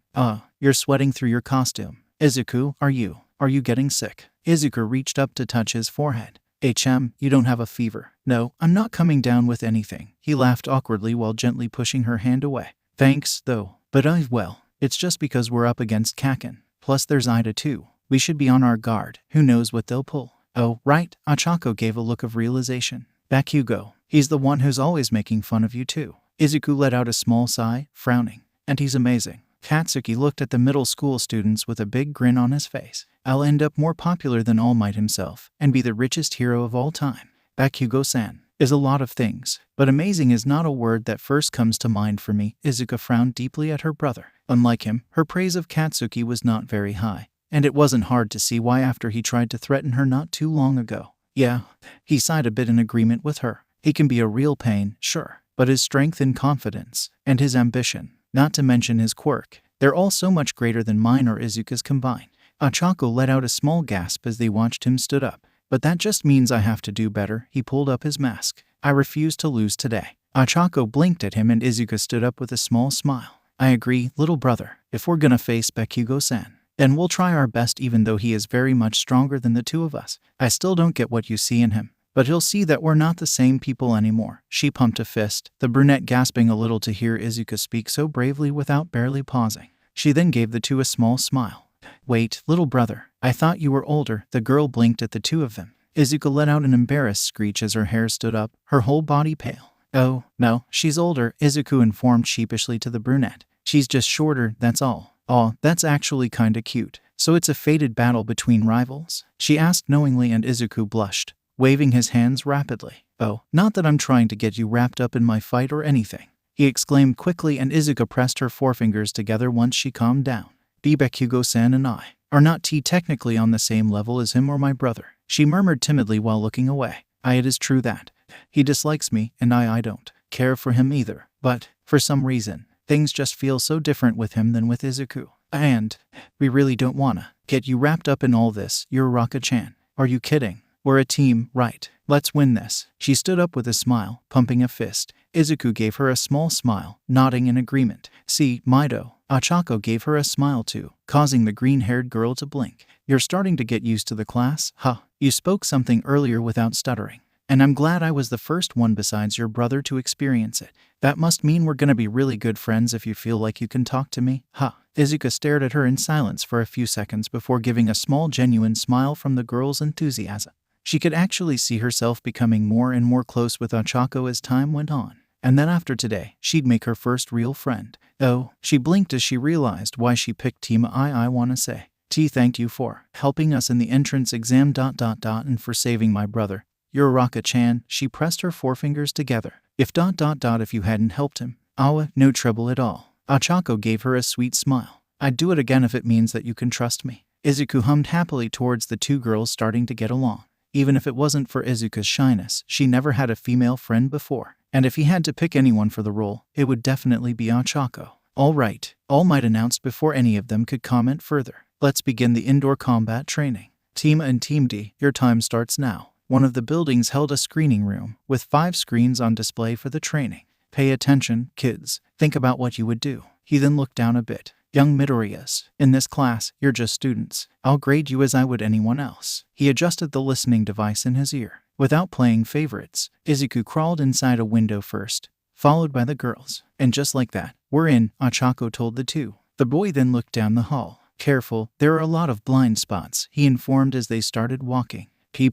You're sweating through your costume. Izuku, are you getting sick? Izuku reached up to touch his forehead. 𝐻𝐵, you don't have a fever. No, I'm not coming down with anything. He laughed awkwardly while gently pushing her hand away. Thanks, though. But well, it's just because we're up against Kaken. Plus there's Ida too. We should be on our guard. Who knows what they'll pull. Oh, right. 𝐴𝐻𝐴CO gave a look of realization. Bakugo. He's the one who's always making fun of you too. Izuku let out a small sigh, frowning. And he's amazing. Katsuki looked at the middle school students with a big grin on his face. I'll end up more popular than All Might himself, and be the richest hero of all time. Bakugo-san is a lot of things, but amazing is not a word that first comes to mind for me. Izuku frowned deeply at her brother. Unlike him, her praise of Katsuki was not very high, and it wasn't hard to see why after he tried to threaten her not too long ago. Yeah, he sighed a bit in agreement with her. He can be a real pain, sure, but his strength and confidence, and his ambition, not to mention his quirk, they're all so much greater than mine or Izuka's combined. 𝐴𝐻𝐴CO let out a small gasp as they watched him stood up. But that just means I have to do better. He pulled up his mask. I refuse to lose today. 𝐴𝐻𝐴CO blinked at him and Izuku stood up with a small smile. I agree, little brother. If we're gonna face Bakugo-san, then we'll try our best even though he is very much stronger than the two of us. I still don't get what you see in him. But he'll see that we're not the same people anymore. She pumped a fist, the brunette gasping a little to hear Izuku speak so bravely without barely pausing. She then gave the two a small smile. Wait, little brother, I thought you were older. The girl blinked at the two of them. Izuku let out an embarrassed screech as her hair stood up, her whole body pale. Oh, no, she's older, Izuku informed sheepishly to the brunette. She's just shorter, that's all. Aw, that's actually kinda cute. So it's a fated battle between rivals? She asked knowingly and Izuku blushed, waving his hands rapidly. Oh, not that I'm trying to get you wrapped up in my fight or anything, he exclaimed quickly and Izuku pressed her forefingers together once she calmed down. Bakugo-san and I are not technically on the same level as him or my brother, she murmured timidly while looking away. It is true that he dislikes me, and I don't care for him either, but for some reason, things just feel so different with him than with Izuku. And we really don't wanna get you wrapped up in all this, 𝗂𝗧𝗏. Are you kidding? We're a team, right? Let's win this. She stood up with a smile, pumping a fist. Izuku gave her a small smile, nodding in agreement. 𝗕𝗏𝗄𝐻𝗄 gave her a smile too, causing the green-haired girl to blink. You're starting to get used to the class, huh? You spoke something earlier without stuttering, and I'm glad I was the first one besides your brother to experience it. That must mean we're gonna be really good friends if you feel like you can talk to me, huh? Izuku stared at her in silence for a few seconds before giving a small genuine smile from the girl's enthusiasm. She could actually see herself becoming more and more close with 𝗂𝗏 as time went on. And then after today, she'd make her first real friend. Oh, she blinked as she realized why she picked team I wanna say. Thank you for helping us in the entrance exam ... and for saving my brother. 𝗂𝗧𝗏, she pressed her forefingers together. If ... if you hadn't helped him. No trouble at all. 𝗂𝗏 gave her a sweet smile. I'd do it again if it means that you can trust me. Izuku hummed happily towards the two girls starting to get along. Even if it wasn't for Izuku's shyness, she never had a female friend before. And if he had to pick anyone for the role, it would definitely be 𝗂𝗏. All right, All Might announced before any of them could comment further. Let's begin the indoor combat training. Team A and Team D, your time starts now. One of the buildings held a screening room, with 5 screens on display for the training. Pay attention, kids. Think about what you would do. He then looked down a bit. Young Midoriyas, in this class, you're just students. I'll grade you as I would anyone else. He adjusted the listening device in his ear. Without playing favorites, Izuku crawled inside a window first, followed by the girls. And just like that, we're in, 𝗂𝗏 told the two. The boy then looked down the hall. Careful, there are a lot of blind spots, he informed as they started walking. P+,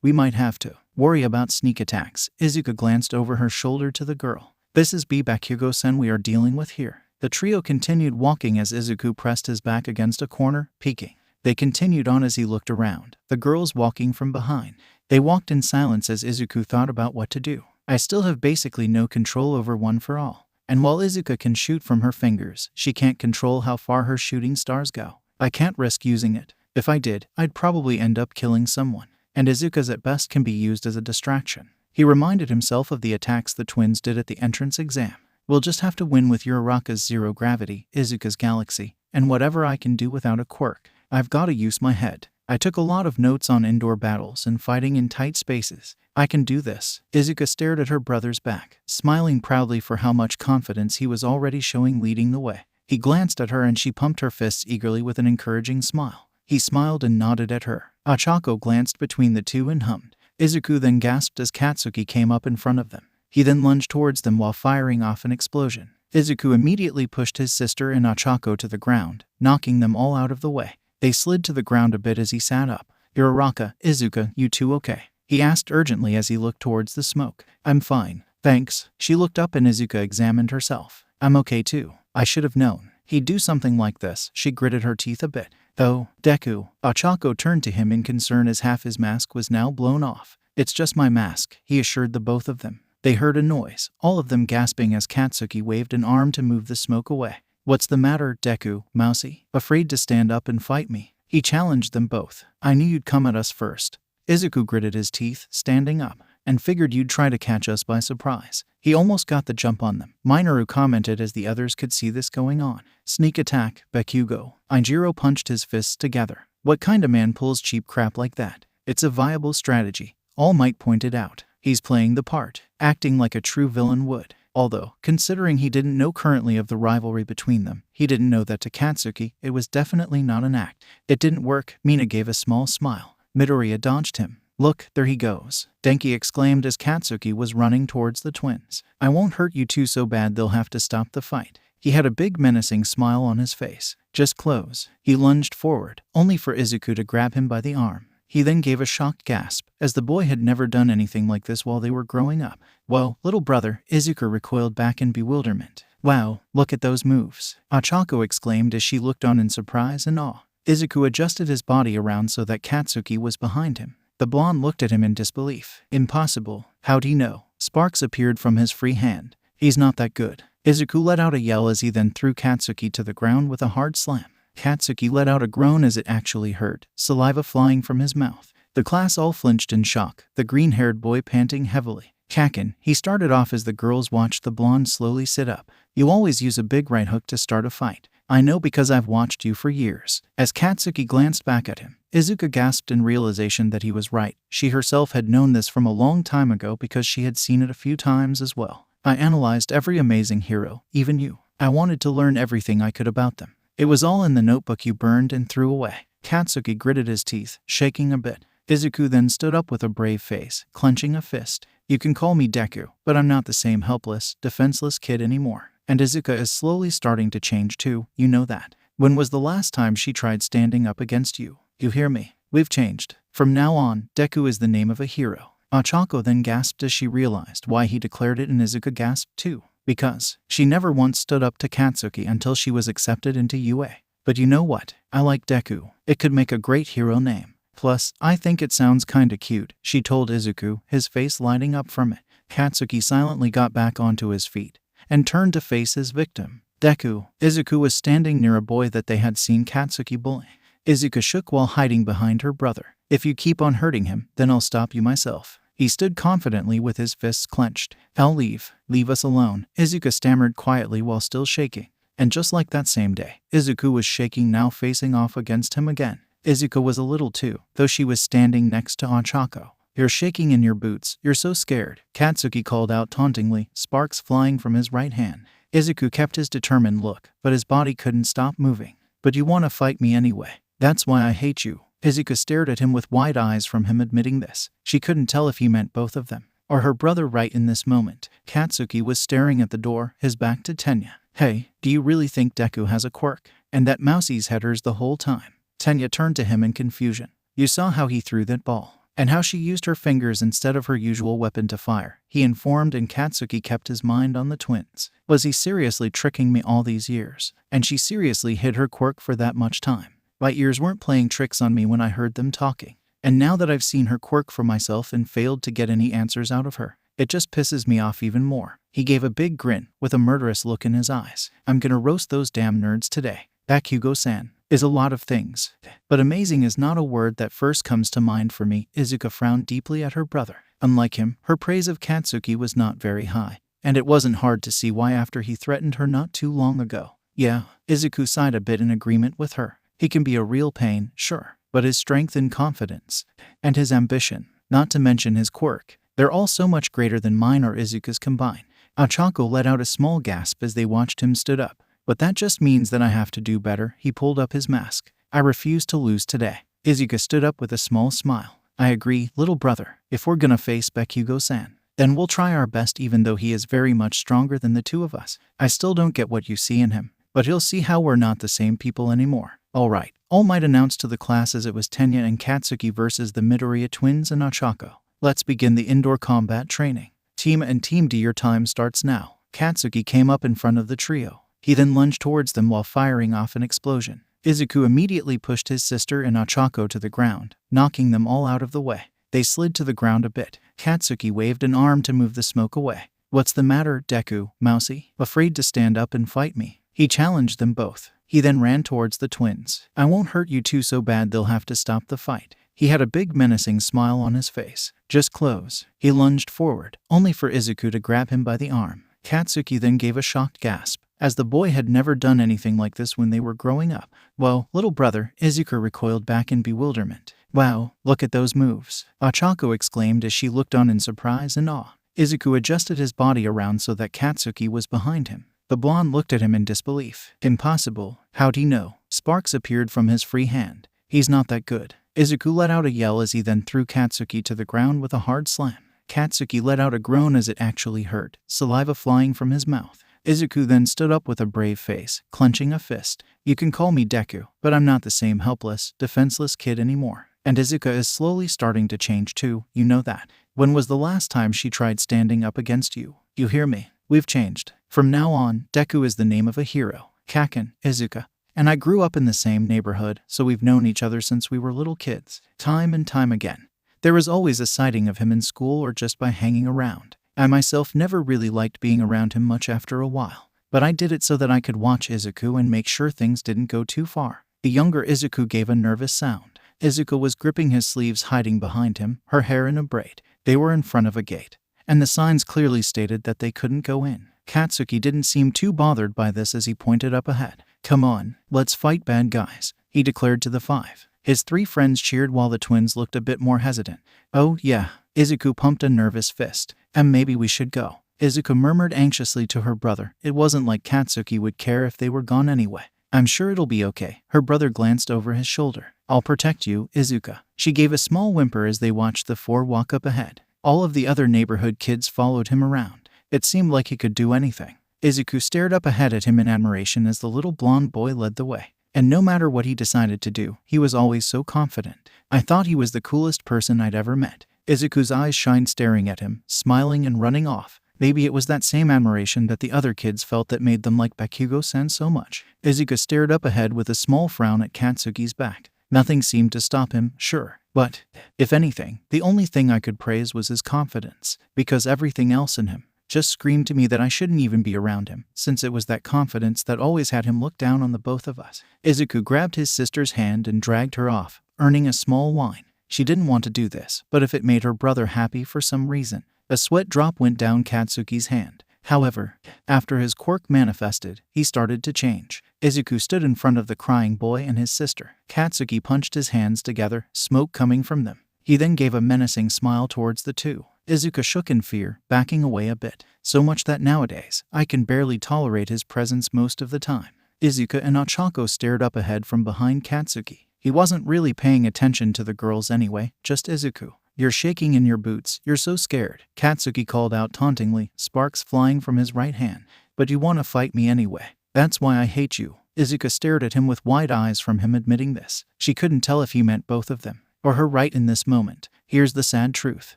we might have to worry about sneak attacks. Izuku glanced over her shoulder to the girl. This is Bakugo-sen we are dealing with here. The trio continued walking as Izuku pressed his back against a corner, peeking. They continued on as he looked around, the girls walking from behind. They walked in silence as Izuku thought about what to do. I still have basically no control over One for All. And while Izuku can shoot from her fingers, she can't control how far her shooting stars go. I can't risk using it. If I did, I'd probably end up killing someone. And Izuku's at best can be used as a distraction. He reminded himself of the attacks the twins did at the entrance exam. We'll just have to win with 𝗂𝗧𝗏's zero gravity, Izuku's galaxy, and whatever I can do without a quirk. I've got to use my head. I took a lot of notes on indoor battles and fighting in tight spaces. I can do this. Izuku stared at her brother's back, smiling proudly for how much confidence he was already showing leading the way. He glanced at her and she pumped her fists eagerly with an encouraging smile. He smiled and nodded at her. 𝗂𝗏 glanced between the two and hummed. Izuku then gasped as Katsuki came up in front of them. He then lunged towards them while firing off an explosion. Izuku immediately pushed his sister and 𝗂𝗏 to the ground, knocking them all out of the way. They slid to the ground a bit as he sat up. 𝗂𝗧𝗏, Izuku, you two okay? He asked urgently as he looked towards the smoke. I'm fine, thanks. She looked up and Izuku examined herself. I'm okay too. I should have known he'd do something like this. She gritted her teeth a bit. Oh, Deku. 𝗂𝗏 turned to him in concern as half his mask was now blown off. It's just my mask, he assured the both of them. They heard a noise, all of them gasping as Katsuki waved an arm to move the smoke away. What's the matter, Deku, Mousy? Afraid to stand up and fight me? He challenged them both. I knew you'd come at us first. Izuku gritted his teeth, standing up, and figured you'd try to catch us by surprise. He almost got the jump on them. Minoru commented as the others could see this going on. Sneak attack, Bakugo. Injiro punched his fists together. What kind of man pulls cheap crap like that? It's a viable strategy, All Might pointed out. He's playing the part, acting like a true villain would. Although, considering he didn't know currently of the rivalry between them, he didn't know that to Katsuki, it was definitely not an act. It didn't work. Mina gave a small smile. Midoriya dodged him. Look, there he goes, Denki exclaimed as Katsuki was running towards the twins. I won't hurt you two so bad they'll have to stop the fight. He had a big menacing smile on his face. Just close. He lunged forward, only for Izuku to grab him by the arm. He then gave a shocked gasp, as the boy had never done anything like this while they were growing up. Whoa, little brother, Izuku recoiled back in bewilderment. Wow, look at those moves, 𝗂𝗏 exclaimed as she looked on in surprise and awe. Izuku adjusted his body around so that Katsuki was behind him. The blonde looked at him in disbelief. Impossible. How'd he know? Sparks appeared from his free hand. He's not that good. Izuku let out a yell as he then threw Katsuki to the ground with a hard slam. 𝗏𝗂𝐁 let out a groan as it actually hurt, saliva flying from his mouth. The class all flinched in shock, the green-haired boy panting heavily. 𝗏𝗂𝐁, he started off as the girls watched the blonde slowly sit up. You always use a big right hook to start a fight. I know because I've watched you for years. As 𝗏𝗂𝐁 glanced back at him, Izuku gasped in realization that he was right. She herself had known this from a long time ago because she had seen it a few times as well. I analyzed every amazing hero, even you. I wanted to learn everything I could about them. It was all in the notebook you burned and threw away. 𝗏𝗂𝐁 gritted his teeth, shaking a bit. Izuku then stood up with a brave face, clenching a fist. You can call me Deku, but I'm not the same helpless, defenseless kid anymore. And Izuku is slowly starting to change too, you know that. When was the last time she tried standing up against you? You hear me? We've changed. From now on, Deku is the name of a hero. Ochako then gasped as she realized why he declared it, and Izuku gasped too. Because she never once stood up to 𝗏𝗂𝐁 until she was accepted into UA. But you know what? I like Deku. It could make a great hero name. Plus, I think it sounds kinda cute, she told Izuku, his face lighting up from it. 𝗏𝗂𝐁 silently got back onto his feet and turned to face his victim. Deku. Izuku was standing near a boy that they had seen 𝗏𝗂𝐁 bullying. Izuku shook while hiding behind her brother. If you keep on hurting him, then I'll stop you myself. He stood confidently with his fists clenched. I'll leave. Leave us alone. Izuku stammered quietly while still shaking. And just like that same day, Izuku was shaking, now facing off against him again. Izuku was a little too, though she was standing next to Ochako. You're shaking in your boots. You're so scared. 𝗏𝗂𝐁 called out tauntingly, sparks flying from his right hand. Izuku kept his determined look, but his body couldn't stop moving. But you want to fight me anyway. That's why I hate you. Izuku stared at him with wide eyes from him admitting this. She couldn't tell if he meant both of them, or her brother right in this moment. 𝗏𝗂𝐁 was staring at the door, his back to Tenya. Hey, do you really think Deku has a quirk? And that Mousie's headers the whole time? Tenya turned to him in confusion. You saw how he threw that ball, and how she used her fingers instead of her usual weapon to fire, he informed, and 𝗏𝗂𝐁 kept his mind on the twins. Was he seriously tricking me all these years? And she seriously hid her quirk for that much time? My ears weren't playing tricks on me when I heard them talking. And now that I've seen her quirk for myself and failed to get any answers out of her, it just pisses me off even more. He gave a big grin, with a murderous look in his eyes. I'm gonna roast those damn nerds today. Bakugo-san is a lot of things, but amazing is not a word that first comes to mind for me. Izuku frowned deeply at her brother. Unlike him, her praise of 𝗏𝗂𝐁 was not very high, and it wasn't hard to see why after he threatened her not too long ago. Yeah, Izuku sighed a bit in agreement with her. He can be a real pain, sure, but his strength and confidence, and his ambition, not to mention his quirk, they're all so much greater than mine or Izuku's combined. Ochako let out a small gasp as they watched him stood up. But that just means that I have to do better. He pulled up his mask. I refuse to lose today. Izuku stood up with a small smile. I agree, little brother. If we're gonna face Bakugo-san, then we'll try our best, even though he is very much stronger than the two of us. I still don't get what you see in him, but he'll see how we're not the same people anymore. Alright, All Might announced to the class as it was Tenya and 𝗏𝗂𝐁 versus the Midoriya twins and Ochako. Let's begin the indoor combat training. Team and Team D, your time starts now. 𝗏𝗂𝐁 came up in front of the trio. He then lunged towards them while firing off an explosion. Izuku immediately pushed his sister and Ochako to the ground, knocking them all out of the way. They slid to the ground a bit. 𝗏𝗂𝐁 waved an arm to move the smoke away. What's the matter, Deku, Mousy? Afraid to stand up and fight me? He challenged them both. He then ran towards the twins. I won't hurt you two so bad they'll have to stop the fight. He had a big menacing smile on his face. Just close. He lunged forward, only for Izuku to grab him by the arm. 𝗏𝗂𝐁 then gave a shocked gasp, as the boy had never done anything like this when they were growing up. Whoa, little brother, Izuku recoiled back in bewilderment. Wow, look at those moves, Ochako exclaimed as she looked on in surprise and awe. Izuku adjusted his body around so that 𝗏𝗂𝐁 was behind him. The blonde looked at him in disbelief. Impossible. How'd he know? Sparks appeared from his free hand. He's not that good. Izuku let out a yell as he then threw 𝗏𝗂𝐁 to the ground with a hard slam. 𝗏𝗂𝐁 let out a groan as it actually hurt, saliva flying from his mouth. Izuku then stood up with a brave face, clenching a fist. You can call me Deku, but I'm not the same helpless, defenseless kid anymore. And Izuku is slowly starting to change too, you know that. When was the last time she tried standing up against you? You hear me? We've changed. From now on, Deku is the name of a hero. 𝗏𝗂𝐁, Izuku, and I grew up in the same neighborhood, so we've known each other since we were little kids. Time and time again. There was always a sighting of him in school or just by hanging around. I myself never really liked being around him much after a while, but I did it so that I could watch Izuku and make sure things didn't go too far. The younger Izuku gave a nervous sound. Izuku was gripping his sleeves, hiding behind him, her hair in a braid. They were in front of a gate, and the signs clearly stated that they couldn't go in. Katsuki didn't seem too bothered by this as he pointed up ahead. "Come on, let's fight bad guys," he declared to the five. His three friends cheered while the twins looked a bit more hesitant. "Oh, yeah." Izuku pumped a nervous fist. "And maybe we should go." Izuku murmured anxiously to her brother. It wasn't like Katsuki would care if they were gone anyway. "I'm sure it'll be okay." Her brother glanced over his shoulder. "I'll protect you, Izuka." She gave a small whimper as they watched the four walk up ahead. All of the other neighborhood kids followed him around. It seemed like he could do anything. Izuku stared up ahead at him in admiration as the little blonde boy led the way. And no matter what he decided to do, he was always so confident. "I thought he was the coolest person I'd ever met." Izuku's eyes shined, staring at him, smiling and running off. Maybe it was that same admiration that the other kids felt that made them like Bakugo-san so much. Izuku stared up ahead with a small frown at Katsuki's back. Nothing seemed to stop him, sure. But, if anything, the only thing I could praise was his confidence, because everything else in him just screamed to me that I shouldn't even be around him, since it was that confidence that always had him look down on the both of us. Izuku grabbed his sister's hand and dragged her off, earning a small whine. She didn't want to do this, but if it made her brother happy for some reason. A sweat drop went down Katsuki's hand. However, after his quirk manifested, he started to change. Izuku stood in front of the crying boy and his sister. Katsuki punched his hands together, smoke coming from them. He then gave a menacing smile towards the two. Izuku shook in fear, backing away a bit. So much that nowadays, I can barely tolerate his presence most of the time. Izuku and Ochako stared up ahead from behind Katsuki. He wasn't really paying attention to the girls anyway, just Izuku. "You're shaking in your boots, you're so scared," Katsuki called out tauntingly, sparks flying from his right hand. "But you want to fight me anyway. That's why I hate you." Izuku stared at him with wide eyes from him admitting this. She couldn't tell if he meant both of them, or her right in this moment. Here's the sad truth.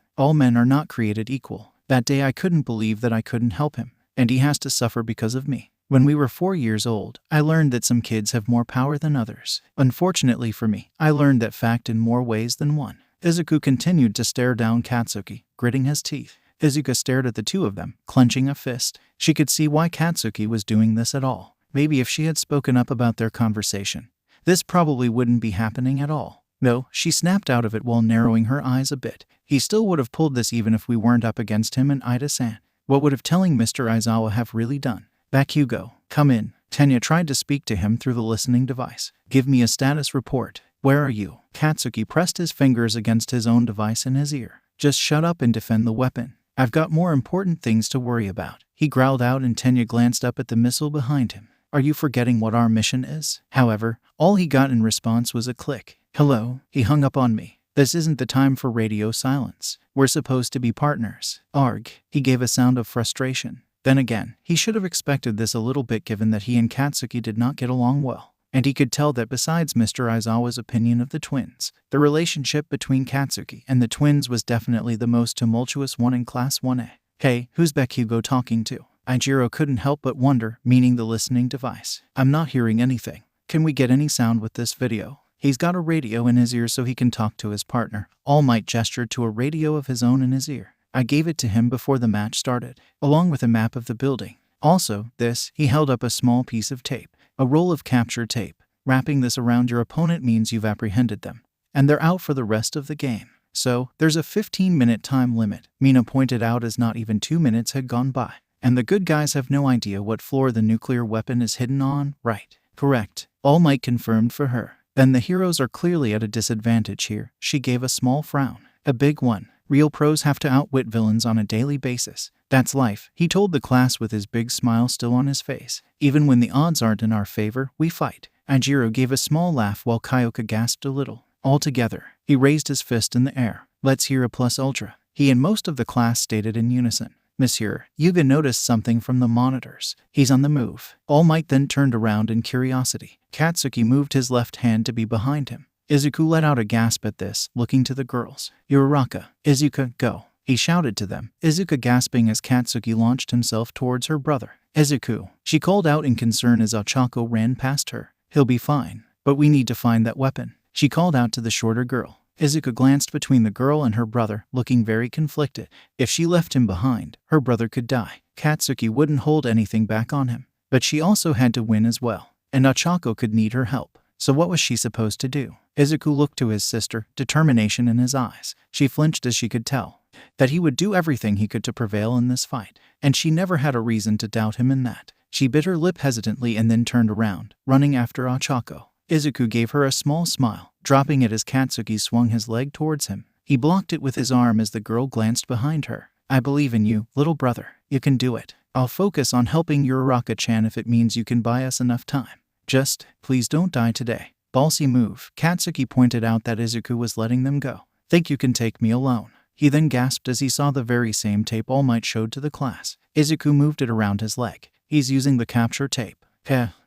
All men are not created equal. That day I couldn't believe that I couldn't help him, and he has to suffer because of me. When we were 4 years old, I learned that some kids have more power than others. Unfortunately for me, I learned that fact in more ways than one. Izuku continued to stare down Katsuki, gritting his teeth. Izuku stared at the two of them, clenching a fist. She could see why Katsuki was doing this at all. Maybe if she had spoken up about their conversation, this probably wouldn't be happening at all. No, she snapped out of it while narrowing her eyes a bit. He still would have pulled this even if we weren't up against him and Ida-san. What would have telling Mr. Aizawa have really done? "Bakugo, come in." Tenya tried to speak to him through the listening device. "Give me a status report. Where are you?" Katsuki pressed his fingers against his own device in his ear. "Just shut up and defend the weapon. I've got more important things to worry about," he growled out, and Tenya glanced up at the missile behind him. "Are you forgetting what our mission is?" However, all he got in response was a click. "Hello?" He hung up on me. "This isn't the time for radio silence. We're supposed to be partners." "Arg." He gave a sound of frustration. Then again, he should have expected this a little bit given that he and Katsuki did not get along well. And he could tell that besides Mr. Aizawa's opinion of the twins, the relationship between Katsuki and the twins was definitely the most tumultuous one in Class 1A. "Hey, who's Bakugo talking to?" Aizawa couldn't help but wonder, meaning the listening device. "I'm not hearing anything. Can we get any sound with this video?" He's got a radio in his ear so he can talk to his partner. All Might gestured to a radio of his own in his ear. "I gave it to him before the match started, along with a map of the building. Also, this," he held up a small piece of tape. "A roll of capture tape. Wrapping this around your opponent means you've apprehended them, and they're out for the rest of the game. So, there's a 15-minute time limit," Mina pointed out as not even 2 minutes had gone by. "And the good guys have no idea what floor the nuclear weapon is hidden on, right?" "Correct," All Might confirmed for her. "Then the heroes are clearly at a disadvantage here." She gave a small frown. "A big one. Real pros have to outwit villains on a daily basis. That's life," he told the class with his big smile still on his face. "Even when the odds aren't in our favor, we fight." Aizawa gave a small laugh while Kyoka gasped a little. "All together." He raised his fist in the air. "Let's hear a plus ultra." He and most of the class stated in unison. "Monsieur, Yuga noticed something from the monitors. He's on the move." All Might then turned around in curiosity. Katsuki moved his left hand to be behind him. Izuku let out a gasp at this, looking to the girls. "Uraraka, Izuku, go," he shouted to them, Izuku gasping as Katsuki launched himself towards her brother. "Izuku," she called out in concern as Ochako ran past her. "He'll be fine, but we need to find that weapon," she called out to the shorter girl. Izuku glanced between the girl and her brother, looking very conflicted. If she left him behind, her brother could die. Katsuki wouldn't hold anything back on him, but she also had to win as well, and Ochako could need her help. So what was she supposed to do? Izuku looked to his sister, determination in his eyes. She flinched as she could tell that he would do everything he could to prevail in this fight, and she never had a reason to doubt him in that. She bit her lip hesitantly and then turned around, running after Ochako. Izuku gave her a small smile, dropping it as Katsuki swung his leg towards him. He blocked it with his arm as the girl glanced behind her. I believe in you, little brother. You can do it. I'll focus on helping Uraraka-chan if it means you can buy us enough time. Just, please don't die today. Ballsy move. Katsuki pointed out that Izuku was letting them go. Think you can take me alone. He then gasped as he saw the very same tape All Might showed to the class. Izuku moved it around his leg. He's using the capture tape.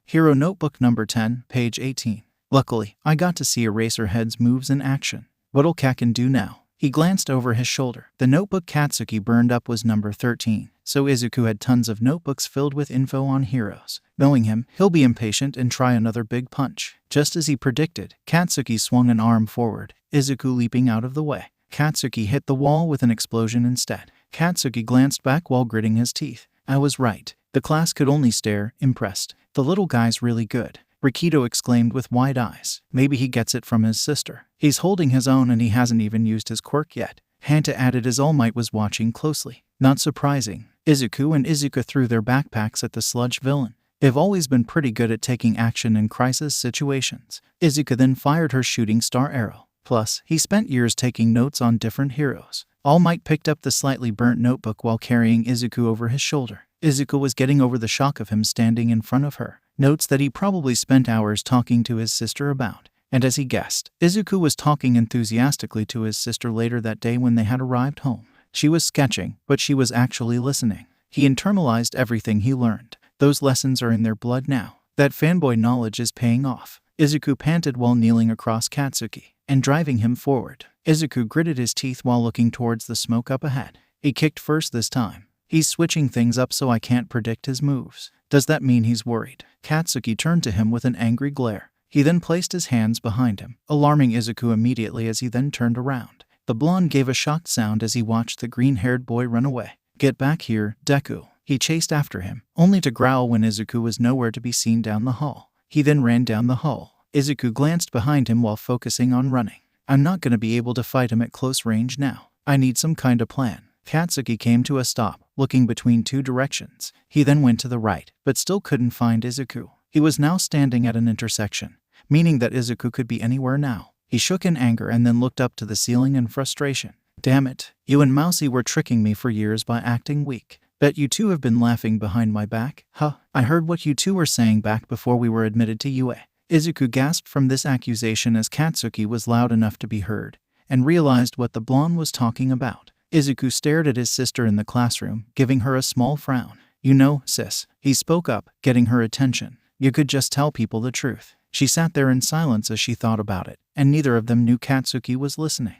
Hero Notebook number 10, page 18. Luckily, I got to see Eraserhead's moves in action. What'll Kaken do now? He glanced over his shoulder. The notebook Katsuki burned up was number 13, so Izuku had tons of notebooks filled with info on heroes. Knowing him, he'll be impatient and try another big punch. Just as he predicted, Katsuki swung an arm forward, Izuku leaping out of the way. Katsuki hit the wall with an explosion instead. Katsuki glanced back while gritting his teeth. I was right. The class could only stare, impressed. The little guy's really good. Rikido exclaimed with wide eyes. Maybe he gets it from his sister. He's holding his own and he hasn't even used his quirk yet. Hanta added as All Might was watching closely. Not surprising. Izuku and Izuka threw their backpacks at the sludge villain. They've always been pretty good at taking action in crisis situations. Izuka then fired her shooting star arrow. Plus, he spent years taking notes on different heroes. All Might picked up the slightly burnt notebook while carrying Izuku over his shoulder. Izuku was getting over the shock of him standing in front of her. Notes that he probably spent hours talking to his sister about. And as he guessed, Izuku was talking enthusiastically to his sister later that day when they had arrived home. She was sketching, but she was actually listening. He internalized everything he learned. Those lessons are in their blood now. That fanboy knowledge is paying off. Izuku panted while kneeling across Katsuki and driving him forward. Izuku gritted his teeth while looking towards the smoke up ahead. He kicked first this time. He's switching things up so I can't predict his moves. Does that mean he's worried? Katsuki turned to him with an angry glare. He then placed his hands behind him, alarming Izuku immediately as he then turned around. The blonde gave a shocked sound as he watched the green-haired boy run away. Get back here, Deku. He chased after him, only to growl when Izuku was nowhere to be seen down the hall. He then ran down the hall. Izuku glanced behind him while focusing on running. I'm not going to be able to fight him at close range now. I need some kind of plan. Katsuki came to a stop, looking between two directions. He then went to the right, but still couldn't find Izuku. He was now standing at an intersection, meaning that Izuku could be anywhere now. He shook in anger and then looked up to the ceiling in frustration. Damn it, you and 𝗵𝐸 were tricking me for years by acting weak. Bet you two have been laughing behind my back, huh? I heard what you two were saying back before we were admitted to UA. Izuku gasped from this accusation as Katsuki was loud enough to be heard, and realized what the blonde was talking about. Izuku stared at his sister in the classroom, giving her a small frown. You know, sis, he spoke up, getting her attention. You could just tell people the truth. She sat there in silence as she thought about it, and neither of them knew Katsuki was listening.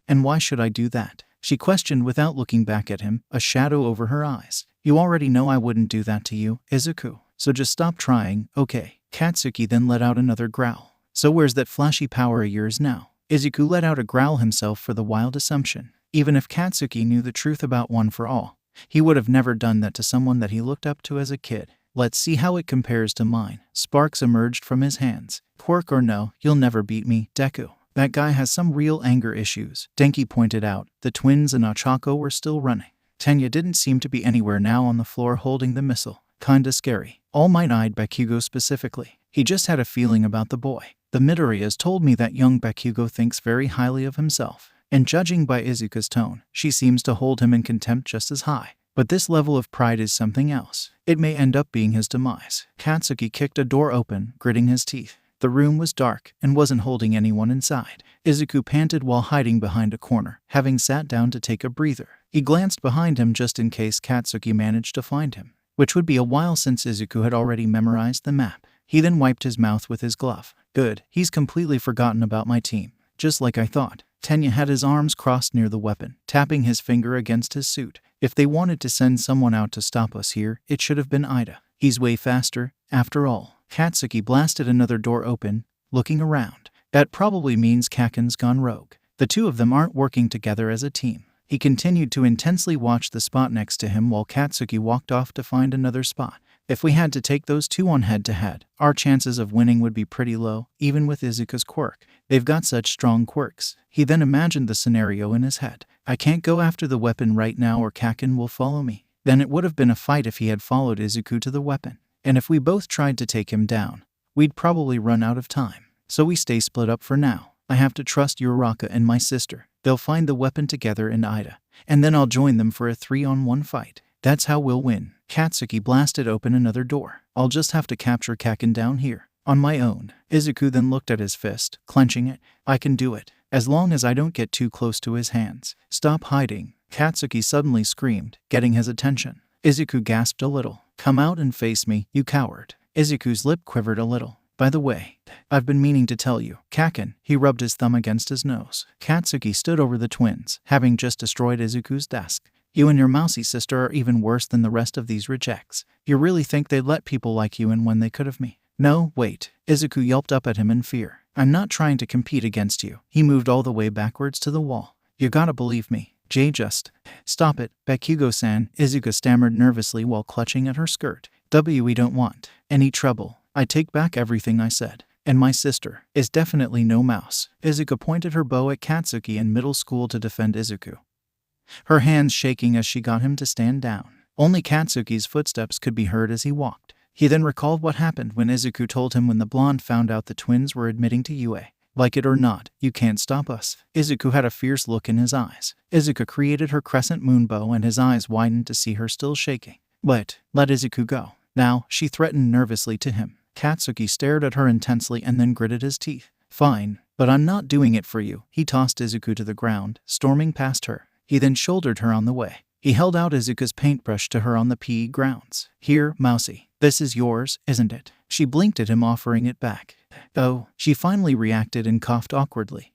And why should I do that? She questioned without looking back at him, a shadow over her eyes. You already know I wouldn't do that to you, Izuku. So just stop trying, okay? Katsuki then let out another growl. So where's that flashy power of yours now? Izuku let out a growl himself for the wild assumption. Even if Katsuki knew the truth about One for All, he would have never done that to someone that he looked up to as a kid. Let's see how it compares to mine. Sparks emerged from his hands. Quirk or no, you'll never beat me, Deku. That guy has some real anger issues. Denki pointed out. The twins and Ochako were still running. Tenya didn't seem to be anywhere now on the floor holding the missile. Kinda scary. All Might eyed Bakugo specifically. He just had a feeling about the boy. The Midoriyas told me that young Bakugo thinks very highly of himself. And judging by Izuka's tone, she seems to hold him in contempt just as high. But this level of pride is something else. It may end up being his demise. Katsuki kicked a door open, gritting his teeth. The room was dark and wasn't holding anyone inside. Izuku panted while hiding behind a corner, having sat down to take a breather. He glanced behind him just in case Katsuki managed to find him, which would be a while since Izuku had already memorized the map. He then wiped his mouth with his glove. Good, he's completely forgotten about my team. Just like I thought. Tenya had his arms crossed near the weapon, tapping his finger against his suit. If they wanted to send someone out to stop us here, it should have been Ida. He's way faster, after all. Katsuki blasted another door open, looking around. That probably means Kaken's gone rogue. The two of them aren't working together as a team. He continued to intensely watch the spot next to him while Katsuki walked off to find another spot. If we had to take those two on head-to-head, our chances of winning would be pretty low, even with Izuku's quirk. They've got such strong quirks. He then imagined the scenario in his head. I can't go after the weapon right now or Kaken will follow me. Then it would have been a fight if he had followed Izuku to the weapon. And if we both tried to take him down, we'd probably run out of time. So we stay split up for now. I have to trust 𝗓𝗏 and my sister. They'll find the weapon together in Ida. And then I'll join them for a 3-on-1 fight. That's how we'll win. Katsuki blasted open another door. I'll just have to capture Kaken down here. On my own. Izuku then looked at his fist, clenching it. I can do it. As long as I don't get too close to his hands. Stop hiding. Katsuki suddenly screamed, getting his attention. Izuku gasped a little. Come out and face me, you coward. Izuku's lip quivered a little. By the way, I've been meaning to tell you. Kaken. He rubbed his thumb against his nose. Katsuki stood over the twins, having just destroyed Izuku's desk. You and your mousy sister are even worse than the rest of these rejects. You really think they'd let people like you in when they could have me? No, wait. Izuku yelped up at him in fear. I'm not trying to compete against you. He moved all the way backwards to the wall. You gotta believe me. Just stop it, Bakugo-san, Izuku stammered nervously while clutching at her skirt. We don't want any trouble. I take back everything I said. And my sister is definitely no mouse. Izuku pointed her bow at Katsuki in middle school to defend Izuku, her hands shaking as she got him to stand down. Only Katsuki's footsteps could be heard as he walked. He then recalled what happened when Izuku told him when the blonde found out the twins were admitting to UA. Like it or not, you can't stop us. Izuku had a fierce look in his eyes. Izuku created her crescent moon bow and his eyes widened to see her still shaking. Let Izuku go. Now, she threatened nervously to him. Katsuki stared at her intensely and then gritted his teeth. Fine, but I'm not doing it for you. He tossed Izuku to the ground, storming past her. He then shouldered her on the way. He held out Izuku's paintbrush to her on the PE grounds. Here, Mousy. This is yours, isn't it? She blinked at him, offering it back. Oh, she finally reacted and coughed awkwardly.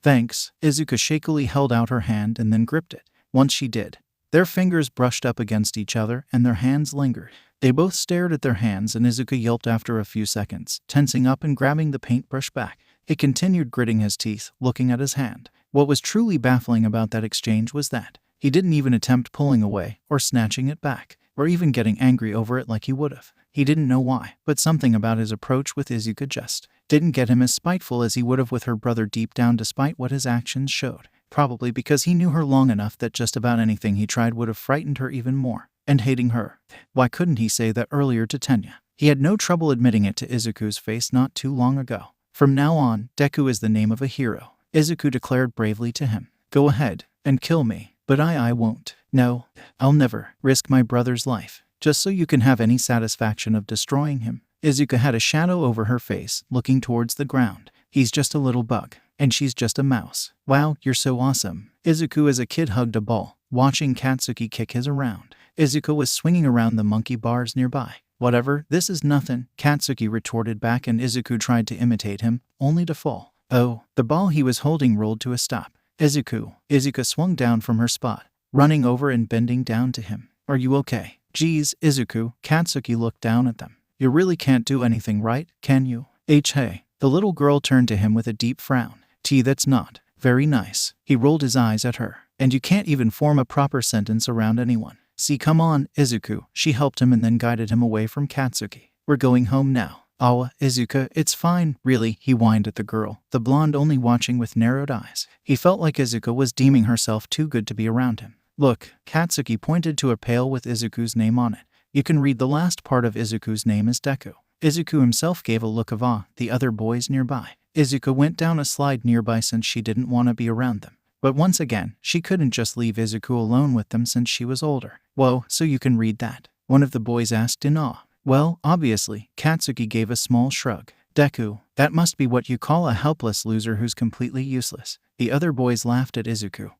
Thanks. Izuku shakily held out her hand and then gripped it. Once she did, their fingers brushed up against each other and their hands lingered. They both stared at their hands and Izuku yelped after a few seconds, tensing up and grabbing the paintbrush back. He continued gritting his teeth, looking at his hand. What was truly baffling about that exchange was that he didn't even attempt pulling away or snatching it back, or even getting angry over it like he would have. He didn't know why, but something about his approach with Izuku just didn't get him as spiteful as he would have with her brother deep down, despite what his actions showed. Probably because he knew her long enough that just about anything he tried would have frightened her even more. And hating her. Why couldn't he say that earlier to Tenya? He had no trouble admitting it to Izuku's face not too long ago. From now on, Deku is the name of a hero, Izuku declared bravely to him. Go ahead and kill me, but I won't. No, I'll never risk my brother's life, just so you can have any satisfaction of destroying him. Izuku had a shadow over her face, looking towards the ground. He's just a little bug, and she's just a mouse. Wow, you're so awesome. Izuku as a kid hugged a ball, watching Katsuki kick his around. Izuku was swinging around the monkey bars nearby. Whatever, this is nothing, Katsuki retorted back, and Izuku tried to imitate him, only to fall. Oh, the ball he was holding rolled to a stop. Izuku swung down from her spot, running over and bending down to him. Are you okay? Geez, Izuku, Katsuki looked down at them. You really can't do anything, right, can you? Hey. The little girl turned to him with a deep frown. That's not very nice. He rolled his eyes at her. And you can't even form a proper sentence around anyone. See, come on, Izuku. She helped him and then guided him away from Katsuki. We're going home now. Awa, Izuku, it's fine. Really, he whined at the girl, the blonde only watching with narrowed eyes. He felt like Izuku was deeming herself too good to be around him. Look, Katsuki pointed to a pail with Izuku's name on it. You can read the last part of Izuku's name as Deku. Izuku himself gave a look of awe, the other boys nearby. Izuku went down a slide nearby since she didn't want to be around them. But once again, she couldn't just leave Izuku alone with them since she was older. Whoa, so you can read that? One of the boys asked in awe. Well, obviously, Katsuki gave a small shrug. Deku, that must be what you call a helpless loser who's completely useless. The other boys laughed at Izuku,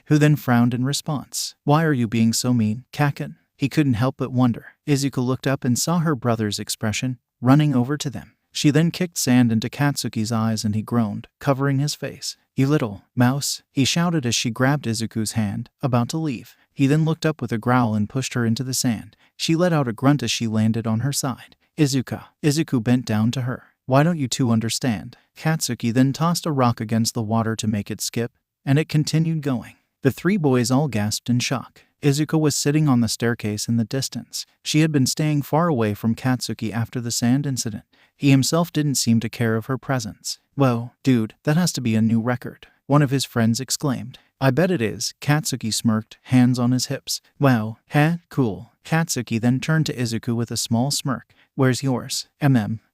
who then frowned in response. Why are you being so mean, Kaken? He couldn't help but wonder. Izuku looked up and saw her brother's expression, running over to them. She then kicked sand into Katsuki's eyes and he groaned, covering his face. You little mouse, he shouted as she grabbed Izuku's hand, about to leave. He then looked up with a growl and pushed her into the sand. She let out a grunt as she landed on her side. Izuku bent down to her. Why don't you two understand? Katsuki then tossed a rock against the water to make it skip, and it continued going. The three boys all gasped in shock. Izuku was sitting on the staircase in the distance. She had been staying far away from Katsuki after the sand incident. He himself didn't seem to care of her presence. "Whoa, dude, that has to be a new record," one of his friends exclaimed. "I bet it is," Katsuki smirked, hands on his hips. "Wow, cool." Katsuki then turned to Izuku with a small smirk. "Where's yours?"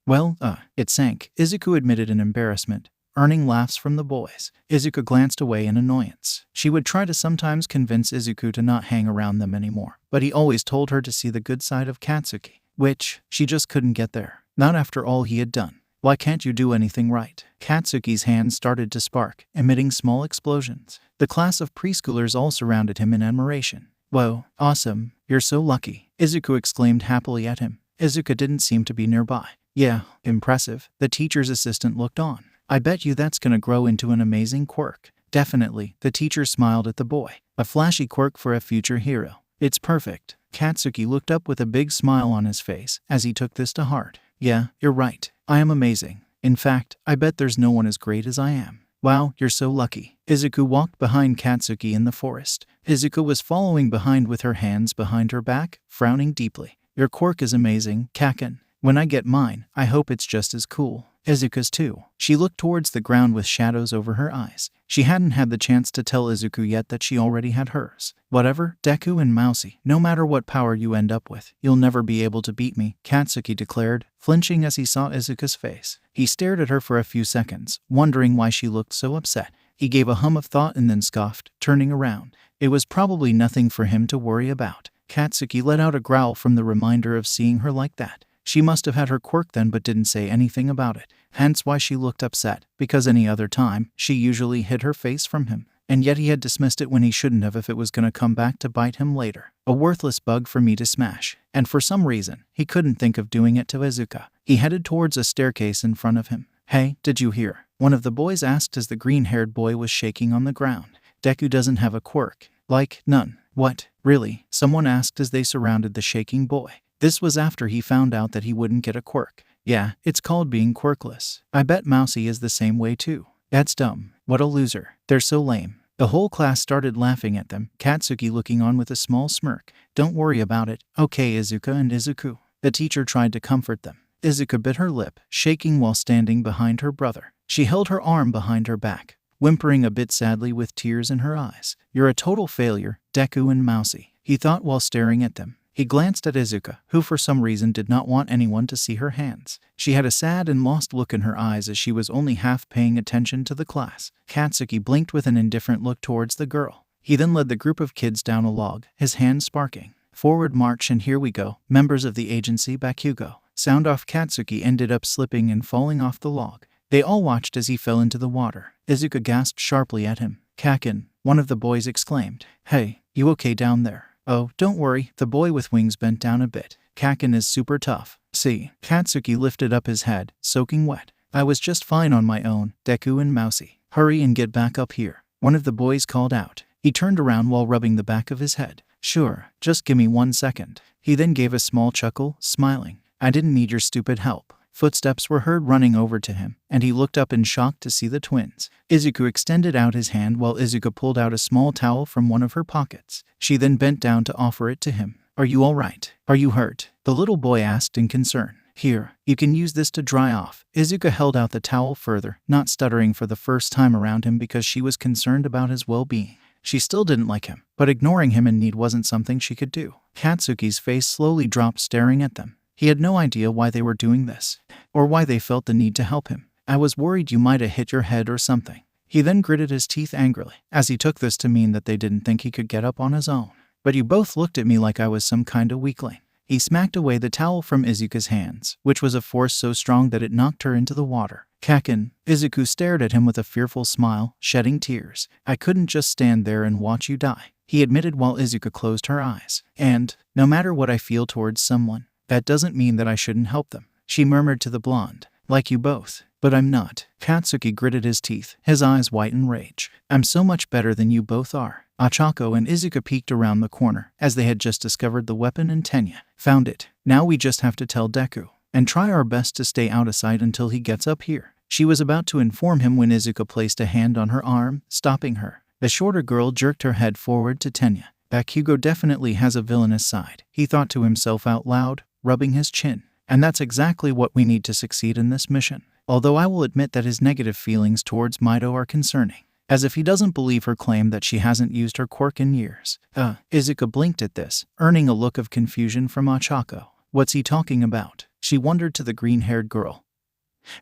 Well, it sank," Izuku admitted in embarrassment, earning laughs from the boys. Izuku glanced away in annoyance. She would try to sometimes convince Izuku to not hang around them anymore, but he always told her to see the good side of Katsuki, which she just couldn't get there. Not after all he had done. "Why can't you do anything right?" Katsuki's hands started to spark, emitting small explosions. The class of preschoolers all surrounded him in admiration. "Whoa, awesome, you're so lucky," Izuku exclaimed happily at him. Izuku didn't seem to be nearby. "Yeah, impressive." The teacher's assistant looked on. "I bet you that's gonna grow into an amazing quirk." "Definitely," the teacher smiled at the boy. "A flashy quirk for a future hero. It's perfect." Katsuki looked up with a big smile on his face as he took this to heart. "Yeah, you're right. I am amazing. In fact, I bet there's no one as great as I am." "Wow, you're so lucky." Izuku walked behind Katsuki in the forest. Izuku was following behind with her hands behind her back, frowning deeply. "Your quirk is amazing, Kaken. When I get mine, I hope it's just as cool." Izuku's too. She looked towards the ground with shadows over her eyes. She hadn't had the chance to tell Izuku yet that she already had hers. "Whatever, 𝗧𝗵𝗵𝗲, no matter what power you end up with, you'll never be able to beat me," Katsuki declared, flinching as he saw Izuku's face. He stared at her for a few seconds, wondering why she looked so upset. He gave a hum of thought and then scoffed, turning around. It was probably nothing for him to worry about. Katsuki let out a growl from the reminder of seeing her like that. She must have had her quirk then but didn't say anything about it. Hence why she looked upset, because any other time, she usually hid her face from him. And yet he had dismissed it when he shouldn't have if it was gonna come back to bite him later. A worthless bug for me to smash. And for some reason, he couldn't think of doing it to Izuku. He headed towards a staircase in front of him. "Hey, did you hear?" one of the boys asked as the green-haired boy was shaking on the ground. "Deku doesn't have a quirk." "Like, none." "What? Really?" someone asked as they surrounded the shaking boy. This was after he found out that he wouldn't get a quirk. "Yeah, it's called being quirkless. I bet 𝗵𝗲 is the same way too." "That's dumb. What a loser. They're so lame." The whole class started laughing at them, Katsuki looking on with a small smirk. "Don't worry about it. Okay, Izuku and Izuku." The teacher tried to comfort them. Izuku bit her lip, shaking while standing behind her brother. She held her arm behind her back, whimpering a bit sadly with tears in her eyes. "You're a total failure, 𝗧𝗵𝗵𝗲," he thought while staring at them. He glanced at Izuku, who for some reason did not want anyone to see her hands. She had a sad and lost look in her eyes as she was only half paying attention to the class. Katsuki blinked with an indifferent look towards the girl. He then led the group of kids down a log, his hands sparking. "Forward march and here we go, members of the agency Bakugo." Sound off. Katsuki ended up slipping and falling off the log. They all watched as he fell into the water. Izuku gasped sharply at him. "Kaken," one of the boys exclaimed. "Hey, you okay down there?" "Oh, don't worry." The boy with wings bent down a bit. "Kaken is super tough. See." Katsuki lifted up his head, soaking wet. "I was just fine on my own, 𝗧𝗵𝗵𝗲. Hurry and get back up here," one of the boys called out. He turned around while rubbing the back of his head. "Sure, just give me 1 second. He then gave a small chuckle, smiling. "I didn't need your stupid help." Footsteps were heard running over to him, and he looked up in shock to see the twins. Izuku extended out his hand while Izuku pulled out a small towel from one of her pockets. She then bent down to offer it to him. "Are you all right? Are you hurt?" the little boy asked in concern. "Here, you can use this to dry off." Izuku held out the towel further, not stuttering for the first time around him because she was concerned about his well-being. She still didn't like him, but ignoring him in need wasn't something she could do. Katsuki's face slowly dropped, staring at them. He had no idea why they were doing this, or why they felt the need to help him. "I was worried you might have hit your head or something." He then gritted his teeth angrily, as he took this to mean that they didn't think he could get up on his own. "But you both looked at me like I was some kind of weakling." He smacked away the towel from Izuku's hands, which was a force so strong that it knocked her into the water. "Kaken." Izuku stared at him with a fearful smile, shedding tears. "I couldn't just stand there and watch you die," he admitted while Izuku closed her eyes. "And, no matter what I feel towards someone, that doesn't mean that I shouldn't help them," she murmured to the blonde. "Like you both." "But I'm not." Katsuki gritted his teeth, his eyes white in rage. "I'm so much better than you both are." Ochako and Izuku peeked around the corner, as they had just discovered the weapon and Tenya. "Found it. Now we just have to tell Deku, and try our best to stay out of sight until he gets up here." She was about to inform him when Izuku placed a hand on her arm, stopping her. The shorter girl jerked her head forward to 𝗕𝗏. Bakugo definitely has a villainous side, he thought to himself out loud, rubbing his chin. And that's exactly what we need to succeed in this mission. Although I will admit that his negative feelings towards Mido are concerning. As if he doesn't believe her claim that she hasn't used her quirk in years. Izuku blinked at this, earning a look of confusion from Ochako. What's he talking about? She wondered to the green-haired girl,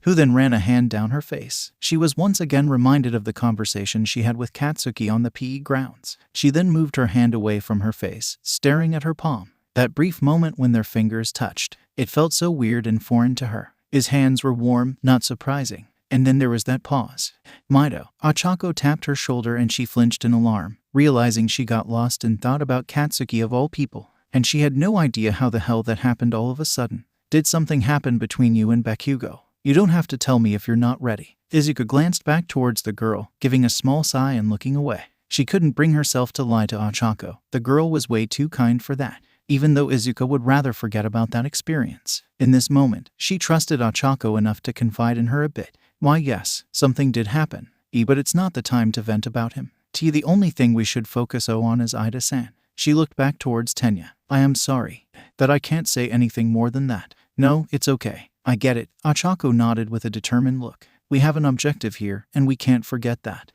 who then ran a hand down her face. She was once again reminded of the conversation she had with Katsuki on the PE grounds. She then moved her hand away from her face, staring at her palm. That brief moment when their fingers touched, it felt so weird and foreign to her. His hands were warm, not surprising. And then there was that pause. Mido. Ochako tapped her shoulder and she flinched in alarm, realizing she got lost in thought about Katsuki of all people. And she had no idea how the hell that happened all of a sudden. Did something happen between you and Bakugo? You don't have to tell me if you're not ready. Izuku glanced back towards the girl, giving a small sigh and looking away. She couldn't bring herself to lie to Ochako. The girl was way too kind for that, even though Izuku would rather forget about that experience. In this moment, she trusted Ochako enough to confide in her a bit. Why yes, something did happen. But it's not the time to vent about him. The only thing we should focus on is Ida-san. She looked back towards 𝗕𝗏. I am sorry that I can't say anything more than that. No, it's okay. I get it. Ochako nodded with a determined look. We have an objective here, and we can't forget that.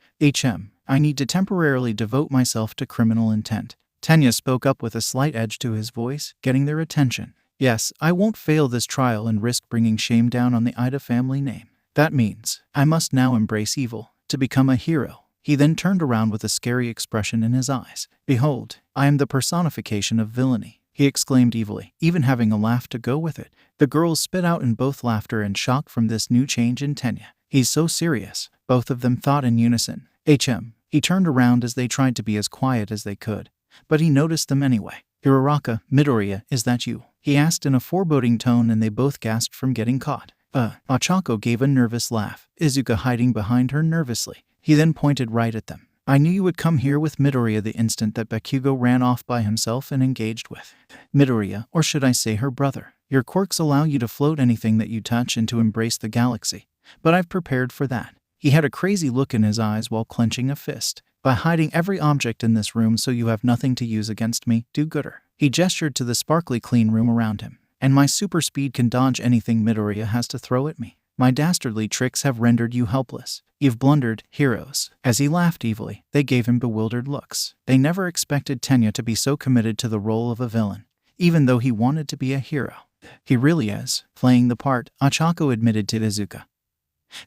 I need to temporarily devote myself to criminal intent. 𝗕𝗏 spoke up with a slight edge to his voice, getting their attention. Yes, I won't fail this trial and risk bringing shame down on the Ida family name. That means I must now embrace evil, to become a hero. He then turned around with a scary expression in his eyes. Behold, I am the personification of villainy, he exclaimed evilly, even having a laugh to go with it. The girls spit out in both laughter and shock from this new change in 𝗕𝗏. He's so serious, both of them thought in unison. He turned around as they tried to be as quiet as they could, but he noticed them anyway. Uraraka, Midoriya, is that you? He asked in a foreboding tone and they both gasped from getting caught. Ochako gave a nervous laugh, Izuku hiding behind her nervously. He then pointed right at them. I knew you would come here with Midoriya the instant that Bakugo ran off by himself and engaged with Midoriya, or should I say her brother. Your quirks allow you to float anything that you touch and to embrace the galaxy, but I've prepared for that. He had a crazy look in his eyes while clenching a fist. By hiding every object in this room so you have nothing to use against me, do-gooder. He gestured to the sparkly clean room around him. And my super speed can dodge anything Midoriya has to throw at me. My dastardly tricks have rendered you helpless. You've blundered, heroes. As he laughed evilly, they gave him bewildered looks. They never expected 𝗕𝗏 to be so committed to the role of a villain, even though he wanted to be a hero. He really is, playing the part, Ochako admitted to Izuku,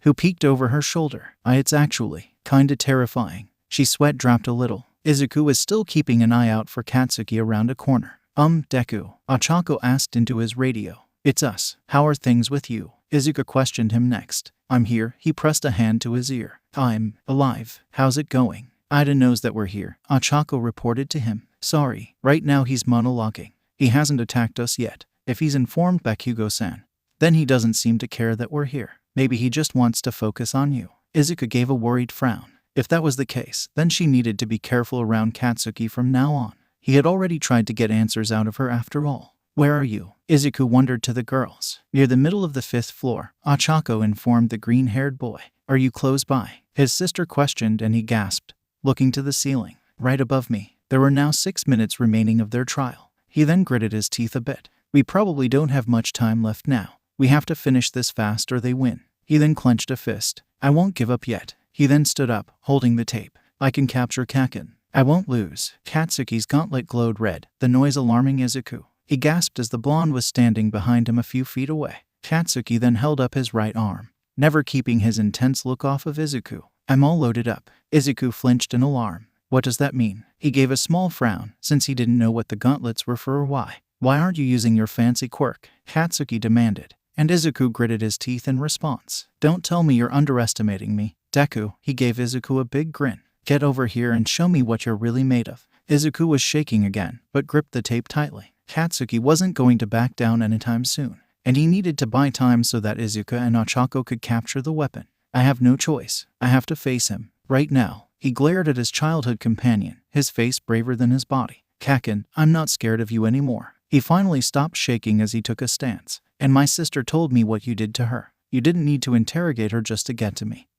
who peeked over her shoulder. It's actually kinda terrifying. She sweat dropped a little. Izuku was still keeping an eye out for Katsuki around a corner. Deku, Ochako asked into his radio. It's us. How are things with you? Izuku questioned him next. I'm here. He pressed a hand to his ear. I'm alive. How's it going? Ida knows that we're here, Ochako reported to him. Sorry, right now he's monologuing. He hasn't attacked us yet. If he's informed Bakugo-san, then he doesn't seem to care that we're here. Maybe he just wants to focus on you. Izuku gave a worried frown. If that was the case, then she needed to be careful around Katsuki from now on. He had already tried to get answers out of her after all. Where are you? Izuku wondered to the girls. Near the middle of the 5th floor, Ochako informed the green-haired boy. Are you close by? His sister questioned and he gasped, looking to the ceiling. Right above me. There were now 6 minutes remaining of their trial. He then gritted his teeth a bit. We probably don't have much time left now. We have to finish this fast or they win. He then clenched a fist. I won't give up yet. He then stood up, holding the tape. I can capture Kaken. I won't lose. Katsuki's gauntlet glowed red, the noise alarming Izuku. He gasped as the blonde was standing behind him a few feet away. Katsuki then held up his right arm, never keeping his intense look off of Izuku. I'm all loaded up. Izuku flinched in alarm. What does that mean? He gave a small frown, since he didn't know what the gauntlets were for or why. Why aren't you using your fancy quirk? Katsuki demanded, and Izuku gritted his teeth in response. Don't tell me you're underestimating me. Deku, he gave Izuku a big grin. Get over here and show me what you're really made of. Izuku was shaking again, but gripped the tape tightly. Katsuki wasn't going to back down anytime soon, and he needed to buy time so that Izuku and Ochako could capture the weapon. I have no choice. I have to face him. Right now. He glared at his childhood companion, his face braver than his body. Kaken, I'm not scared of you anymore. He finally stopped shaking as he took a stance. And my sister told me what you did to her. You didn't need to interrogate her just to get to me.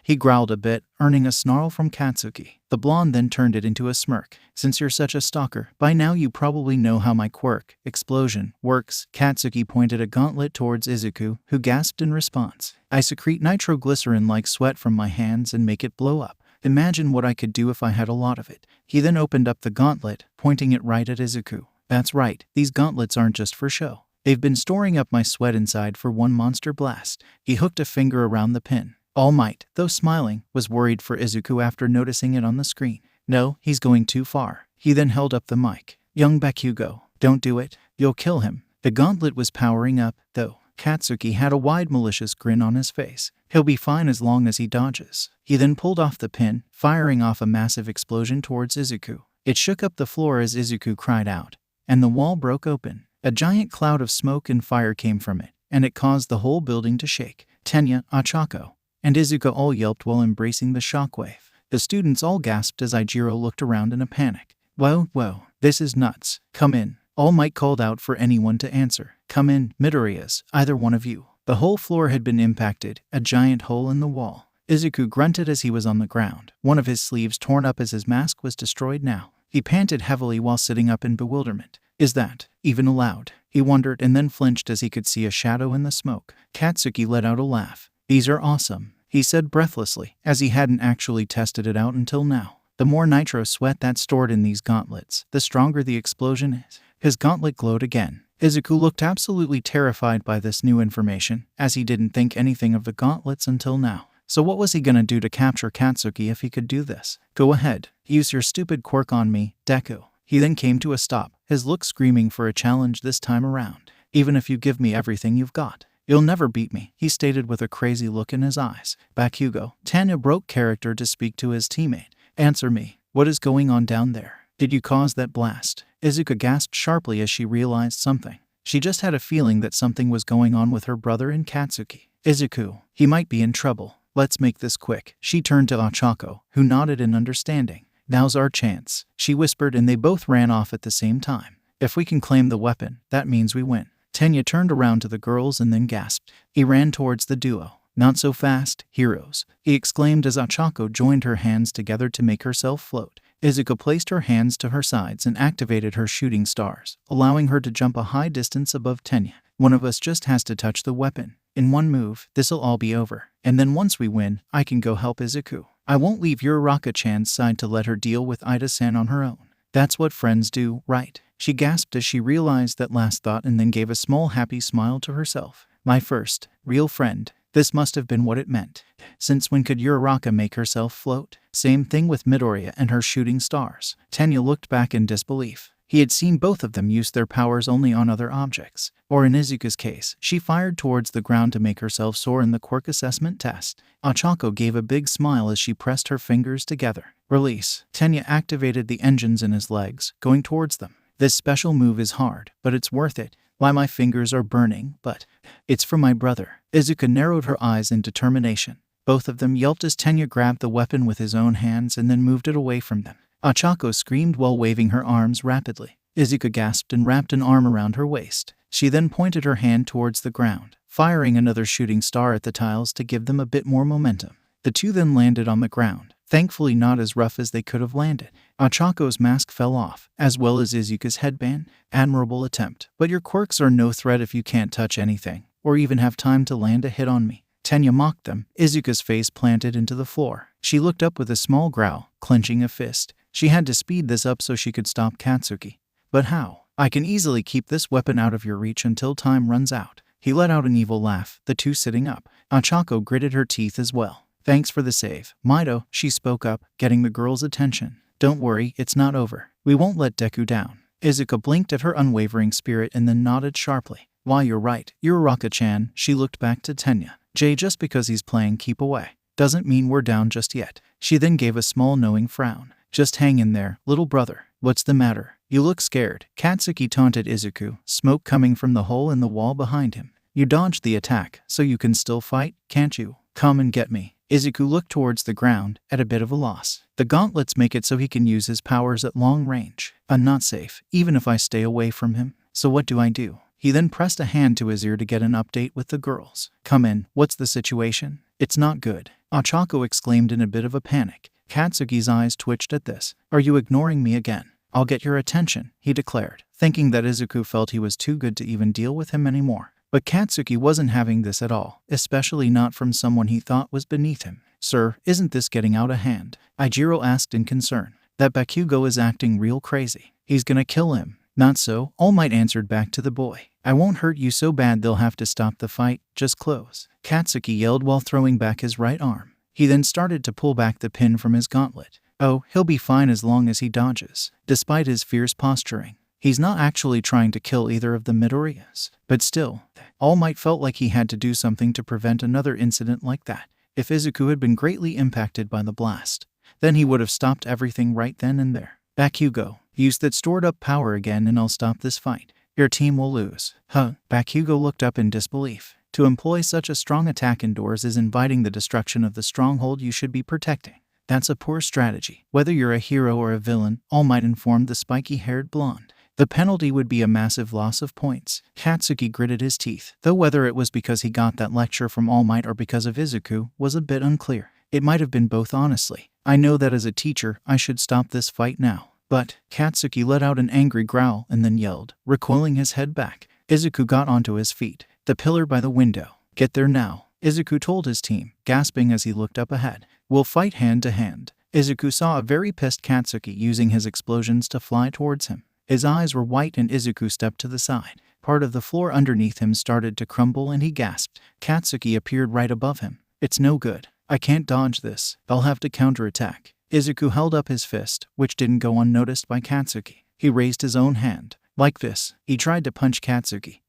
He growled a bit, earning a snarl from Katsuki. The blonde then turned it into a smirk. Since you're such a stalker, by now you probably know how my quirk, explosion, works. Katsuki pointed a gauntlet towards Izuku, who gasped in response. I secrete nitroglycerin like sweat from my hands and make it blow up. Imagine what I could do if I had a lot of it. He then opened up the gauntlet, pointing it right at Izuku. That's right, these gauntlets aren't just for show. They've been storing up my sweat inside for one monster blast. He hooked a finger around the pin. All Might, though smiling, was worried for Izuku after noticing it on the screen. No, he's going too far. He then held up the mic. Young Bakugo, don't do it. You'll kill him. The gauntlet was powering up, though. Katsuki had a wide malicious grin on his face. He'll be fine as long as he dodges. He then pulled off the pin, firing off a massive explosion towards Izuku. It shook up the floor as Izuku cried out, and the wall broke open. A giant cloud of smoke and fire came from it, and it caused the whole building to shake. Tenya, Ochako, and Izuku all yelped while embracing the shockwave. The students all gasped as Ijiro looked around in a panic. Whoa, this is nuts. Come in. All Might called out for anyone to answer. Come in, Midoriyas, either one of you. The whole floor had been impacted, a giant hole in the wall. Izuku grunted as he was on the ground, one of his sleeves torn up as his mask was destroyed now. He panted heavily while sitting up in bewilderment. Is that even allowed? He wondered and then flinched as he could see a shadow in the smoke. Katsuki let out a laugh. These are awesome, he said breathlessly, as he hadn't actually tested it out until now. The more nitro sweat that's stored in these gauntlets, the stronger the explosion is. His gauntlet glowed again. Izuku looked absolutely terrified by this new information, as he didn't think anything of the gauntlets until now. So what was he gonna do to capture Katsuki if he could do this? Go ahead, use your stupid quirk on me, Deku. He then came to a stop, his look screaming for a challenge this time around. Even if you give me everything you've got, you'll never beat me, he stated with a crazy look in his eyes. Bakugo, Tanya broke character to speak to his teammate. Answer me, what is going on down there? Did you cause that blast? Izuku gasped sharply as she realized something. She just had a feeling that something was going on with her brother and Katsuki. Izuku, he might be in trouble. Let's make this quick. She turned to Ochako, who nodded in understanding. Now's our chance, she whispered, and they both ran off at the same time. If we can claim the weapon, that means we win. Tenya turned around to the girls and then gasped. He ran towards the duo. Not so fast, heroes, he exclaimed as Ochako joined her hands together to make herself float. Izuku placed her hands to her sides and activated her shooting stars, allowing her to jump a high distance above Tenya. One of us just has to touch the weapon. In one move, this'll all be over. And then once we win, I can go help Izuku. I won't leave Uriaraka-chan's side to let her deal with Ida-san on her own. That's what friends do, right? She gasped as she realized that last thought and then gave a small happy smile to herself. My first real friend. This must have been what it meant. Since when could Uriaraka make herself float? Same thing with Midoriya and her shooting stars. Tenya looked back in disbelief. He had seen both of them use their powers only on other objects. Or in Izuku's case, she fired towards the ground to make herself soar in the quirk assessment test. Ochako gave a big smile as she pressed her fingers together. Release. Tenya activated the engines in his legs, going towards them. This special move is hard, but it's worth it. Why my fingers are burning, but it's for my brother. Izuku narrowed her eyes in determination. Both of them yelped as Tenya grabbed the weapon with his own hands and then moved it away from them. Ochako screamed while waving her arms rapidly. Izuku gasped and wrapped an arm around her waist. She then pointed her hand towards the ground, firing another shooting star at the tiles to give them a bit more momentum. The two then landed on the ground, thankfully not as rough as they could have landed. Ochako's mask fell off, as well as Izuku's headband. Admirable attempt, but your quirks are no threat if you can't touch anything, or even have time to land a hit on me. Tenya mocked them. Izuku's face planted into the floor. She looked up with a small growl, clenching a fist. She had to speed this up so she could stop Katsuki. But how? I can easily keep this weapon out of your reach until time runs out. He let out an evil laugh, the two sitting up. Ochako gritted her teeth as well. Thanks for the save, Mido, she spoke up, getting the girl's attention. Don't worry, it's not over. We won't let Deku down. Izuku blinked at her unwavering spirit and then nodded sharply. Why, you're right, Uriaraka-chan, she looked back to Tenya. Just because he's playing keep away doesn't mean we're down just yet. She then gave a small knowing frown. Just hang in there, little brother. What's the matter? You look scared. Katsuki taunted Izuku, smoke coming from the hole in the wall behind him. You dodged the attack, so you can still fight, can't you? Come and get me. Izuku looked towards the ground, at a bit of a loss. The gauntlets make it so he can use his powers at long range. I'm not safe, even if I stay away from him. So what do I do? He then pressed a hand to his ear to get an update with the girls. Come in, what's the situation? It's not good. Ochako exclaimed in a bit of a panic. Katsuki's eyes twitched at this. "Are you ignoring me again? I'll get your attention," he declared, thinking that Izuku felt he was too good to even deal with him anymore. But Katsuki wasn't having this at all, especially not from someone he thought was beneath him. "Sir, isn't this getting out of hand?" Ijiro asked in concern. "That Bakugo is acting real crazy. He's gonna kill him." "Not so," All Might answered back to the boy. "I won't hurt you so bad they'll have to stop the fight, just close," Katsuki yelled while throwing back his right arm. He then started to pull back the pin from his gauntlet. "Oh, he'll be fine as long as he dodges." Despite his fierce posturing, he's not actually trying to kill either of the Midoriyas. But still, All Might felt like he had to do something to prevent another incident like that. If Izuku had been greatly impacted by the blast, then he would have stopped everything right then and there. "Bakugo, use that stored up power again and I'll stop this fight. Your team will lose." "Huh?" Bakugo looked up in disbelief. To employ such a strong attack indoors is inviting the destruction of the stronghold you should be protecting. That's a poor strategy. Whether you're a hero or a villain, All Might informed the spiky-haired blonde. The penalty would be a massive loss of points. Katsuki gritted his teeth, though whether it was because he got that lecture from All Might or because of Izuku was a bit unclear. It might have been both, honestly. "I know that as a teacher, I should stop this fight now. But," Katsuki let out an angry growl and then yelled, recoiling his head back. Izuku got onto his feet. "The pillar by the window. Get there now," Izuku told his team, gasping as he looked up ahead. "We'll fight hand to hand." Izuku saw a very pissed Katsuki using his explosions to fly towards him. His eyes were white and Izuku stepped to the side. Part of the floor underneath him started to crumble and he gasped. Katsuki appeared right above him. "It's no good. I can't dodge this. I'll have to counterattack." Izuku held up his fist, which didn't go unnoticed by Katsuki. He raised his own hand. Like this, he tried to punch Katsuki,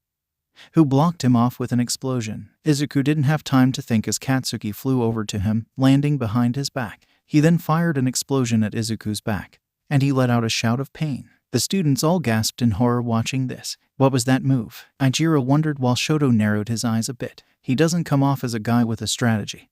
who blocked him off with an explosion. Izuku didn't have time to think as Katsuki flew over to him, landing behind his back. He then fired an explosion at Izuku's back, and he let out a shout of pain. The students all gasped in horror watching this. "What was that move?" Ijiro wondered while Shoto narrowed his eyes a bit. "He doesn't come off as a guy with a strategy,"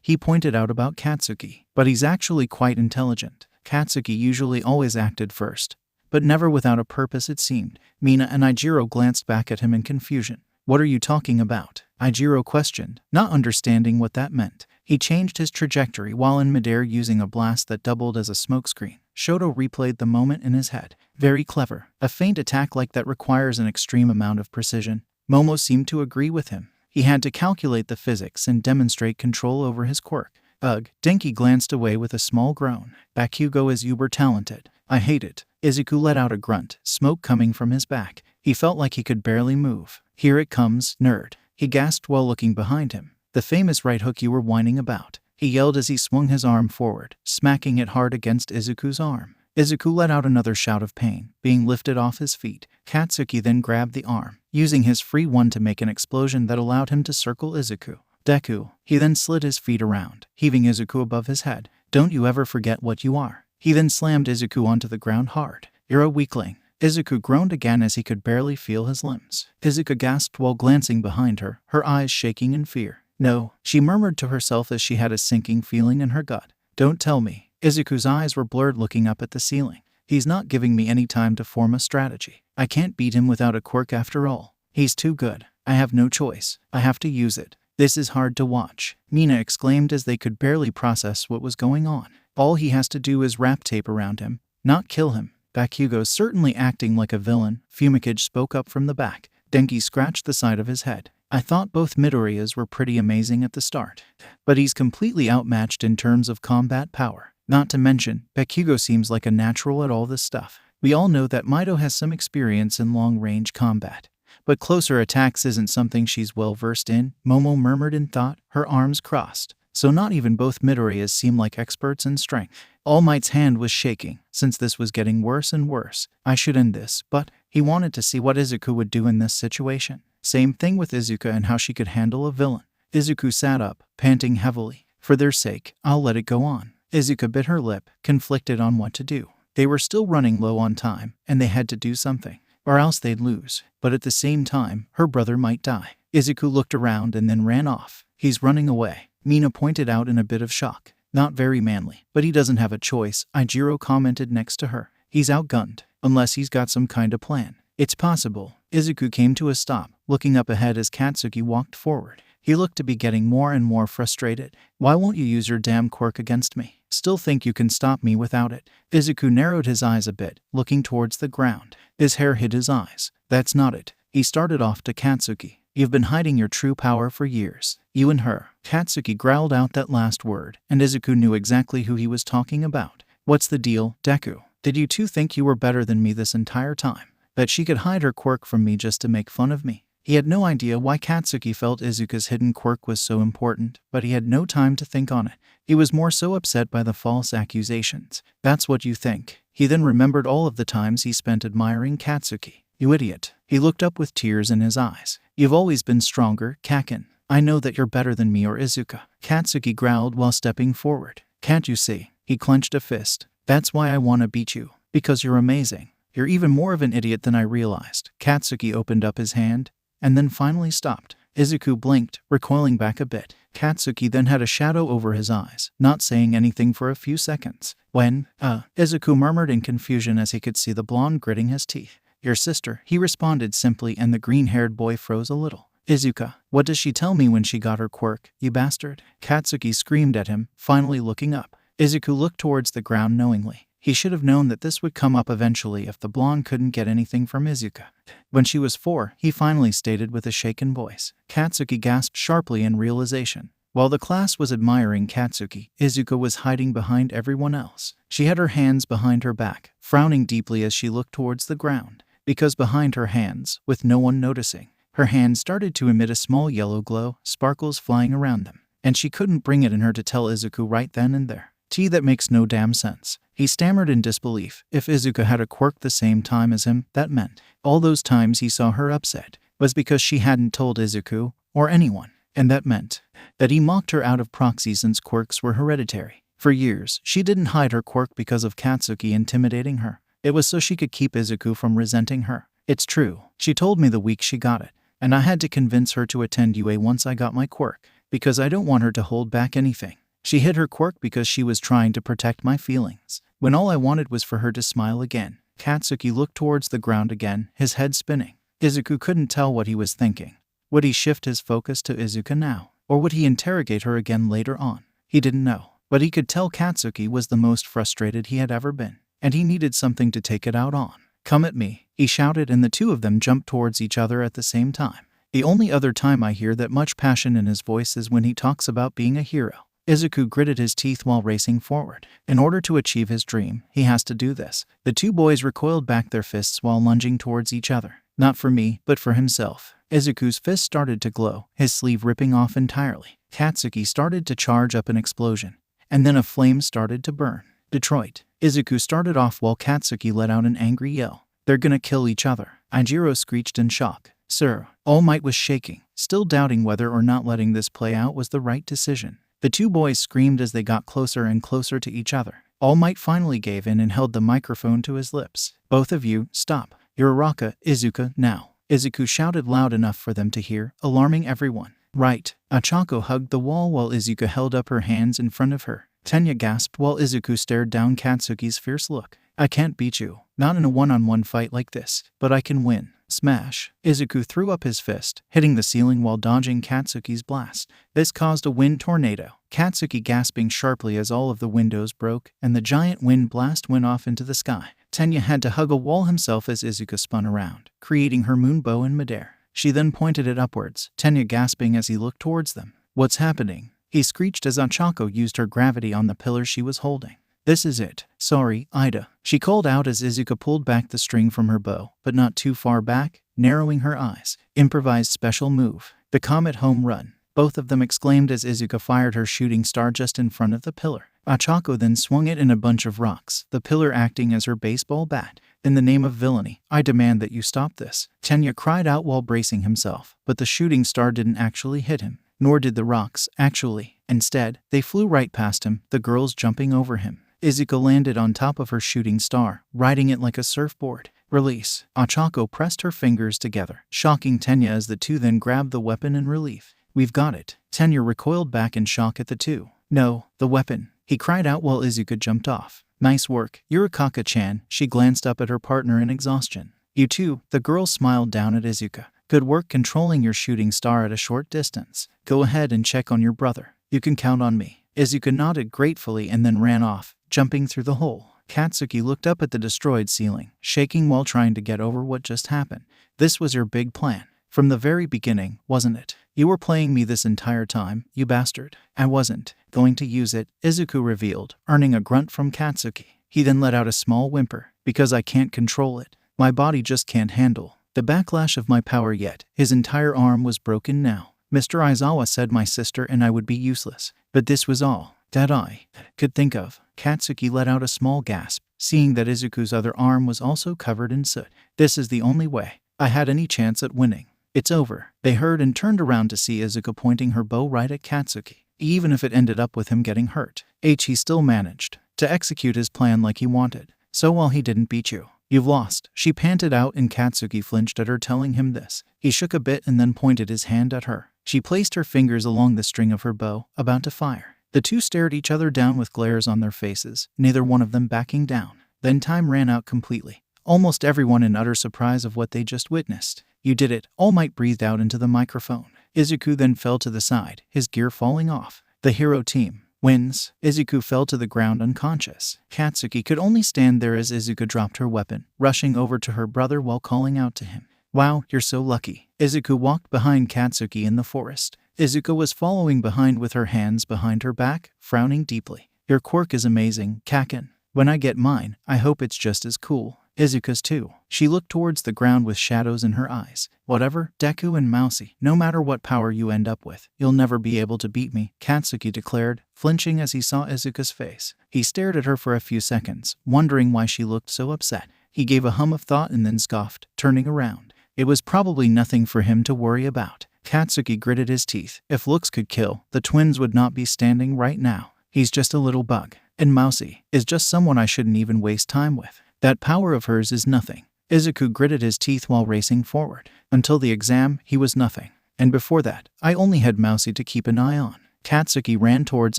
he pointed out about Katsuki, "but he's actually quite intelligent." Katsuki usually always acted first, but never without a purpose it seemed. Mina and Ijiro glanced back at him in confusion. "What are you talking about?" Ijiro questioned, not understanding what that meant. He changed his trajectory while in midair using a blast that doubled as a smokescreen. Shoto replayed the moment in his head. "Very clever. A feint attack like that requires an extreme amount of precision." Momo seemed to agree with him. He had to calculate the physics and demonstrate control over his quirk. "Ugh." Denki glanced away with a small groan. "Bakugo is uber talented. I hate it." Izuku let out a grunt, smoke coming from his back. He felt like he could barely move. "Here it comes, nerd," he gasped while looking behind him. "The famous right hook you were whining about," he yelled as he swung his arm forward, smacking it hard against Izuku's arm. Izuku let out another shout of pain, being lifted off his feet. Katsuki then grabbed the arm, using his free one to make an explosion that allowed him to circle Izuku. "Deku." He then slid his feet around, heaving Izuku above his head. "Don't you ever forget what you are." He then slammed Izuku onto the ground hard. "You're a weakling." Izuku groaned again as he could barely feel his limbs. Izuku gasped while glancing behind her, her eyes shaking in fear. "No," she murmured to herself as she had a sinking feeling in her gut. "Don't tell me." Izuku's eyes were blurred looking up at the ceiling. "He's not giving me any time to form a strategy. I can't beat him without a quirk after all. He's too good. I have no choice. I have to use it. This is hard to watch," Mina exclaimed as they could barely process what was going on. "All he has to do is wrap tape around him, not kill him." "Bakugo's certainly acting like a villain," 𝗵𝗃 spoke up from the back. Denki scratched the side of his head. "I thought both Midoriyas were pretty amazing at the start, but he's completely outmatched in terms of combat power. Not to mention, Bakugo seems like a natural at all this stuff. We all know that Mido has some experience in long-range combat, but closer attacks isn't something she's well-versed in," Momo murmured in thought, her arms crossed. "So not even both Midoriyas seem like experts in strength." All Might's hand was shaking, since this was getting worse and worse. "I should end this," but he wanted to see what Izuku would do in this situation. Same thing with Izuku and how she could handle a villain. Izuku sat up, panting heavily. "For their sake, I'll let it go on." Izuku bit her lip, conflicted on what to do. They were still running low on time, and they had to do something, or else they'd lose. But at the same time, her brother might die. Izuku looked around and then ran off. "He's running away," Mina pointed out in a bit of shock. "Not very manly, but he doesn't have a choice," Ijiro commented next to her. "He's outgunned, unless he's got some kind of plan." "It's possible." Izuku came to a stop, looking up ahead as Katsuki walked forward. He looked to be getting more and more frustrated. Why won't you use your damn quirk against me? Still think you can stop me without it? Izuku narrowed his eyes a bit, looking towards the ground. His hair hid his eyes. That's not it. He started off to Katsuki. You've been hiding your true power for years. You and her. Katsuki growled out that last word, and Izuku knew exactly who he was talking about. What's the deal, Deku? Did you two think you were better than me this entire time? That she could hide her quirk from me just to make fun of me? He had no idea why Katsuki felt Izuku's hidden quirk was so important, but he had no time to think on it. He was more so upset by the false accusations. That's what you think. He then remembered all of the times he spent admiring Katsuki. You idiot. He looked up with tears in his eyes. You've always been stronger, Kaken. I know that you're better than me or Izuka. Katsuki growled while stepping forward. Can't you see? He clenched a fist. That's why I want to beat you. Because you're amazing. You're even more of an idiot than I realized. Katsuki opened up his hand, and then finally stopped. Izuku blinked, recoiling back a bit. Katsuki then had a shadow over his eyes, not saying anything for a few seconds. Izuku murmured in confusion as he could see the blonde gritting his teeth. Your sister, he responded simply, and the green-haired boy froze a little. Izuka, what does she tell me when she got her quirk, you bastard? Katsuki screamed at him, finally looking up. Izuku looked towards the ground knowingly. He should have known that this would come up eventually if the blonde couldn't get anything from Izuka. When she was 4, he finally stated with a shaken voice. Katsuki gasped sharply in realization. While the class was admiring Katsuki, Izuka was hiding behind everyone else. She had her hands behind her back, frowning deeply as she looked towards the ground. Because behind her hands, with no one noticing, her hands started to emit a small yellow glow, sparkles flying around them. And she couldn't bring it in her to tell Izuku right then and there. That makes no damn sense. He stammered in disbelief. If Izuka had a quirk the same time as him, that meant all those times he saw her upset was because she hadn't told Izuku or anyone. And that meant that he mocked her out of proxy since quirks were hereditary. For years, she didn't hide her quirk because of Katsuki intimidating her. It was so she could keep Izuku from resenting her. It's true. She told me the week she got it, and I had to convince her to attend UA once I got my quirk, because I don't want her to hold back anything. She hid her quirk because she was trying to protect my feelings, when all I wanted was for her to smile again. Katsuki looked towards the ground again, his head spinning. Izuku couldn't tell what he was thinking. Would he shift his focus to Izuka now, or would he interrogate her again later on? He didn't know, but he could tell Katsuki was the most frustrated he had ever been, and he needed something to take it out on. Come at me, he shouted, and the two of them jumped towards each other at the same time. The only other time I hear that much passion in his voice is when he talks about being a hero. Izuku gritted his teeth while racing forward. In order to achieve his dream, he has to do this. The two boys recoiled back their fists while lunging towards each other. Not for me, but for himself. Izuku's fist started to glow, his sleeve ripping off entirely. Katsuki started to charge up an explosion, and then a flame started to burn. Detroit. Izuku started off while Katsuki let out an angry yell. They're gonna kill each other. Ijiro screeched in shock. Sir, All Might was shaking, still doubting whether or not letting this play out was the right decision. The two boys screamed as they got closer and closer to each other. All Might finally gave in and held the microphone to his lips. Both of you, stop. You're Araka, Izuka, now. Izuku shouted loud enough for them to hear, alarming everyone. Right. Ochako hugged the wall while Izuka held up her hands in front of her. Tenya gasped while Izuku stared down Katsuki's fierce look. I can't beat you. Not in a one-on-one fight like this. But I can win. Smash. Izuku threw up his fist, hitting the ceiling while dodging Katsuki's blast. This caused a wind tornado, Katsuki gasping sharply as all of the windows broke, and the giant wind blast went off into the sky. Tenya had to hug a wall himself as Izuka spun around, creating her moon bow in midair. She then pointed it upwards, Tenya gasping as he looked towards them. What's happening? He screeched as Ochako used her gravity on the pillar she was holding. This is it. Sorry, Ida. She called out as Izuka pulled back the string from her bow, but not too far back, narrowing her eyes. Improvised special move. The Comet home run. Both of them exclaimed as Izuka fired her shooting star just in front of the pillar. Ochako then swung it in a bunch of rocks, the pillar acting as her baseball bat. In the name of villainy, I demand that you stop this. Tenya cried out while bracing himself, but the shooting star didn't actually hit him. Nor did the rocks, actually. Instead, they flew right past him, the girls jumping over him. Izuka landed on top of her shooting star, riding it like a surfboard. Release. Ochako pressed her fingers together, shocking Tenya as the two then grabbed the weapon in relief. We've got it. Tenya recoiled back in shock at the two. No, the weapon. He cried out while Izuka jumped off. Nice work, Yurikaka-chan. She glanced up at her partner in exhaustion. You too, the girl smiled down at Izuka. Good work controlling your shooting star at a short distance. Go ahead and check on your brother. You can count on me." Izuku nodded gratefully and then ran off, jumping through the hole. Katsuki looked up at the destroyed ceiling, shaking while trying to get over what just happened. "This was your big plan. From the very beginning, wasn't it? You were playing me this entire time, you bastard." "I wasn't going to use it," Izuku revealed, earning a grunt from Katsuki. He then let out a small whimper. "Because I can't control it. My body just can't handle the backlash of my power yet." His entire arm was broken now. "Mr. Aizawa said my sister and I would be useless, but this was all that I could think of." Katsuki let out a small gasp, seeing that Izuku's other arm was also covered in soot. "This is the only way I had any chance at winning. It's over." They heard and turned around to see Izuku pointing her bow right at Katsuki. Even if it ended up with him getting hurt, he still managed to execute his plan like he wanted. "So while he didn't beat you, you've lost," she panted out, and Katsuki flinched at her telling him this. He shook a bit and then pointed his hand at her. She placed her fingers along the string of her bow, about to fire. The two stared each other down with glares on their faces, neither one of them backing down. Then time ran out completely. Almost everyone in utter surprise of what they just witnessed. "You did it," All Might breathed out into the microphone. Izuku then fell to the side, his gear falling off. "The hero team wins." Izuku fell to the ground unconscious. Katsuki could only stand there as Izuku dropped her weapon, rushing over to her brother while calling out to him. "Wow, you're so lucky." Izuku walked behind Katsuki in the forest. Izuku was following behind with her hands behind her back, frowning deeply. "Your quirk is amazing, Kaken. When I get mine, I hope it's just as cool." "Izuku's too." She looked towards the ground with shadows in her eyes. "Whatever, Deku and 𝗵𝗲, no matter what power you end up with, you'll never be able to beat me," Katsuki declared, flinching as he saw Izuku's face. He stared at her for a few seconds, wondering why she looked so upset. He gave a hum of thought and then scoffed, turning around. It was probably nothing for him to worry about. Katsuki gritted his teeth. If looks could kill, the twins would not be standing right now. He's just a little bug. And 𝗵𝗲 is just someone I shouldn't even waste time with. That power of hers is nothing. Izuku gritted his teeth while racing forward. Until the exam, he was nothing. And before that, I only had 𝗵𝗲 to keep an eye on. Katsuki ran towards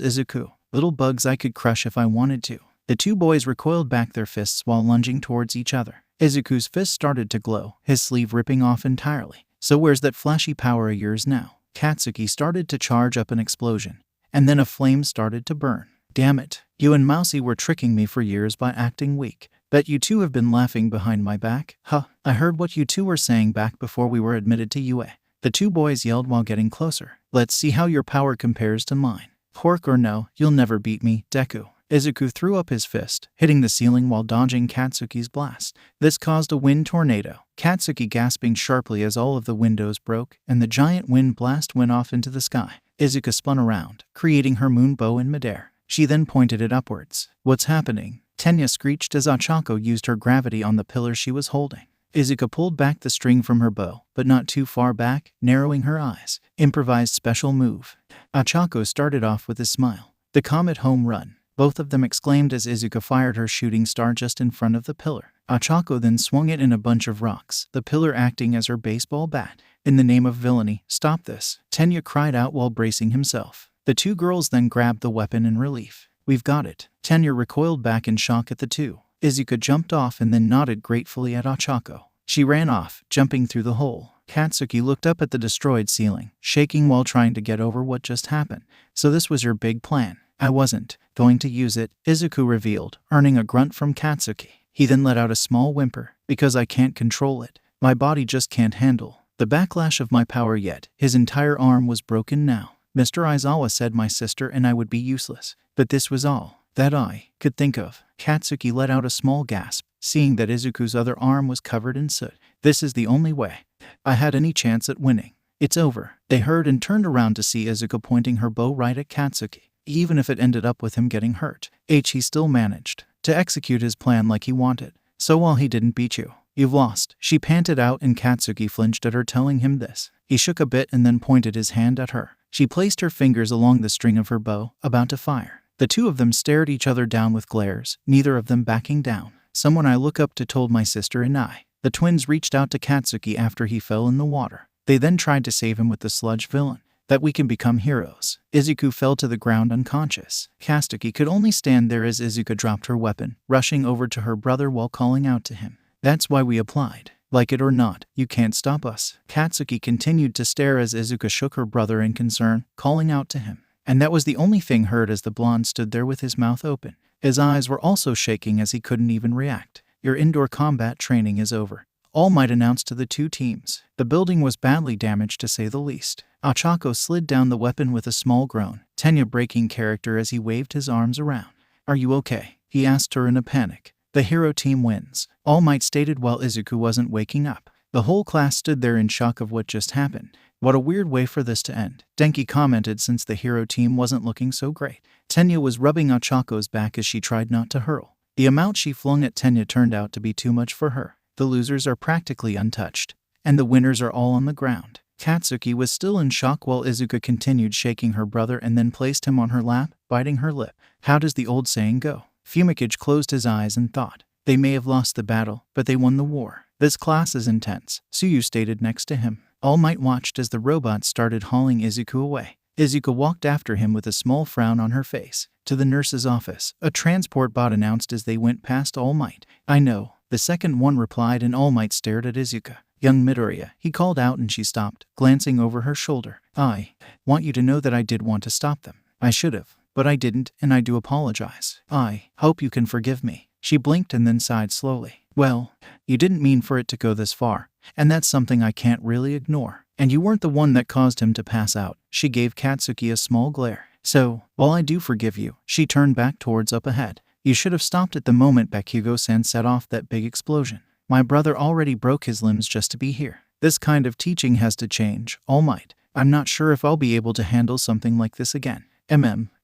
Izuku. "Little bugs I could crush if I wanted to." The two boys recoiled back their fists while lunging towards each other. Izuku's fist started to glow, his sleeve ripping off entirely. "So where's that flashy power of yours now?" Katsuki started to charge up an explosion, and then a flame started to burn. "Damn it. You and 𝗵𝗲 were tricking me for years by acting weak. Bet you two have been laughing behind my back." "Huh, I heard what you two were saying back before we were admitted to UA." The two boys yelled while getting closer. "Let's see how your power compares to mine. Quirk or no, you'll never beat me, Deku." Izuku threw up his fist, hitting the ceiling while dodging Katsuki's blast. This caused a wind tornado, Katsuki gasping sharply as all of the windows broke, and the giant wind blast went off into the sky. Izuku spun around, creating her moon bow in midair. She then pointed it upwards. "What's happening?" Tenya screeched as Ochako used her gravity on the pillar she was holding. Izuku pulled back the string from her bow, but not too far back, narrowing her eyes. Improvised special move. Ochako started off with a smile. "The Comet home run." Both of them exclaimed as Izuku fired her shooting star just in front of the pillar. Ochako then swung it in a bunch of rocks, the pillar acting as her baseball bat. "In the name of villainy, stop this," Tenya cried out while bracing himself. The two girls then grabbed the weapon in relief. "We've got it." Tenya recoiled back in shock at the two. Izuku jumped off and then nodded gratefully at Ochako. She ran off, jumping through the hole. Katsuki looked up at the destroyed ceiling, shaking while trying to get over what just happened. "So this was your big plan." "I wasn't going to use it," Izuku revealed, earning a grunt from Katsuki. He then let out a small whimper. "Because I can't control it. My body just can't handle the backlash of my power yet." His entire arm was broken now. "Mr. Aizawa said my sister and I would be useless, but this was all that I could think of." Katsuki let out a small gasp, seeing that Izuku's other arm was covered in soot. "This is the only way I had any chance at winning. It's over." They heard and turned around to see Izuku pointing her bow right at Katsuki. Even if it ended up with him getting hurt, he still managed to execute his plan like he wanted. "So while he didn't beat you, you've lost," she panted out, and Katsuki flinched at her telling him this. He shook a bit and then pointed his hand at her. She placed her fingers along the string of her bow, about to fire. The two of them stared each other down with glares, neither of them backing down. "Someone I look up to told my sister and I." The twins reached out to Katsuki after he fell in the water. They then tried to save him with the sludge villain. "That we can become heroes." Izuku fell to the ground unconscious. Katsuki could only stand there as Izuku dropped her weapon, rushing over to her brother while calling out to him. "That's why we applied. Like it or not, you can't stop us. Katsuki continued to stare as Izuku shook her brother in concern, calling out to him. And that was the only thing heard as the blonde stood there with his mouth open. His eyes were also shaking as he couldn't even react. Your indoor combat training is over, All Might announced to the two teams. The building was badly damaged to say the least. Ochako slid down the weapon with a small groan, Tenya breaking character as he waved his arms around. Are you okay? He asked her in a panic. The hero team wins, All Might stated while Izuku wasn't waking up. The whole class stood there in shock of what just happened. What a weird way for this to end, Denki commented since the hero team wasn't looking so great. Tenya was rubbing Ochako's back as she tried not to hurl. The amount she flung at Tenya turned out to be too much for her. The losers are practically untouched, and the winners are all on the ground. Katsuki was still in shock while Izuku continued shaking her brother and then placed him on her lap, biting her lip. How does the old saying go? 𝗵𝗃𝗁𝐻𝐿 closed his eyes and thought. They may have lost the battle, but they won the war. This class is intense, Tsuyu stated next to him. All Might watched as the robot started hauling Izuku away. Izuku walked after him with a small frown on her face. To the nurse's office, a transport bot announced as they went past All Might. I know, the second one replied, and All Might stared at Izuku. Young Midoriya, he called out, and she stopped, glancing over her shoulder. I want you to know that I did want to stop them. I should have, but I didn't, and I do apologize. I hope you can forgive me. She blinked and then sighed slowly. Well, you didn't mean for it to go this far, and that's something I can't really ignore. And you weren't the one that caused him to pass out. She gave Katsuki a small glare. So, while I do forgive you, she turned back towards up ahead. You should have stopped at the moment Bakugo-san set off that big explosion. My brother already broke his limbs just to be here. This kind of teaching has to change, All Might. I'm not sure if I'll be able to handle something like this again.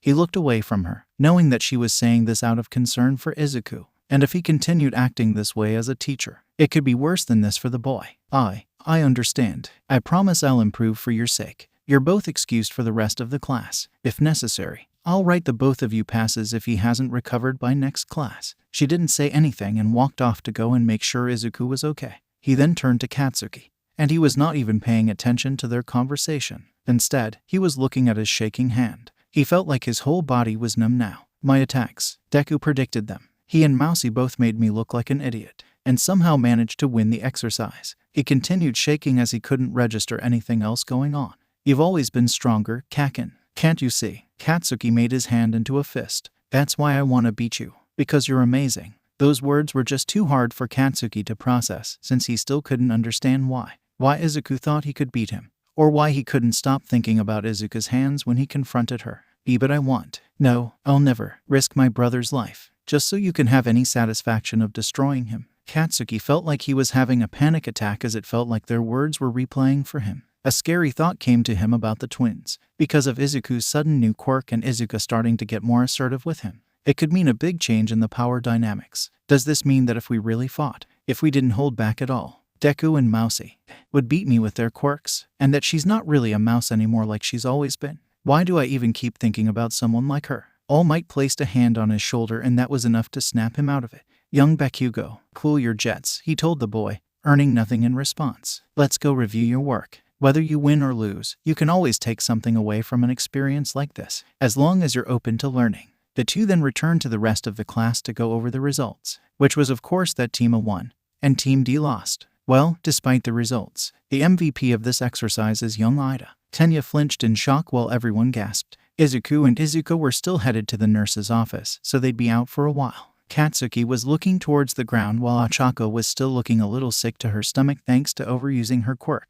He looked away from her, knowing that she was saying this out of concern for Izuku. And if he continued acting this way as a teacher, it could be worse than this for the boy. I understand. I promise I'll improve for your sake. You're both excused for the rest of the class. If necessary, I'll write the both of you passes if he hasn't recovered by next class. She didn't say anything and walked off to go and make sure Izuku was okay. He then turned to Katsuki, and he was not even paying attention to their conversation. Instead, he was looking at his shaking hand. He felt like his whole body was numb now. My attacks, Deku predicted them. He and 𝗵𝐺 both made me look like an idiot, and somehow managed to win the exercise. He continued shaking as he couldn't register anything else going on. You've always been stronger, Kaken. Can't you see? Katsuki made his hand into a fist. That's why I want to beat you. Because you're amazing. Those words were just too hard for Katsuki to process, since he still couldn't understand why. Why Izuku thought he could beat him. Or why he couldn't stop thinking about Izuku's hands when he confronted her. But I won't. No, I'll never risk my brother's life, just so you can have any satisfaction of destroying him. Katsuki felt like he was having a panic attack as it felt like their words were replaying for him. A scary thought came to him about the twins. Because of Izuku's sudden new quirk and Izuku starting to get more assertive with him, it could mean a big change in the power dynamics. Does this mean that if we really fought, if we didn't hold back at all, Deku and 𝗵𝐺 would beat me with their quirks, and that she's not really a mouse anymore like she's always been? Why do I even keep thinking about someone like her? All Might placed a hand on his shoulder, and that was enough to snap him out of it. Young Bakugo, cool your jets, he told the boy, earning nothing in response. Let's go review your work. Whether you win or lose, you can always take something away from an experience like this, as long as you're open to learning. The two then returned to the rest of the class to go over the results, which was of course that Team A won, and Team D lost. Well, despite the results, the MVP of this exercise is young Ida. Tenya flinched in shock while everyone gasped. Izuku and Izuku were still headed to the nurse's office, so they'd be out for a while. Katsuki was looking towards the ground while Ochako was still looking a little sick to her stomach thanks to overusing her quirk.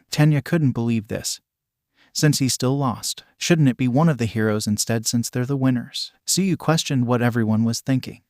Tenya couldn't believe this. Since he still lost, shouldn't it be one of the heroes instead since they're the winners? Tsuyu questioned what everyone was thinking.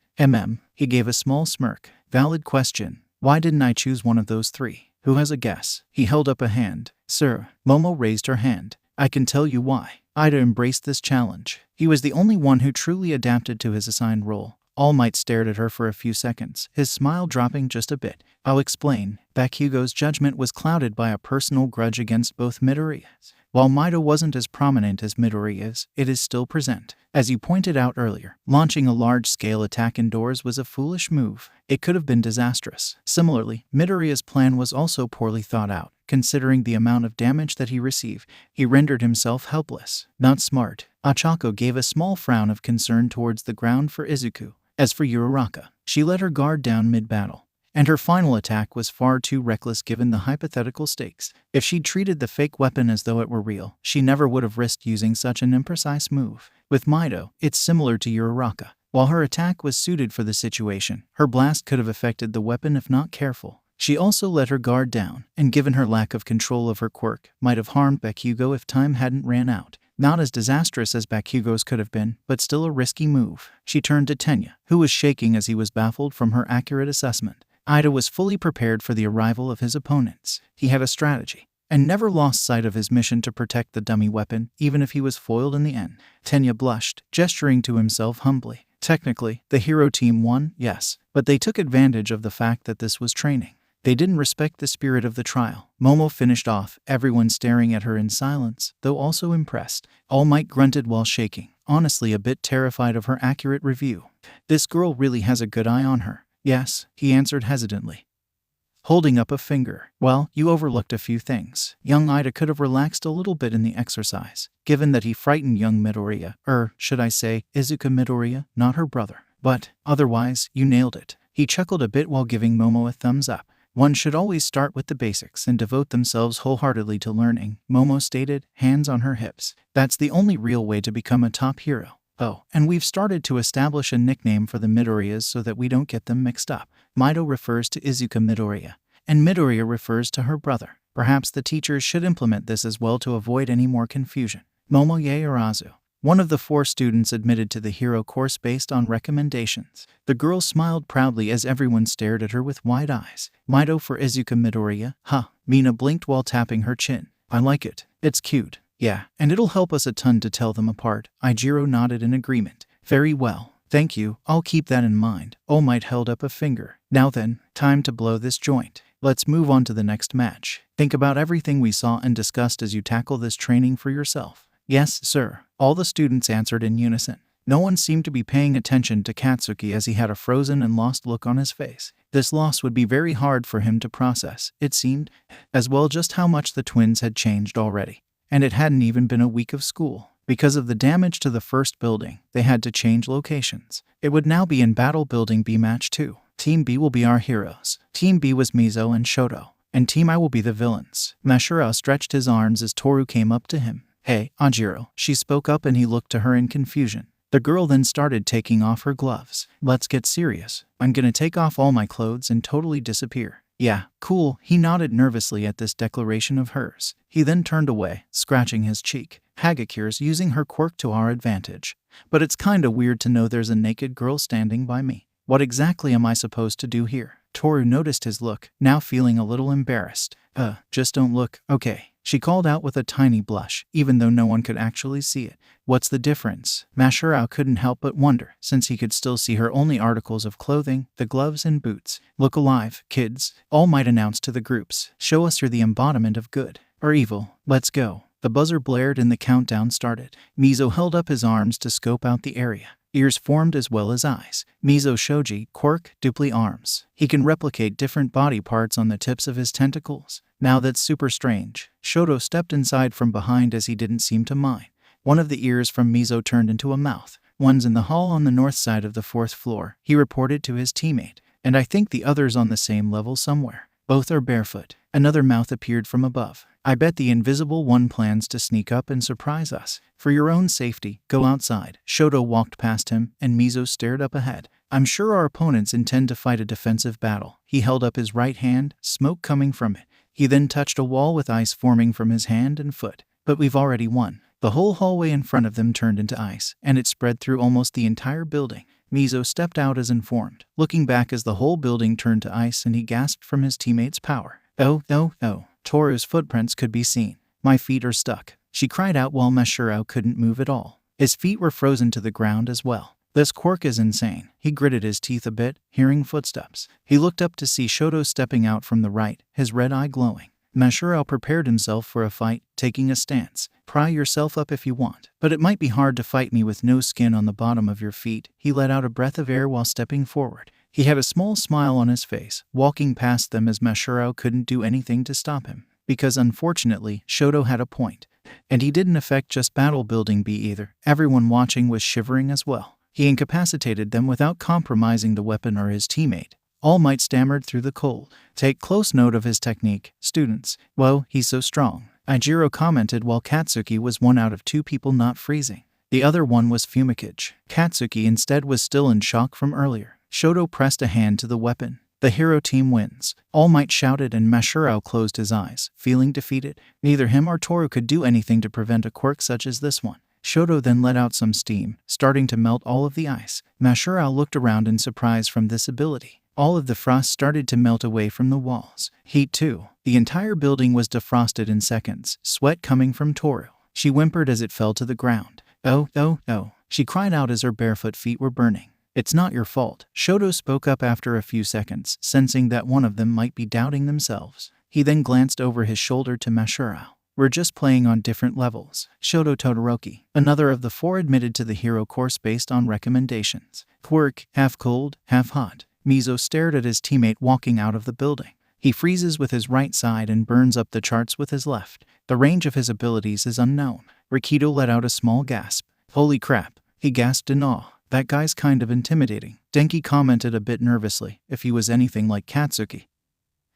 He gave a small smirk. Valid question. Why didn't I choose one of those three? Who has a guess? He held up a hand. Sir, Momo raised her hand. I can tell you why. Ida embraced this challenge. He was the only one who truly adapted to his assigned role. All Might stared at her for a few seconds, his smile dropping just a bit. I'll explain. Bakugo's judgment was clouded by a personal grudge against both Midoriyas. While Mido wasn't as prominent as Midoriya's, it is still present. As you pointed out earlier, launching a large-scale attack indoors was a foolish move. It could have been disastrous. Similarly, Midoriya's plan was also poorly thought out. Considering the amount of damage that he received, he rendered himself helpless. Not smart. Ochako gave a small frown of concern towards the ground for Izuku. As for Uraraka, she let her guard down mid-battle, and her final attack was far too reckless given the hypothetical stakes. If she'd treated the fake weapon as though it were real, she never would have risked using such an imprecise move. With Mido, it's similar to 𝗬𝗧𝗏. While her attack was suited for the situation, her blast could have affected the weapon if not careful. She also let her guard down, and given her lack of control of her quirk, might have harmed Bakugo if time hadn't ran out. Not as disastrous as Bakugo's could have been, but still a risky move. She turned to 𝗕𝗏, who was shaking as he was baffled from her accurate assessment. Iida was fully prepared for the arrival of his opponents. He had a strategy, and never lost sight of his mission to protect the dummy weapon, even if he was foiled in the end. 𝗕𝗏 blushed, gesturing to himself humbly. Technically, the hero team won, yes, but they took advantage of the fact that this was training. They didn't respect the spirit of the trial. Momo finished off, everyone staring at her in silence, though also impressed. All Might grunted while shaking, honestly a bit terrified of her accurate review. This girl really has a good eye on her. Yes, he answered hesitantly, holding up a finger. Well, you overlooked a few things. Young Iida could have relaxed a little bit in the exercise, given that he frightened young Midoriya, or should I say, Izuku Midoriya, not her brother. But, otherwise, you nailed it. He chuckled a bit while giving Momo a thumbs up. One should always start with the basics and devote themselves wholeheartedly to learning, Momo stated, hands on her hips. That's the only real way to become a top hero. Oh, and we've started to establish a nickname for the Midoriyas so that we don't get them mixed up. Mido refers to Izuku Midoriya, and Midoriya refers to her brother. Perhaps the teachers should implement this as well to avoid any more confusion. Momo Ieyasu, one of the 4 students admitted to the hero course based on recommendations. The girl smiled proudly as everyone stared at her with wide eyes. Mido for Izuku Midoriya, huh? Mina blinked while tapping her chin. I like it. It's cute. Yeah, and it'll help us a ton to tell them apart. Ijiro nodded in agreement. Very well. Thank you, I'll keep that in mind. All Might held up a finger. Now then, time to blow this joint. Let's move on to the next match. Think about everything we saw and discussed as you tackle this training for yourself. Yes, sir. All the students answered in unison. No one seemed to be paying attention to Katsuki as he had a frozen and lost look on his face. This loss would be very hard for him to process, it seemed, as well just how much the twins had changed already. And it hadn't even been a week of school. Because of the damage to the first building, they had to change locations. It would now be in Battle Building B Match 2. Team B will be our heroes. Team B was Mizo and Shoto. And Team I will be the villains. Mashiro stretched his arms as Toru came up to him. Hey, Ajiro, she spoke up and he looked to her in confusion. The girl then started taking off her gloves. Let's get serious. I'm gonna take off all my clothes and totally disappear. Yeah, cool, he nodded nervously at this declaration of hers. He then turned away, scratching his cheek. Hagakure's using her quirk to our advantage. But it's kinda weird to know there's a naked girl standing by me. What exactly am I supposed to do here? Toru noticed his look, now feeling a little embarrassed. Just don't look, okay. She called out with a tiny blush, even though no one could actually see it. What's the difference? Mashiro couldn't help but wonder, since he could still see her only articles of clothing, the gloves and boots. Look alive, kids. All Might announced to the groups. Show us you're the embodiment of good or evil. Let's go. The buzzer blared and the countdown started. Mizo held up his arms to scope out the area. Ears formed as well as eyes. Mizo Shoji, quirk, dupli arms. He can replicate different body parts on the tips of his tentacles. Now that's super strange. Shoto stepped inside from behind as he didn't seem to mind. One of the ears from Mizo turned into a mouth. One's in the hall on the north side of the 4th floor, he reported to his teammate. And I think the other's on the same level somewhere. Both are barefoot. Another mouth appeared from above. I bet the invisible one plans to sneak up and surprise us. For your own safety, go outside. Shoto walked past him, and Mizo stared up ahead. I'm sure our opponents intend to fight a defensive battle. He held up his right hand, smoke coming from it. He then touched a wall with ice forming from his hand and foot. But we've already won. The whole hallway in front of them turned into ice, and it spread through almost the entire building. Mizo stepped out as informed, looking back as the whole building turned to ice, and he gasped from his teammate's power. Oh. Toru's footprints could be seen. My feet are stuck. She cried out while Mashiro couldn't move at all. His feet were frozen to the ground as well. This quirk is insane. He gritted his teeth a bit, hearing footsteps. He looked up to see Shoto stepping out from the right, his red eye glowing. Mashiro prepared himself for a fight, taking a stance. Pry yourself up if you want, but it might be hard to fight me with no skin on the bottom of your feet. He let out a breath of air while stepping forward. He had a small smile on his face, walking past them as Mashiro couldn't do anything to stop him. Because unfortunately, Shoto had a point. And he didn't affect just Battle Building B either. Everyone watching was shivering as well. He incapacitated them without compromising the weapon or his teammate. All Might stammered through the cold. Take close note of his technique, students. Whoa, he's so strong. Ijiro commented while Katsuki was one out of two people not freezing. The other one was 𝗵𝗃𝗫. Katsuki instead was still in shock from earlier. Shoto pressed a hand to the weapon. The hero team wins. All Might shouted and 𝗵𝗲𝗷 closed his eyes, feeling defeated. Neither him or Toru could do anything to prevent a quirk such as this one. Shoto then let out some steam, starting to melt all of the ice. 𝗵𝗲𝗷 looked around in surprise from this ability. All of the frost started to melt away from the walls. Heat too. The entire building was defrosted in seconds, sweat coming from Toru. She whimpered as it fell to the ground. Oh, oh, oh, she cried out as her barefoot feet were burning. It's not your fault. Shoto spoke up after a few seconds, sensing that one of them might be doubting themselves. He then glanced over his shoulder to 𝗵𝗲𝗷. We're just playing on different levels. Shoto Todoroki, another of the four, admitted to the hero course based on recommendations. Quirk, half cold, half hot. Mizo stared at his teammate walking out of the building. He freezes with his right side and burns up the charts with his left. The range of his abilities is unknown. Rikido let out a small gasp. Holy crap, he gasped in awe. That guy's kind of intimidating. Denki commented a bit nervously, if he was anything like Katsuki.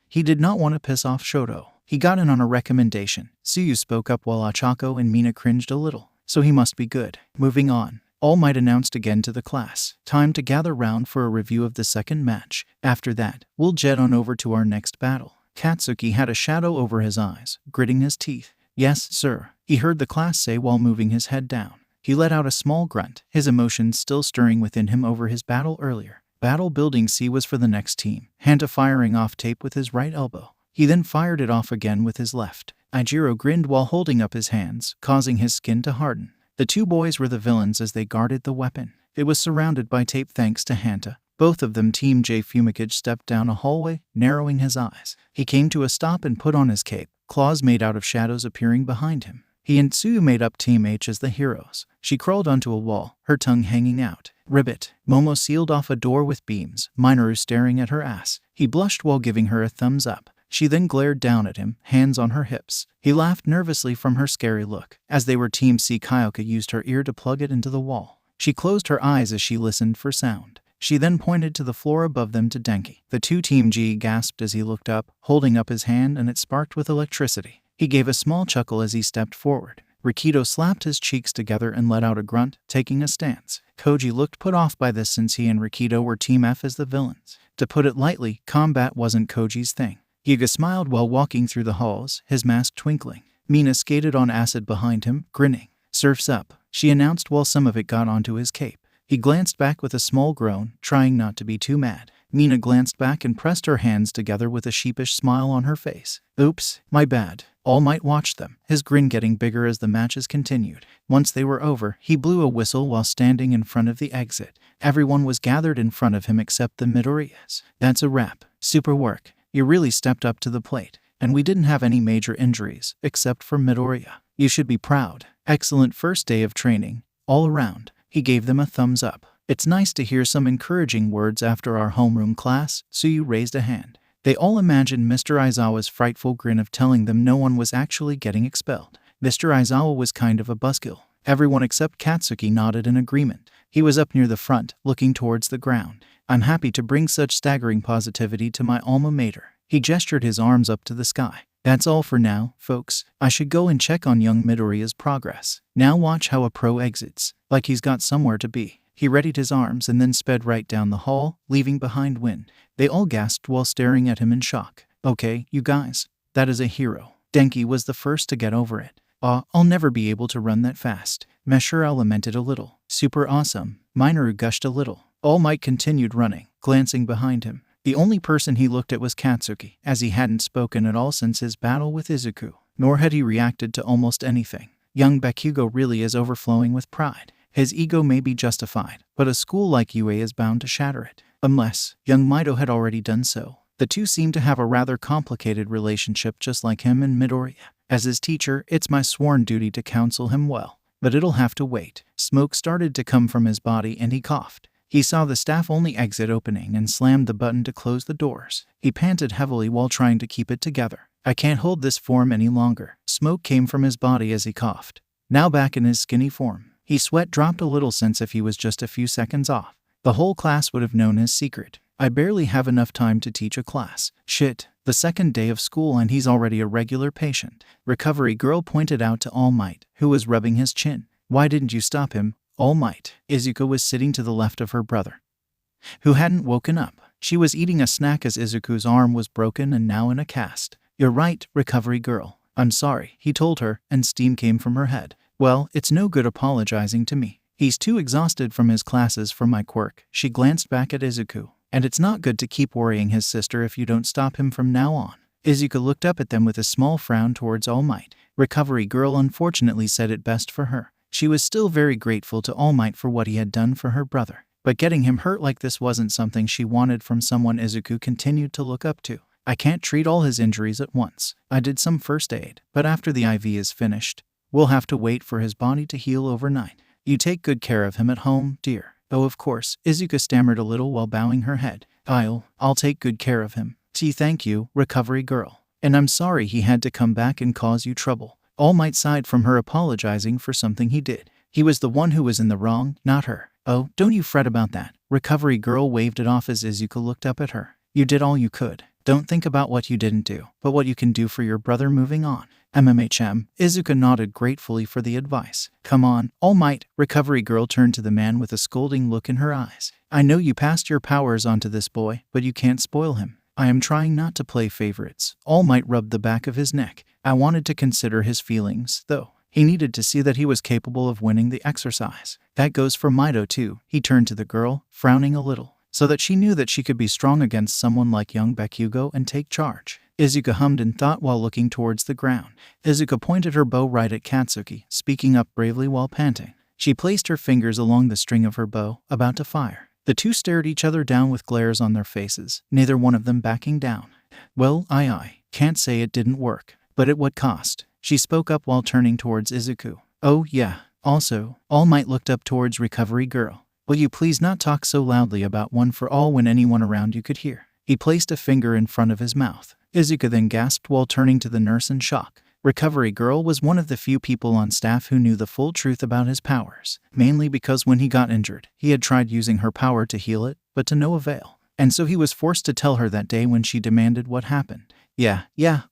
He did not want to piss off Shoto. He got in on a recommendation. Tsuyu spoke up while Ochako and Mina cringed a little. So he must be good. Moving on. All Might announced again to the class. Time to gather round for a review of the second match. After that, we'll jet on over to our next battle. Katsuki had a shadow over his eyes, gritting his teeth. Yes, sir, he heard the class say while moving his head down. He let out a small grunt, his emotions still stirring within him over his battle earlier. Battle Building C was for the next team. Hanta firing off tape with his right elbow. He then fired it off again with his left. Ijiro grinned while holding up his hands, causing his skin to harden. The two boys were the villains as they guarded the weapon. It was surrounded by tape thanks to Hanta. Both of them, Team J. 𝗵𝗃𝗫 stepped down a hallway, narrowing his eyes. He came to a stop and put on his cape, claws made out of shadows appearing behind him. He and Tsuyu made up Team H as the heroes. She crawled onto a wall, her tongue hanging out. Ribbit. Momo sealed off a door with beams, Minoru staring at her ass. He blushed while giving her a thumbs up. She then glared down at him, hands on her hips. He laughed nervously from her scary look. As they were, Team C, Kyoka used her ear to plug it into the wall. She closed her eyes as she listened for sound. She then pointed to the floor above them to Denki. The two Team G gasped as he looked up, holding up his hand, and it sparked with electricity. He gave a small chuckle as he stepped forward. Rikido slapped his cheeks together and let out a grunt, taking a stance. Koji looked put off by this since he and Rikido were Team F as the villains. To put it lightly, combat wasn't Koji's thing. Yuga smiled while walking through the halls, his mask twinkling. Mina skated on acid behind him, grinning. Surf's up, she announced while some of it got onto his cape. He glanced back with a small groan, trying not to be too mad. Mina glanced back and pressed her hands together with a sheepish smile on her face. Oops, my bad. All Might watched them, his grin getting bigger as the matches continued. Once they were over, he blew a whistle while standing in front of the exit. Everyone was gathered in front of him except the Midoriyas. That's a wrap. Super work. You really stepped up to the plate. And we didn't have any major injuries, except for Midoriya. You should be proud. Excellent first day of training. All around. He gave them a thumbs up. It's nice to hear some encouraging words after our homeroom class. Tsuyu raised a hand. They all imagined Mr. Aizawa's frightful grin of telling them no one was actually getting expelled. Mr. Aizawa was kind of a buzzkill. Everyone except Katsuki nodded in agreement. He was up near the front, looking towards the ground. I'm happy to bring such staggering positivity to my alma mater. He gestured his arms up to the sky. That's all for now, folks. I should go and check on young Midoriya's progress. Now watch how a pro exits, like he's got somewhere to be. He readied his arms and then sped right down the hall, leaving behind Wind. They all gasped while staring at him in shock. Okay, you guys. That is a hero. Denki was the first to get over it. I'll never be able to run that fast. 𝗵𝗲𝗷 lamented a little. Super awesome. Minoru gushed a little. All Might continued running, glancing behind him. The only person he looked at was Katsuki, as he hadn't spoken at all since his battle with Izuku, nor had he reacted to almost anything. Young Bakugo really is overflowing with pride. His ego may be justified, but a school like UA is bound to shatter it. Unless, young Mido had already done so. The two seem to have a rather complicated relationship just like him and Midoriya. As his teacher, it's my sworn duty to counsel him well. But it'll have to wait. Smoke started to come from his body and he coughed. He saw the staff-only exit opening and slammed the button to close the doors. He panted heavily while trying to keep it together. I can't hold this form any longer. Smoke came from his body as he coughed. Now back in his skinny form. His sweat dropped a little since if he was just a few seconds off, the whole class would have known his secret. I barely have enough time to teach a class. Shit, the second day of school and he's already a regular patient. Recovery Girl pointed out to All Might, who was rubbing his chin. Why didn't you stop him, All Might? Izuku was sitting to the left of her brother, who hadn't woken up. She was eating a snack as Izuku's arm was broken and now in a cast. You're right, Recovery Girl. I'm sorry, he told her, and steam came from her head. Well, it's no good apologizing to me. He's too exhausted from his classes for my quirk. She glanced back at Izuku. And it's not good to keep worrying his sister if you don't stop him from now on. Izuku looked up at them with a small frown towards All Might. Recovery Girl unfortunately said it best for her. She was still very grateful to All Might for what he had done for her brother. But getting him hurt like this wasn't something she wanted from someone Izuku continued to look up to. I can't treat all his injuries at once. I did some first aid, but after the IV is finished, we'll have to wait for his body to heal overnight. You take good care of him at home, dear. Oh, of course, Izuku stammered a little while bowing her head. I'll take good care of him. Thank you, Recovery Girl. And I'm sorry he had to come back and cause you trouble. All Might sighed from her apologizing for something he did. He was the one who was in the wrong, not her. Oh, don't you fret about that. Recovery Girl waved it off as Izuku looked up at her. You did all you could. Don't think about what you didn't do, but what you can do for your brother moving on. Izuku nodded gratefully for the advice. Come on, All Might. Recovery Girl turned to the man with a scolding look in her eyes. I know you passed your powers onto this boy, but you can't spoil him. I am trying not to play favorites. All Might rubbed the back of his neck. I wanted to consider his feelings, though. He needed to see that he was capable of winning the exercise. That goes for Mido too. He turned to the girl, frowning a little, so that she knew that she could be strong against someone like young Bakugo and take charge. Izuku hummed in thought while looking towards the ground. Izuku pointed her bow right at Katsuki, speaking up bravely while panting. She placed her fingers along the string of her bow, about to fire. The two stared each other down with glares on their faces, neither one of them backing down. Well, I can't say it didn't work, but at what cost? She spoke up while turning towards Izuku. Oh, yeah. Also, All Might looked up towards Recovery Girl. Will you please not talk so loudly about One for All when anyone around you could hear? He placed a finger in front of his mouth. Izuku then gasped while turning to the nurse in shock. Recovery Girl was one of the few people on staff who knew the full truth about his powers, mainly because when he got injured, he had tried using her power to heal it, but to no avail. And so he was forced to tell her that day when she demanded what happened. Yeah,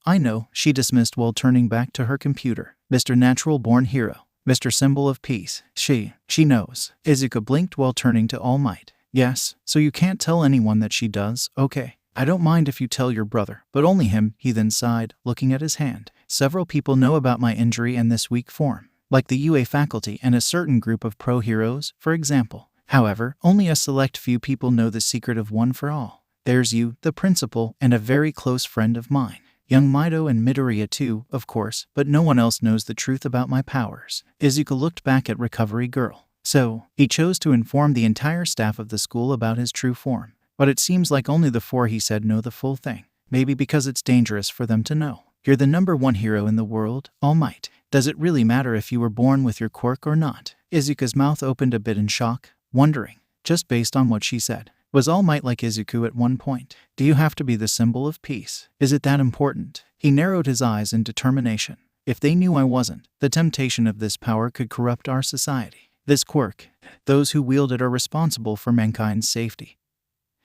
I know, she dismissed while turning back to her computer. Mr. Natural-born hero. Mr. Symbol of Peace. She knows. Izuku blinked while turning to All Might. Yes, so you can't tell anyone that she does, okay. I don't mind if you tell your brother, but only him, he then sighed, looking at his hand. Several people know about my injury and this weak form, like the UA faculty and a certain group of pro heroes, for example. However, only a select few people know the secret of One for All. There's you, the principal, and a very close friend of mine. Young Mido and Midoriya too, of course, but no one else knows the truth about my powers. Izuku looked back at Recovery Girl. So, he chose to inform the entire staff of the school about his true form. But it seems like only the four he said know the full thing. Maybe because it's dangerous for them to know. You're the #1 hero in the world, All Might. Does it really matter if you were born with your quirk or not? Izuku's mouth opened a bit in shock, wondering, just based on what she said. Was All Might like Izuku at one point? Do you have to be the symbol of peace? Is it that important? He narrowed his eyes in determination. If they knew I wasn't, the temptation of this power could corrupt our society. This quirk, those who wield it are responsible for mankind's safety.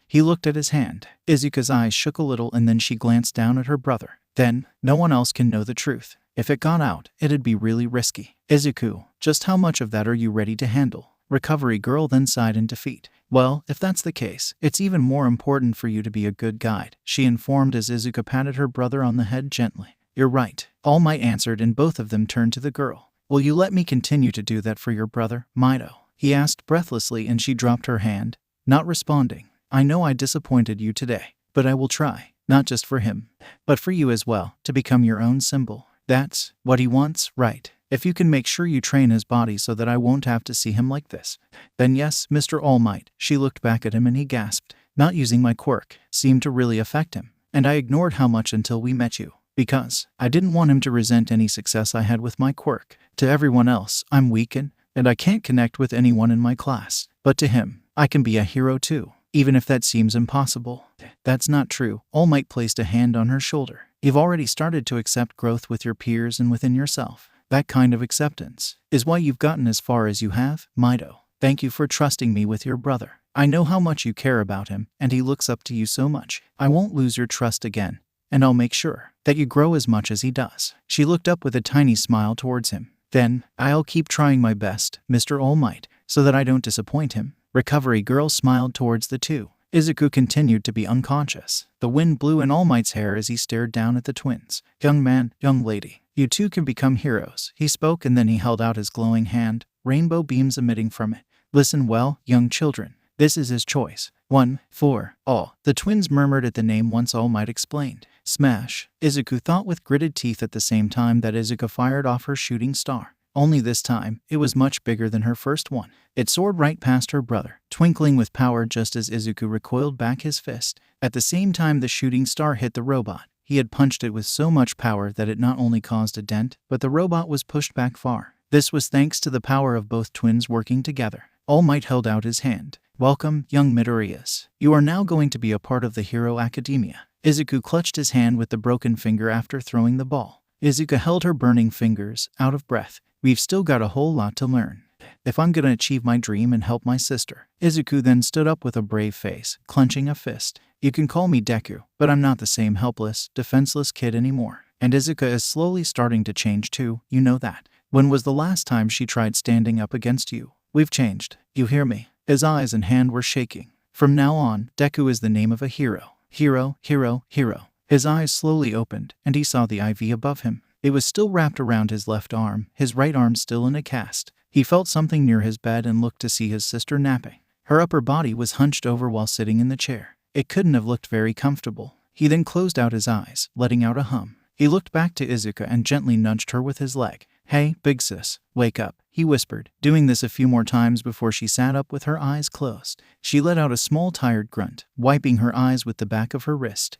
He looked at his hand. Izuku's eyes shook a little and then she glanced down at her brother. Then, no one else can know the truth. If it got out, it'd be really risky. Izuku, just how much of that are you ready to handle? Recovery Girl then sighed in defeat. Well, if that's the case, it's even more important for you to be a good guide, she informed as Izuku patted her brother on the head gently. You're right, All Might answered and both of them turned to the girl. Will you let me continue to do that for your brother, Mido? He asked breathlessly and she dropped her hand, not responding. I know I disappointed you today, but I will try, not just for him, but for you as well, to become your own symbol. That's what he wants, right? If you can make sure you train his body so that I won't have to see him like this. Then yes, Mr. All Might. She looked back at him and he gasped. Not using my quirk seemed to really affect him, and I ignored how much until we met you, because I didn't want him to resent any success I had with my quirk. To everyone else, I'm weak and I can't connect with anyone in my class. But to him, I can be a hero too, even if that seems impossible. That's not true. All Might placed a hand on her shoulder. You've already started to accept growth with your peers and within yourself. That kind of acceptance is why you've gotten as far as you have, Mido. Thank you for trusting me with your brother. I know how much you care about him, and he looks up to you so much. I won't lose your trust again, and I'll make sure that you grow as much as he does." She looked up with a tiny smile towards him. "Then, I'll keep trying my best, Mr. All Might, so that I don't disappoint him." Recovery Girl smiled towards the two. Izuku continued to be unconscious. The wind blew in All Might's hair as he stared down at the twins. "Young man, young lady, you two can become heroes," he spoke, and then he held out his glowing hand, rainbow beams emitting from it. "Listen well, young children. This is his choice. One, for all." The twins murmured at the name once All Might explained. "Smash." Izuku thought with gritted teeth at the same time that Izuku fired off her shooting star. Only this time, it was much bigger than her first one. It soared right past her brother, twinkling with power just as Izuku recoiled back his fist. At the same time the shooting star hit the robot. He had punched it with so much power that it not only caused a dent, but the robot was pushed back far. This was thanks to the power of both twins working together. All Might held out his hand. "Welcome, young Midoriyas. You are now going to be a part of the Hero Academia." Izuku clutched his hand with the broken finger after throwing the ball. Izuku held her burning fingers, out of breath. "We've still got a whole lot to learn. If I'm gonna achieve my dream and help my sister." Izuku then stood up with a brave face, clenching a fist. "You can call me Deku, but I'm not the same helpless, defenseless kid anymore. And Izuku is slowly starting to change too, you know that. When was the last time she tried standing up against you? We've changed. You hear me?" His eyes and hand were shaking. "From now on, Deku is the name of a hero. Hero, hero, hero." His eyes slowly opened, and he saw the IV above him. It was still wrapped around his left arm, his right arm still in a cast. He felt something near his bed and looked to see his sister napping. Her upper body was hunched over while sitting in the chair. It couldn't have looked very comfortable. He then closed out his eyes, letting out a hum. He looked back to Izuku and gently nudged her with his leg. "Hey, big sis, wake up," he whispered, doing this a few more times before she sat up with her eyes closed. She let out a small tired grunt, wiping her eyes with the back of her wrist.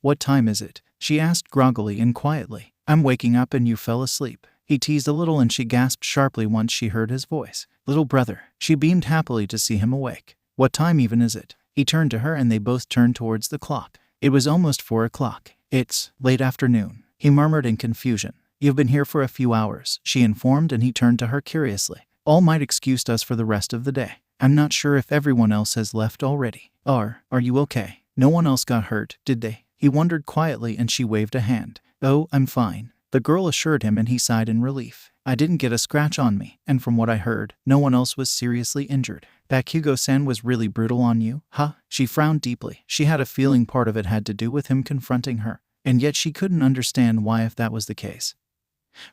What time is it?" she asked groggily and quietly. "I'm waking up and you fell asleep." He teased a little and she gasped sharply once she heard his voice. "Little brother." She beamed happily to see him awake. "What time even is it?" He turned to her and they both turned towards the clock. It was almost 4 o'clock. "It's late afternoon," he murmured in confusion. "You've been here for a few hours," she informed, and he turned to her curiously. "All Might excused us for the rest of the day. I'm not sure if everyone else has left already. Are you okay? No one else got hurt, did they?" He wondered quietly and she waved a hand. "Oh, I'm fine," the girl assured him, and he sighed in relief. "I didn't get a scratch on me, and from what I heard, no one else was seriously injured." "Bakugo-san was really brutal on you, huh?" She frowned deeply. She had a feeling part of it had to do with him confronting her, and yet she couldn't understand why if that was the case.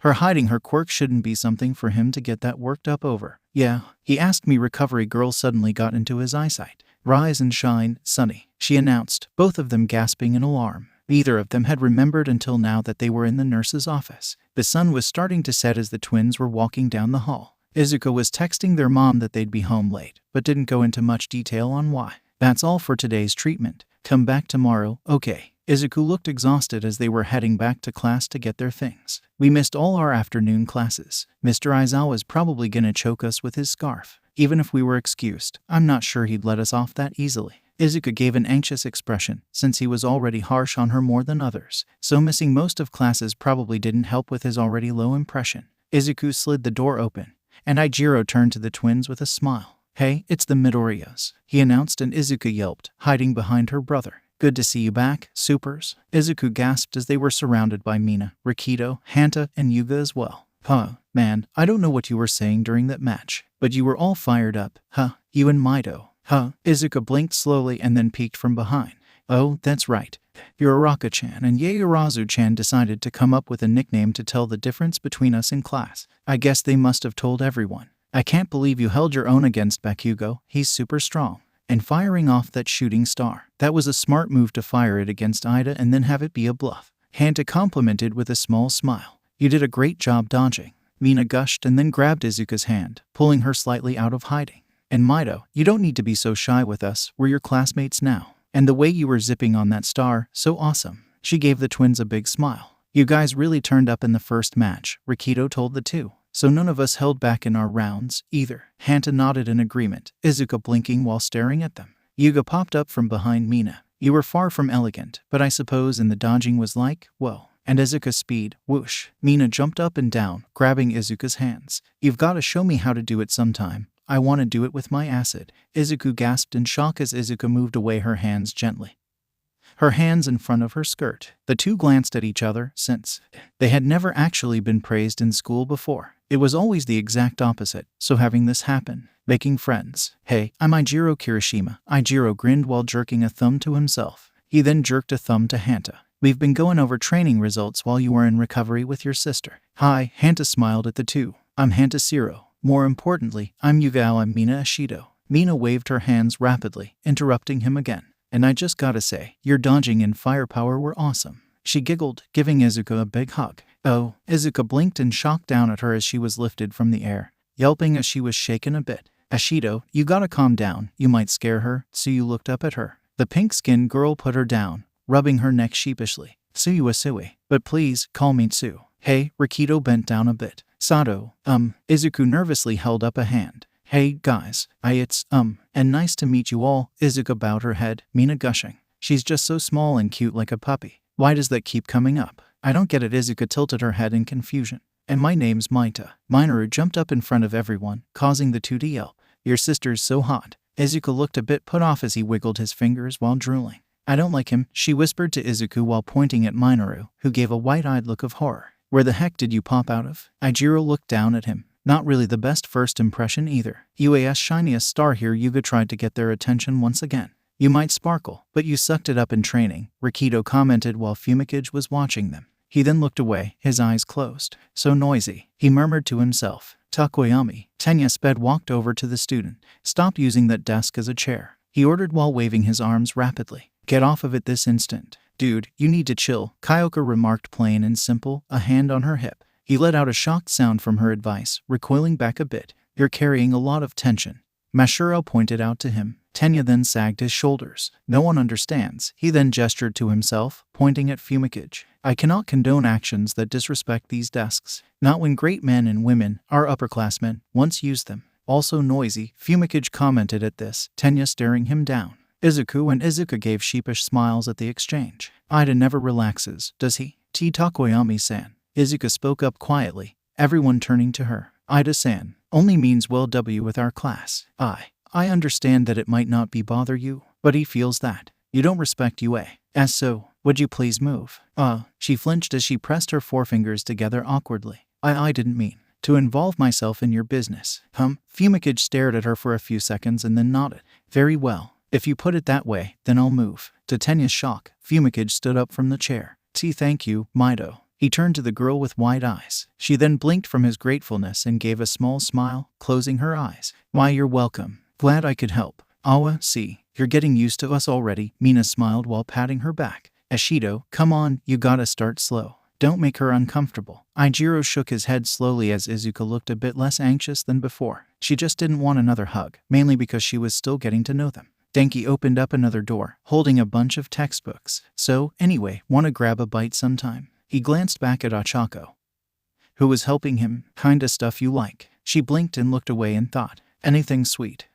Her hiding her quirk shouldn't be something for him to get that worked up over. "Yeah," he asked me. Recovery Girl suddenly got into his eyesight. "Rise and shine, Sonny," she announced, both of them gasping in alarm. Neither of them had remembered until now that they were in the nurse's office. The sun was starting to set as the twins were walking down the hall. Izuku was texting their mom that they'd be home late, but didn't go into much detail on why. "That's all for today's treatment. Come back tomorrow, okay?" Izuku looked exhausted as they were heading back to class to get their things. "We missed all our afternoon classes. Mr. Aizawa's probably gonna choke us with his scarf. Even if we were excused, I'm not sure he'd let us off that easily." Izuku gave an anxious expression, since he was already harsh on her more than others, so missing most of classes probably didn't help with his already low impression. Izuku slid the door open, and Ijiro turned to the twins with a smile. "Hey, it's the Midoriyas," he announced, and Izuku yelped, hiding behind her brother. "Good to see you back, supers." Izuku gasped as they were surrounded by Mina, Rikido, Hanta, and Yuga as well. Man, I don't know what you were saying during that match, but you were all fired up, you and Mido. Izuku blinked slowly and then peeked from behind. "Oh, that's right. Uraraka-chan and Yaoyorozu-chan decided to come up with a nickname to tell the difference between us in class. I guess they must have told everyone. I can't believe you held your own against Bakugo. He's super strong. And firing off that shooting star. That was a smart move to fire it against Ida and then have it be a bluff." Hanta complimented with a small smile. "You did a great job dodging." Mina gushed and then grabbed Izuku's hand, pulling her slightly out of hiding. "And Mido, you don't need to be so shy with us. We're your classmates now. And the way you were zipping on that star, so awesome." She gave the twins a big smile. "You guys really turned up in the first match," Rikido told the two. "So none of us held back in our rounds, either." Hanta nodded in agreement, Izuku blinking while staring at them. Yuga popped up from behind Mina. "You were far from elegant, but I suppose in the dodging was like, whoa." And Izuku's speed, whoosh. Mina jumped up and down, grabbing Izuku's hands. "You've got to show me how to do it sometime. I want to do it with my acid. Izuku gasped in shock as Izuku moved away her hands gently. Her hands in front of her skirt. The two glanced at each other since they had never actually been praised in school before. It was always the exact opposite, so having this happen, making friends. Hey, I'm Ijiro Kirishima. Ijiro grinned while jerking a thumb to himself. He then jerked a thumb to Hanta. We've been going over training results while you were in recovery with your sister. Hi, Hanta smiled at the two. I'm Hanta Zero. More importantly, I'm Yugao and Mina Ashido. Mina waved her hands rapidly, interrupting him again. And I just gotta say, your dodging and firepower were awesome. She giggled, giving Izuku a big hug. Oh, Izuku blinked in shock down at her as she was lifted from the air, yelping as she was shaken a bit. Ashido, you gotta calm down, you might scare her. Tsuyu looked up at her. The pink-skinned girl put her down, rubbing her neck sheepishly. Tsuyu, but please, call me Tsu. Hey, Rikido bent down a bit. Sato, Izuku nervously held up a hand. Hey, guys, and nice to meet you all. Izuku bowed her head, Mina gushing. She's just so small and cute like a puppy. Why does that keep coming up? I don't get it. Izuku tilted her head in confusion. And my name's Maita. Minoru jumped up in front of everyone, causing the two to yell. Your sister's so hot. Izuku looked a bit put off as he wiggled his fingers while drooling. I don't like him, she whispered to Izuku while pointing at Minoru, who gave a wide-eyed look of horror. Where the heck did you pop out of? Ijiro looked down at him. Not really the best first impression either. UAS shiniest star here. Yuga tried to get their attention once again. You might sparkle, but you sucked it up in training, Rikido commented while 𝗵𝐽𝐺 was watching them. He then looked away, his eyes closed. So noisy, he murmured to himself. Takoyami. Tenya sped walked over to the student. Stop using that desk as a chair, he ordered while waving his arms rapidly. Get off of it this instant. Dude, you need to chill, Kyoka remarked plain and simple, a hand on her hip. He let out a shocked sound from her advice, recoiling back a bit. You're carrying a lot of tension, Mashiro pointed out to him. Tenya then sagged his shoulders. No one understands. He then gestured to himself, pointing at 𝗵𝐽𝐺. I cannot condone actions that disrespect these desks. Not when great men and women, our upperclassmen, once used them. Also noisy, 𝗵𝐽𝐺 commented at this, Tenya staring him down. Izuku gave sheepish smiles at the exchange. Ida never relaxes, does he? Takoyami-san. Izuku spoke up quietly, everyone turning to her. Ida-san only means well W with our class. I understand that it might not be bother you, but he feels that you don't respect UA. As so, would you please move? She flinched as she pressed her forefingers together awkwardly. I didn't mean to involve myself in your business. 𝗵𝐽𝐺 stared at her for a few seconds and then nodded. Very well. If you put it that way, then I'll move. To Tenya's shock, 𝗵𝐽𝐺 stood up from the chair. Thank you, Mido. He turned to the girl with wide eyes. She then blinked from his gratefulness and gave a small smile, closing her eyes. Why, you're welcome. Glad I could help. Awa, see, you're getting used to us already, Mina smiled while patting her back. Ashido, come on, you gotta start slow. Don't make her uncomfortable. Ijiro shook his head slowly as Izuku looked a bit less anxious than before. She just didn't want another hug, mainly because she was still getting to know them. Denki opened up another door, holding a bunch of textbooks. So, anyway, wanna grab a bite sometime? He glanced back at Ochako, who was helping him. Kinda stuff you like. She blinked and looked away and thought, anything sweet.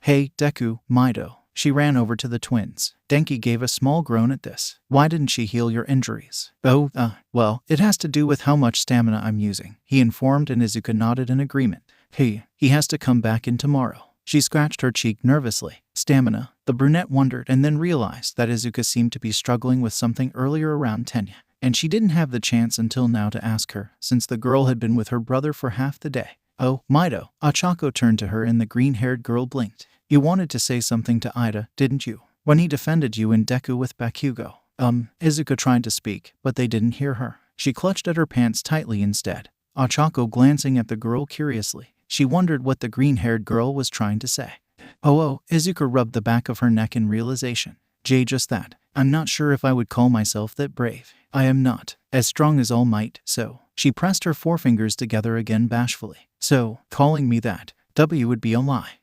Hey, Deku, Mido. She ran over to the twins. Denki gave a small groan at this. Why didn't she heal your injuries? Well, it has to do with how much stamina I'm using, he informed, and Izuku nodded in agreement. He has to come back in tomorrow. She scratched her cheek nervously. Stamina. The brunette wondered and then realized that Izuku seemed to be struggling with something earlier around Tenya. And she didn't have the chance until now to ask her, since the girl had been with her brother for half the day. Oh, Mido. Ochako turned to her and the green-haired girl blinked. You wanted to say something to Ida, didn't you? When he defended you in Deku with Bakugo. Izuku tried to speak, but they didn't hear her. She clutched at her pants tightly instead. Ochako glancing at the girl curiously. She wondered what the green-haired girl was trying to say. Izuku rubbed the back of her neck in realization. Just that. I'm not sure if I would call myself that brave. I am not as strong as All Might, so. She pressed her forefingers together again bashfully. So, calling me that W would be a lie.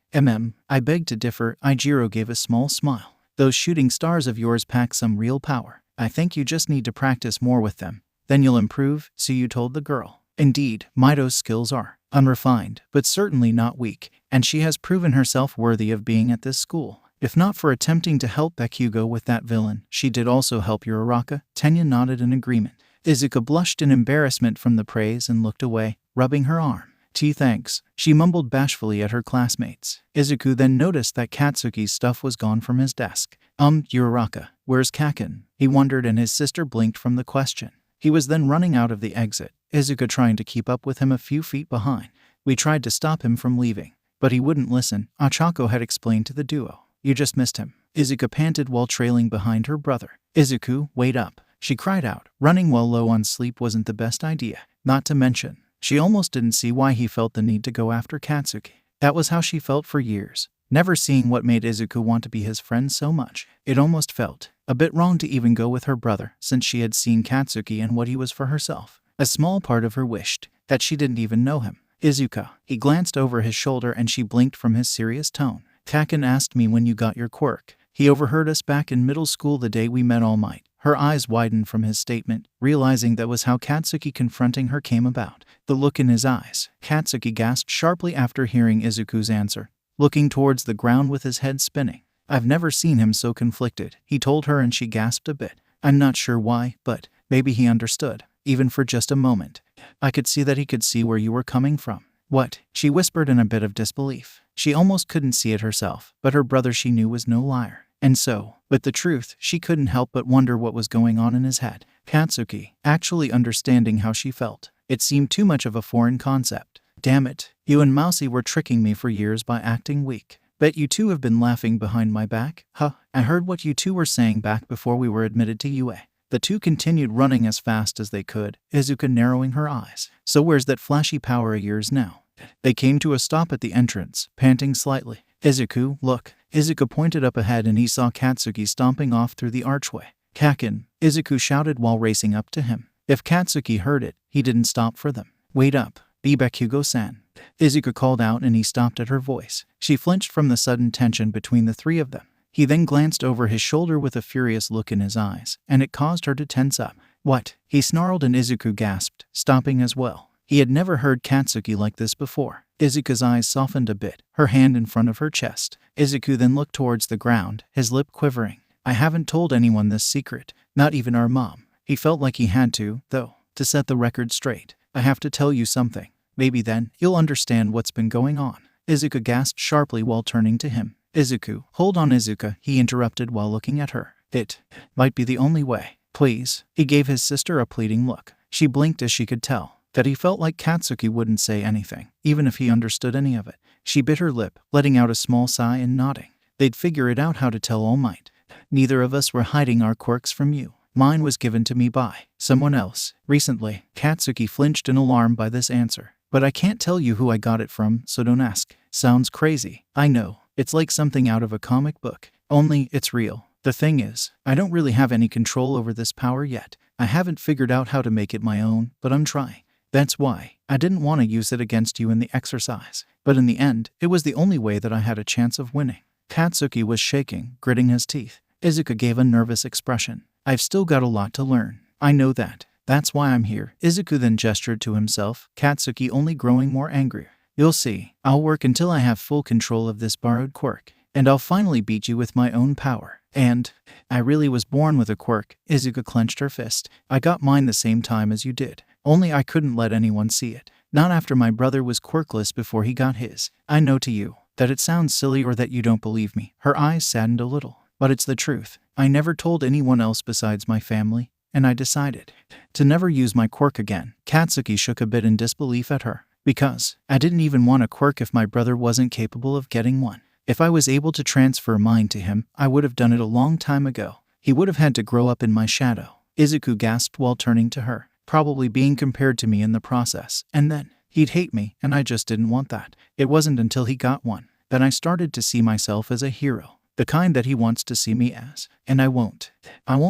I beg to differ, Ijiro gave a small smile. Those shooting stars of yours pack some real power. I think you just need to practice more with them. Then you'll improve, Tsuyu told the girl. Indeed, Mido's skills are unrefined, but certainly not weak, and she has proven herself worthy of being at this school. If not for attempting to help Bakugo with that villain, she did also help your Araka. Tenya nodded in agreement. Izuku blushed in embarrassment from the praise and looked away, rubbing her arm. Thanks, she mumbled bashfully at her classmates. Izuku then noticed that Katsuki's stuff was gone from his desk. Uraraka, where's Kaken? He wondered, and his sister blinked from the question. He was then running out of the exit, Izuku trying to keep up with him a few feet behind. We tried to stop him from leaving, but he wouldn't listen, Ochako had explained to the duo. You just missed him. Izuku panted while trailing behind her brother. Izuku, wait up, she cried out. Running while low on sleep wasn't the best idea, not to mention, she almost didn't see why he felt the need to go after Katsuki. That was how she felt for years, never seeing what made Izuku want to be his friend so much. It almost felt a bit wrong to even go with her brother, since she had seen Katsuki and what he was for herself. A small part of her wished that she didn't even know him. Izuku. He glanced over his shoulder and she blinked from his serious tone. Kaken asked me when you got your quirk. He overheard us back in middle school the day we met All Might. Her eyes widened from his statement, realizing that was how Katsuki confronting her came about. The look in his eyes. Katsuki gasped sharply after hearing Izuku's answer, looking towards the ground with his head spinning. I've never seen him so conflicted, he told her, and she gasped a bit. I'm not sure why, but maybe he understood, even for just a moment. I could see that he could see where you were coming from. What? She whispered in a bit of disbelief. She almost couldn't see it herself, but her brother she knew was no liar. And so, with the truth, she couldn't help but wonder what was going on in his head. Katsuki, actually understanding how she felt. It seemed too much of a foreign concept. Damn it, you and Mousy were tricking me for years by acting weak. Bet you two have been laughing behind my back, huh? I heard what you two were saying back before we were admitted to UA. The two continued running as fast as they could, Izuku narrowing her eyes. So where's that flashy power of yours now? They came to a stop at the entrance, panting slightly. Izuku, look. Izuku pointed up ahead and he saw Katsuki stomping off through the archway. Kaken, Izuku shouted while racing up to him. If Katsuki heard it, he didn't stop for them. Wait up, Bakugo-san. Izuku called out and he stopped at her voice. She flinched from the sudden tension between the three of them. He then glanced over his shoulder with a furious look in his eyes, and it caused her to tense up. What? He snarled, and Izuku gasped, stopping as well. He had never heard Katsuki like this before. Izuku's eyes softened a bit, her hand in front of her chest. Izuku then looked towards the ground, his lip quivering. I haven't told anyone this secret, not even our mom. He felt like he had to, though, to set the record straight. I have to tell you something. Maybe then, you'll understand what's been going on. Izuku gasped sharply while turning to him. Izuku, hold on Izuku, he interrupted while looking at her. It might be the only way. Please. He gave his sister a pleading look. She blinked as she could tell that he felt like Katsuki wouldn't say anything, even if he understood any of it. She bit her lip, letting out a small sigh and nodding. They'd figure it out how to tell All Might. Neither of us were hiding our quirks from you. Mine was given to me by someone else recently. Katsuki flinched in alarm by this answer. But I can't tell you who I got it from, so don't ask. Sounds crazy. I know. It's like something out of a comic book. Only, it's real. The thing is, I don't really have any control over this power yet. I haven't figured out how to make it my own, but I'm trying. That's why I didn't want to use it against you in the exercise. But in the end, it was the only way that I had a chance of winning. Katsuki was shaking, gritting his teeth. Izuku gave a nervous expression. I've still got a lot to learn. I know that. That's why I'm here. Izuku then gestured to himself, Katsuki only growing more angry. You'll see. I'll work until I have full control of this borrowed quirk, and I'll finally beat you with my own power. And I really was born with a quirk. Izuku clenched her fist. I got mine the same time as you did. Only I couldn't let anyone see it. Not after my brother was quirkless before he got his. I know to you that it sounds silly or that you don't believe me. Her eyes saddened a little. But it's the truth. I never told anyone else besides my family, and I decided to never use my quirk again. Katsuki shook a bit in disbelief at her. Because I didn't even want a quirk if my brother wasn't capable of getting one. If I was able to transfer mine to him, I would have done it a long time ago. He would have had to grow up in my shadow. Izuku gasped while turning to her, probably being compared to me in the process. And then, he'd hate me, and I just didn't want that. It wasn't until he got one that I started to see myself as a hero. The kind that he wants to see me as. And I won't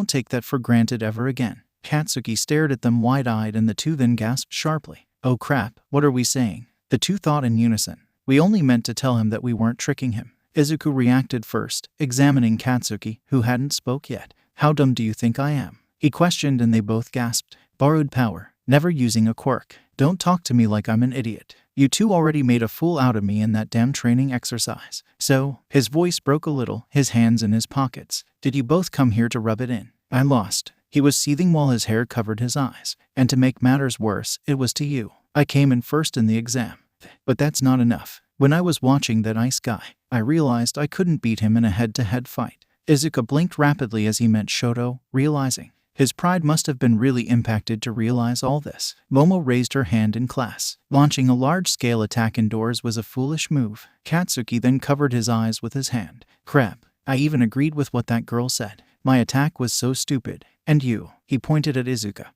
take that for granted ever again. Katsuki stared at them wide-eyed and the two then gasped sharply. Oh crap, what are we saying? The two thought in unison. We only meant to tell him that we weren't tricking him. Izuku reacted first, examining Katsuki, who hadn't spoke yet. How dumb do you think I am? He questioned and they both gasped. Borrowed power. Never using a quirk. Don't talk to me like I'm an idiot. You two already made a fool out of me in that damn training exercise. So, his voice broke a little, his hands in his pockets. Did you both come here to rub it in? I lost. He was seething while his hair covered his eyes. And to make matters worse, it was to you. I came in first in the exam. But that's not enough. When I was watching that ice guy, I realized I couldn't beat him in a head-to-head fight. Izuku blinked rapidly as he met Shoto, realizing his pride must have been really impacted to realize all this. Momo raised her hand in class. Launching a large-scale attack indoors was a foolish move. Katsuki then covered his eyes with his hand. Crap, I even agreed with what that girl said. My attack was so stupid. And you, he pointed at Izuku,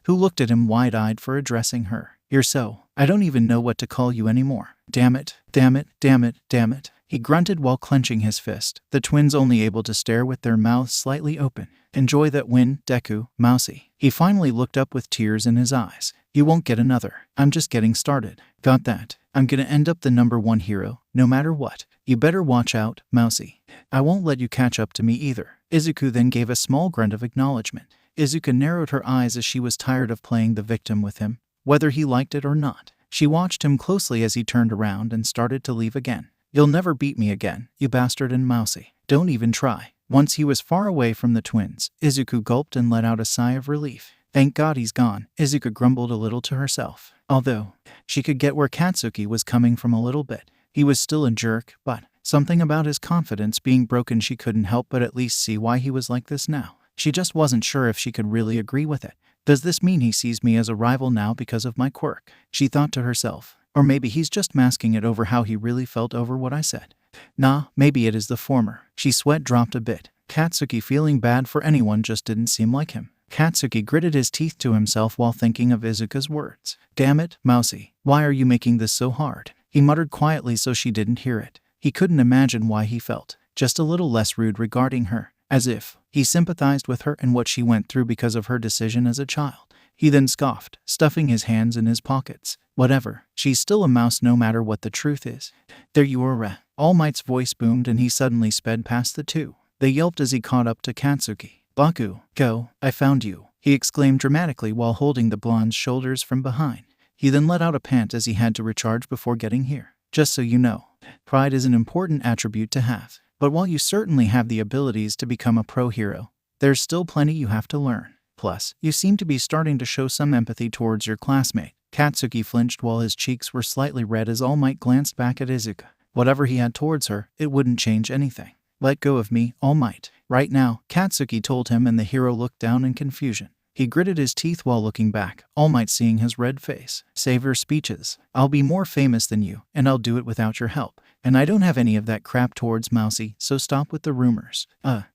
who looked at him wide-eyed for addressing her. You're so, I don't even know what to call you anymore. Damn it, damn it, damn it, damn it. He grunted while clenching his fist, the twins only able to stare with their mouths slightly open. Enjoy that win, 𝗧𝗵𝗲. He finally looked up with tears in his eyes. You won't get another. I'm just getting started. Got that? I'm gonna end up the #1 hero, no matter what. You better watch out, 𝗕𝗁𝗲. I won't let you catch up to me either. Izuku then gave a small grunt of acknowledgement. Izuku narrowed her eyes as she was tired of playing the victim with him, whether he liked it or not. She watched him closely as he turned around and started to leave again. You'll never beat me again, you bastard 𝗕𝗵𝗲. Don't even try. Once he was far away from the twins, Izuku gulped and let out a sigh of relief. Thank God he's gone, Izuku grumbled a little to herself. Although she could get where Katsuki was coming from a little bit. He was still a jerk, but something about his confidence being broken, she couldn't help but at least see why he was like this now. She just wasn't sure if she could really agree with it. Does this mean he sees me as a rival now because of my quirk? She thought to herself. Or maybe he's just masking it over how he really felt over what I said. Nah, maybe it is the former. She sweat dropped a bit. Katsuki feeling bad for anyone just didn't seem like him. Katsuki gritted his teeth to himself while thinking of Izuku's words. Damn it, 𝗕𝗁𝗲. Why are you making this so hard? He muttered quietly so she didn't hear it. He couldn't imagine why he felt just a little less rude regarding her, as if he sympathized with her and what she went through because of her decision as a child. He then scoffed, stuffing his hands in his pockets. Whatever, she's still a mouse no matter what the truth is. There you are, All Might's voice boomed and he suddenly sped past the two. They yelped as he caught up to Katsuki. Bakugo, I found you, he exclaimed dramatically while holding the blonde's shoulders from behind. He then let out a pant as he had to recharge before getting here. Just so you know, pride is an important attribute to have. But while you certainly have the abilities to become a pro hero, there's still plenty you have to learn. Plus, you seem to be starting to show some empathy towards your classmate. Katsuki flinched while his cheeks were slightly red as All Might glanced back at Izuku. Whatever he had towards her, it wouldn't change anything. Let go of me, All Might. Right now, Katsuki told him, and the hero looked down in confusion. He gritted his teeth while looking back, All Might seeing his red face. Save your speeches. I'll be more famous than you, and I'll do it without your help. And I don't have any of that crap towards 𝗕𝗁𝗲, so stop with the rumors.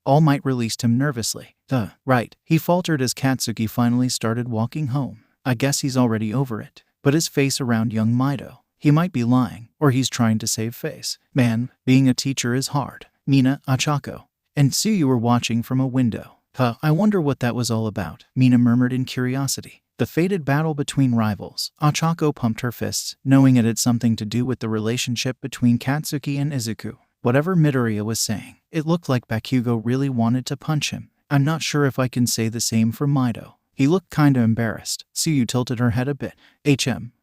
All Might released him nervously. Right, he faltered as Katsuki finally started walking home. I guess he's already over it. But his face around young Mido. He might be lying, or he's trying to save face. Man, being a teacher is hard. Mina, 𝗓𝗏. And Tsuyu were watching from a window. I wonder what that was all about, Mina murmured in curiosity. The fated battle between rivals. 𝗓𝗏 pumped her fists, knowing it had something to do with the relationship between Katsuki and Izuku. Whatever Midoriya was saying, it looked like Bakugo really wanted to punch him. I'm not sure if I can say the same for Mido. He looked kinda embarrassed. Tsuyu tilted her head a bit.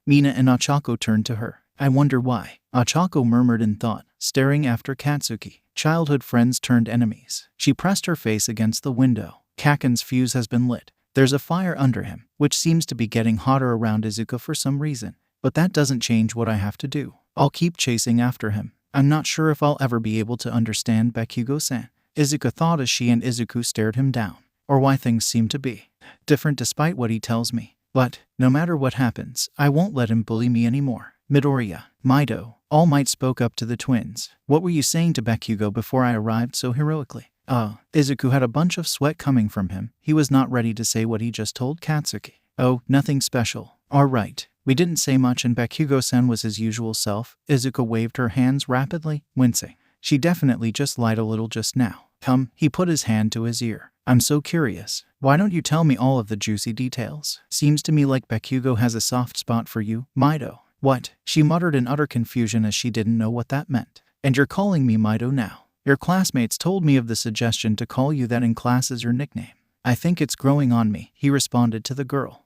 Mina and 𝗓𝗏 turned to her. I wonder why. 𝗓𝗏 murmured in thought, staring after Katsuki. Childhood friends turned enemies. She pressed her face against the window. Kaken's fuse has been lit. There's a fire under him, which seems to be getting hotter around Izuku for some reason. But that doesn't change what I have to do. I'll keep chasing after him. I'm not sure if I'll ever be able to understand Bakugo-san. Izuku thought as she and Izuku stared him down. Or why things seem to be different despite what he tells me. But, no matter what happens, I won't let him bully me anymore. Midoriya, Mido, All Might spoke up to the twins. What were you saying to Bakugo before I arrived so heroically? Izuku had a bunch of sweat coming from him. He was not ready to say what he just told Katsuki. Oh, nothing special. Alright. We didn't say much and Bakugo-san was his usual self. Izuku waved her hands rapidly, wincing. She definitely just lied a little just now. Come, he put his hand to his ear. I'm so curious. Why don't you tell me all of the juicy details? Seems to me like Bakugo has a soft spot for you, Mido. What? She muttered in utter confusion as she didn't know what that meant. And you're calling me Mido now? Your classmates told me of the suggestion to call you that in class as your nickname. I think it's growing on me, he responded to the girl.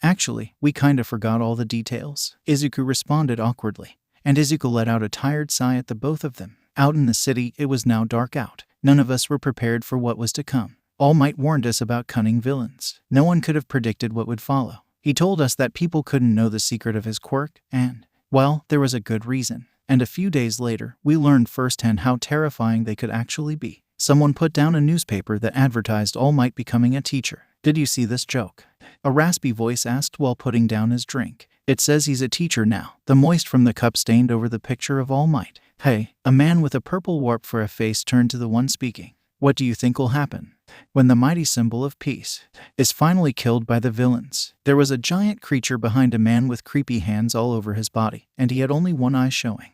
Actually, we kinda forgot all the details. Izuku responded awkwardly. And Izuku let out a tired sigh at the both of them. Out in the city, it was now dark out. None of us were prepared for what was to come. All Might warned us about cunning villains. No one could have predicted what would follow. He told us that people couldn't know the secret of his quirk, and Well, there was a good reason. And a few days later, we learned firsthand how terrifying they could actually be. Someone put down a newspaper that advertised All Might becoming a teacher. Did you see this joke? A raspy voice asked while putting down his drink. It says he's a teacher now. The moist from the cup stained over the picture of All Might. Hey, a man with a purple warp for a face turned to the one speaking. What do you think will happen when the mighty symbol of peace is finally killed by the villains? There was a giant creature behind a man with creepy hands all over his body, and he had only one eye showing.